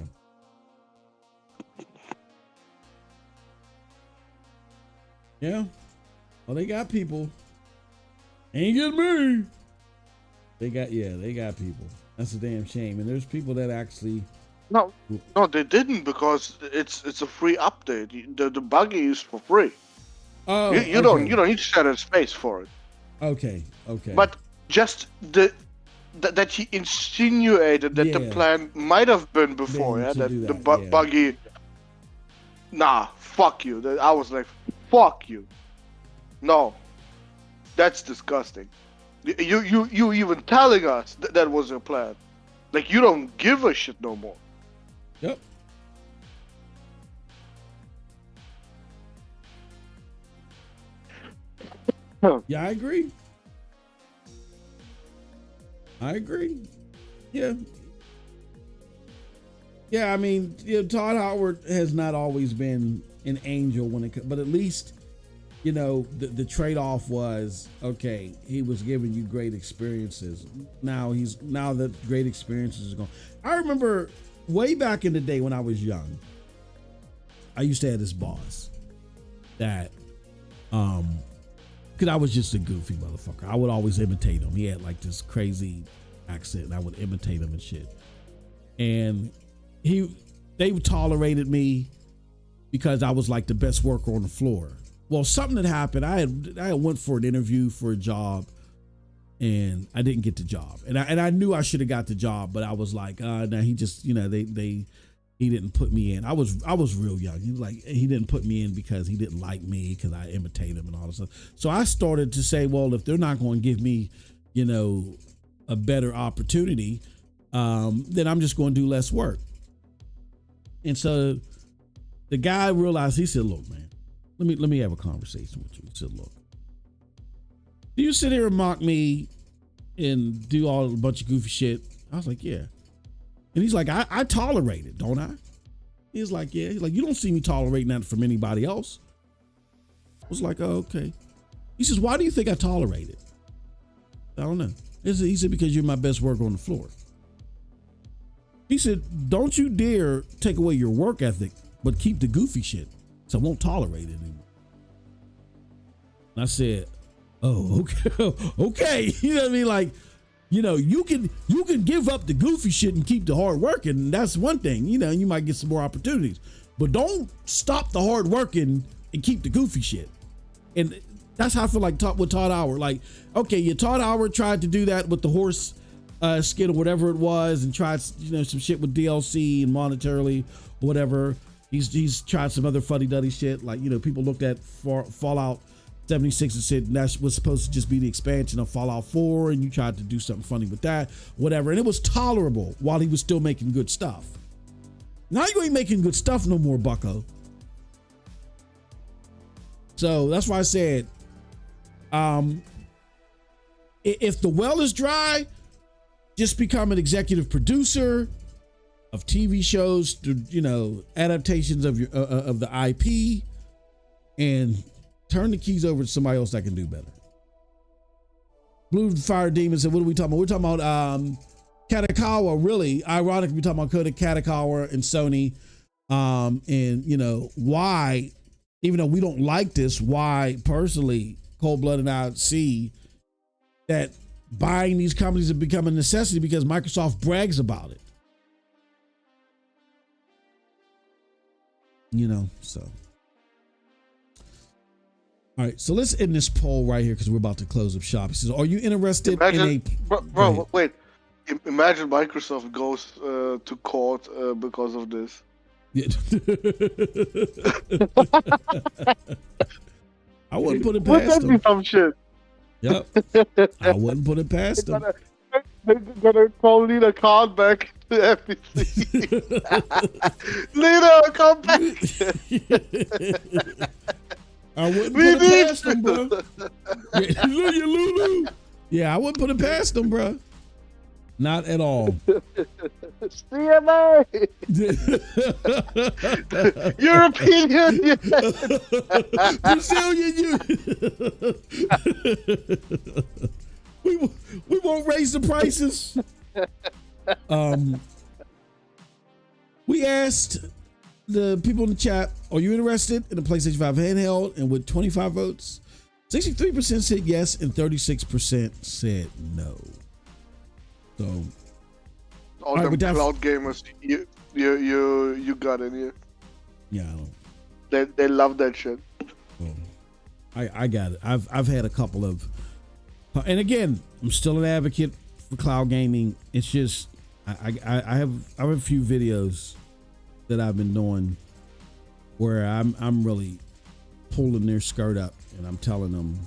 Yeah. Well, they got people. Ain't getting me. They got people. That's a damn shame. And there's people that actually. No, they didn't, because it's a free update. The buggy is for free. Oh, you don't need Shattered Space for it. Okay. But just that he insinuated that the plan might have been before, that buggy. Nah, fuck you. I was like, fuck you. No, that's disgusting. You even telling us that was your plan. Like, you don't give a shit no more. Yep. Yeah, I agree. Yeah, I mean, Todd Howard has not always been an angel but at least, the trade-off was, okay, he was giving you great experiences. Now that great experiences are gone. I remember way back in the day when I was young, I used to have this boss that, because I was just a goofy motherfucker. I would always imitate him. He had like this crazy accent, and I would imitate him and shit. And they tolerated me because I was like the best worker on the floor. Well, something had happened. I had went for an interview for a job, and I didn't get the job. And I knew I should have got the job, but I was like, no, he just, he didn't put me in. I was real young. He didn't put me in because he didn't like me because I imitate him and all this stuff. So I started to say, well, if they're not going to give me, a better opportunity, then I'm just going to do less work. And so the guy realized, he said, look, man, let me have a conversation with you. He said, look, do you sit here and mock me and do a bunch of goofy shit? I was like, yeah. And he's like, I tolerate it, don't I? He's like, yeah. He's like, you don't see me tolerating that from anybody else. I was like, oh, okay. He says, why do you think I tolerate it? I don't know. He said, because you're my best worker on the floor. He said, don't you dare take away your work ethic, but keep the goofy shit. So I won't tolerate it anymore. And I said, oh, okay. Okay. You know what I mean? Like, you can give up the goofy shit and keep the hard working. And that's one thing, you might get some more opportunities, but don't stop the hard working and keep the goofy shit. And that's how I feel like with Todd Howard. Like, okay, Todd Howard tried to do that with the horse skin or whatever it was, and tried, some shit with DLC and monetarily or whatever. He's tried some other fuddy duddy shit. Like, people looked at Fallout 76 said that was supposed to just be the expansion of Fallout 4, and you tried to do something funny with that, whatever. And it was tolerable while he was still making good stuff. Now you ain't making good stuff no more, bucko. So that's why I said, if the well is dry, just become an executive producer of TV shows, adaptations of your of the IP, and turn the keys over to somebody else that can do better. Blue Fire Demon said, what are we talking about? We're talking about Kadokawa, really. Ironically, we're talking about Kadokawa and Sony. And why, even though we don't like this, why personally, Cold Blood and I see that buying these companies have become a necessity because Microsoft brags about it. So. All right, so let's end this poll right here because we're about to close up shop. He says, are you interested in a... Bro, wait. Imagine Microsoft goes to court because of this. Yeah. I wouldn't put it past them. Some shit. Yep. I wouldn't put it past them. They're gonna call Lena Khan back to FBC. Lena, come back. I wouldn't put it past them, bro. Lulu. Yeah, I wouldn't put it past them, bro. Not at all. CMA. European Union. Brazilian Union. We won't raise the prices. We asked the people in the chat, are you interested in the PlayStation 5 handheld? And with 25 votes, 63% said yes and 36% said no. So all them cloud gamers you got in here. Yeah, I don't. They love that shit. I got it. I've had a couple of, and again, I'm still an advocate for cloud gaming. It's just I have a few videos that I've been doing where I'm really pulling their skirt up and I'm telling them,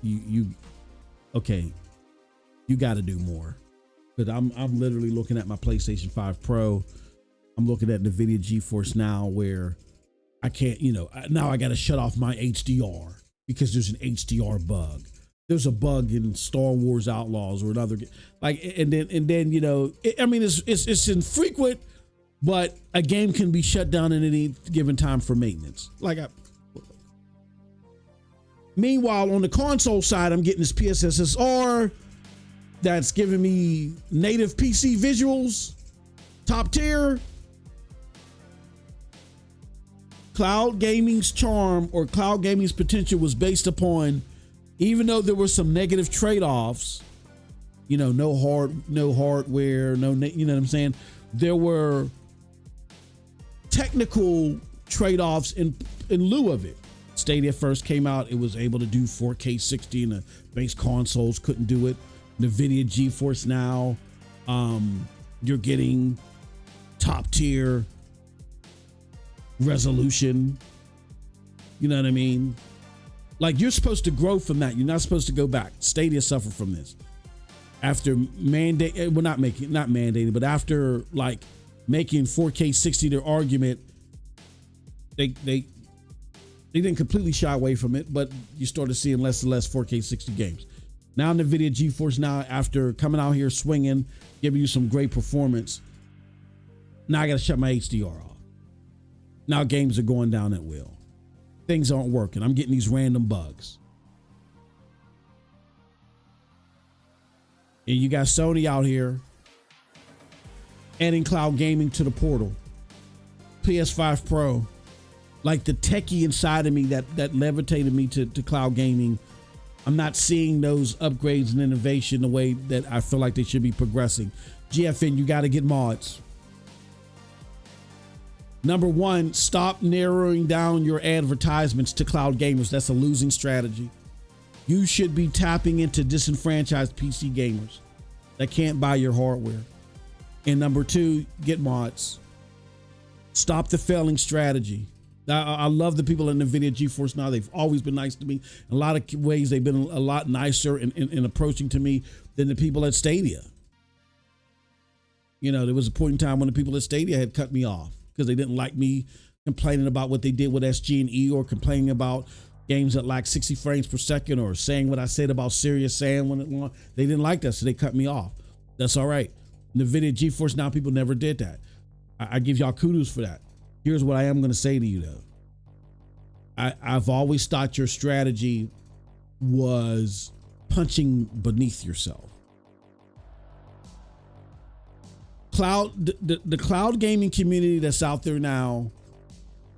you got to do more. But I'm literally looking at my PlayStation 5 Pro. I'm looking at NVIDIA GeForce Now where I can't, now I got to shut off my HDR because there's an HDR bug. There's a bug in Star Wars Outlaws or another, and then it's infrequent, but a game can be shut down at any given time for maintenance. Meanwhile, on the console side, I'm getting this PSSR that's giving me native PC visuals, top tier. Cloud gaming's charm or cloud gaming's potential was based upon, even though there were some negative trade-offs, no hardware, you know what I'm saying? There were technical trade-offs in lieu of it. Stadia first came out, it was able to do 4K 60 and the base consoles couldn't do it. NVIDIA GeForce Now, you're getting top tier resolution. You know what I mean? You're supposed to grow from that. You're not supposed to go back. Stadia suffered from this. After after making 4K 60 their argument, they didn't completely shy away from it, but you started seeing less and less 4K 60 games. Now NVIDIA GeForce Now, after coming out here swinging, giving you some great performance, now I got to shut my HDR off. Now games are going down at will. Things aren't working. I'm getting these random bugs. And you got Sony out here adding cloud gaming to the portal. PS5 Pro. Like the techie inside of me that levitated me to cloud gaming. I'm not seeing those upgrades and innovation the way that I feel like they should be progressing. GFN, you got to get mods. Number one, stop narrowing down your advertisements to cloud gamers. That's a losing strategy. You should be tapping into disenfranchised PC gamers that can't buy your hardware. And number two, get mods. Stop the failing strategy. I love the people in NVIDIA GeForce Now. They've always been nice to me. In a lot of ways, they've been a lot nicer in approaching to me than the people at Stadia. You know, there was a point in time when the people at Stadia had cut me off because they didn't like me complaining about what they did with SG&E or complaining about games that lack 60 frames per second or saying what I said about Serious Sam when it launched. They didn't like that, so they cut me off. That's all right. NVIDIA GeForce Now people never did that. I give y'all kudos for that. Here's what I am going to say to you, though. I've always thought your strategy was punching beneath yourself. The cloud gaming community that's out there now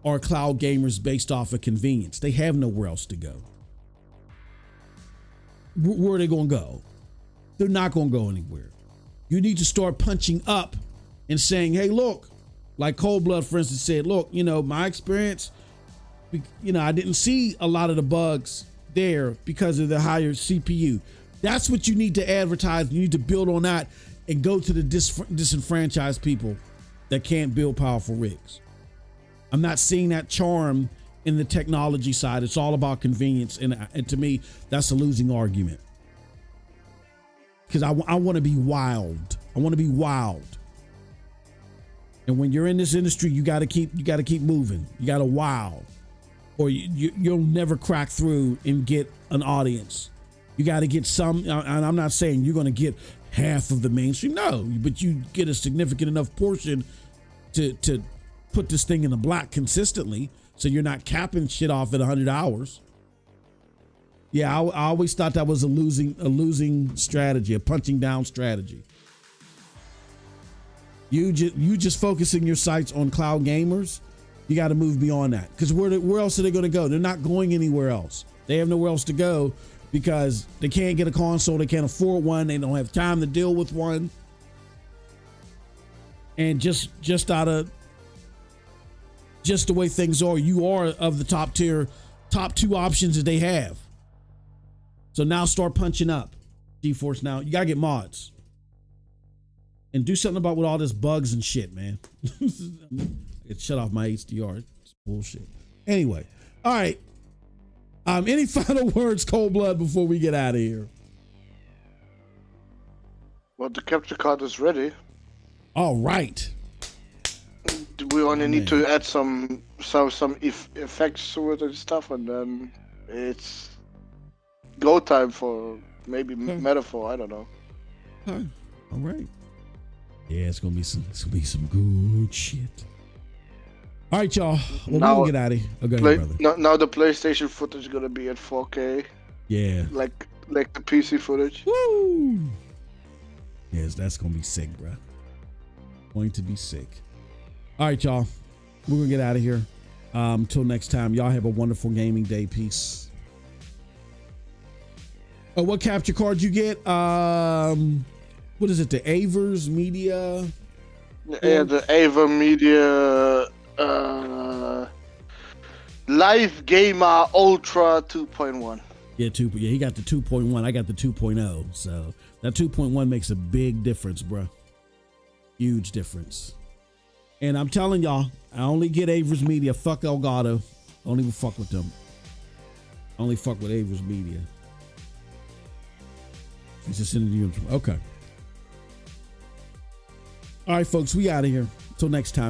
are cloud gamers based off of convenience. They have nowhere else to go. Where are they going to go? They're not going to go anywhere. You need to start punching up and saying, hey, look, like Cold Blood, for instance, said, look, you know, my experience, you know, I didn't see a lot of the bugs there because of the higher CPU. That's what you need to advertise. You need to build on that and go to the disenfranchised people that can't build powerful rigs. I'm not seeing that charm in the technology side. It's all about convenience. And to me, that's a losing argument. Because I want to be wild. I want to be wild. And when you're in this industry, you got to keep moving. You got to wow, or you'll never crack through and get an audience. You got to get some, and I'm not saying you're going to get half of the mainstream. No, but you get a significant enough portion to put this thing in the black consistently, so you're not capping shit off at 100 hours. Yeah, I always thought that was a losing strategy, a punching down strategy. You just focusing your sights on cloud gamers. You got to move beyond that, because where else are they going to go? They're not going anywhere else. They have nowhere else to go because they can't get a console. They can't afford one. They don't have time to deal with one. And just the way things are, you are of the top two options that they have. So now start punching up. GeForce Now, you gotta get mods and do something about with all this bugs and shit, man. It shut off my HDR. It's bullshit. Anyway, all right. Any final words, Cold Blood, before we get out of here? Well, the capture card is ready. All right. We only need to add some effects to it and stuff, and then it's go time for maybe metaphor. I don't know. All right. Yeah, it's gonna be some good shit. All right, y'all. Well, now, we'll get out of here. Okay, brother. Now the PlayStation footage is gonna be at 4K. Yeah. Like the PC footage. Woo! Yes, that's gonna be sick, bro. Going to be sick. All right, y'all. We're gonna get out of here. Until next time, y'all have a wonderful gaming day. Peace. Oh, what capture card you get? What is it? The Avers Media? Yeah, the Ava Media Live Gamer Ultra 2.1. Yeah, he got the 2.1. I got the 2.0. So that 2.1 makes a big difference, bro. Huge difference. And I'm telling y'all, I only get Avers Media. Fuck Elgato. I don't even fuck with them. I only fuck with Avers Media. He's just sending you. Okay. All right, folks, we out of here. Until next time.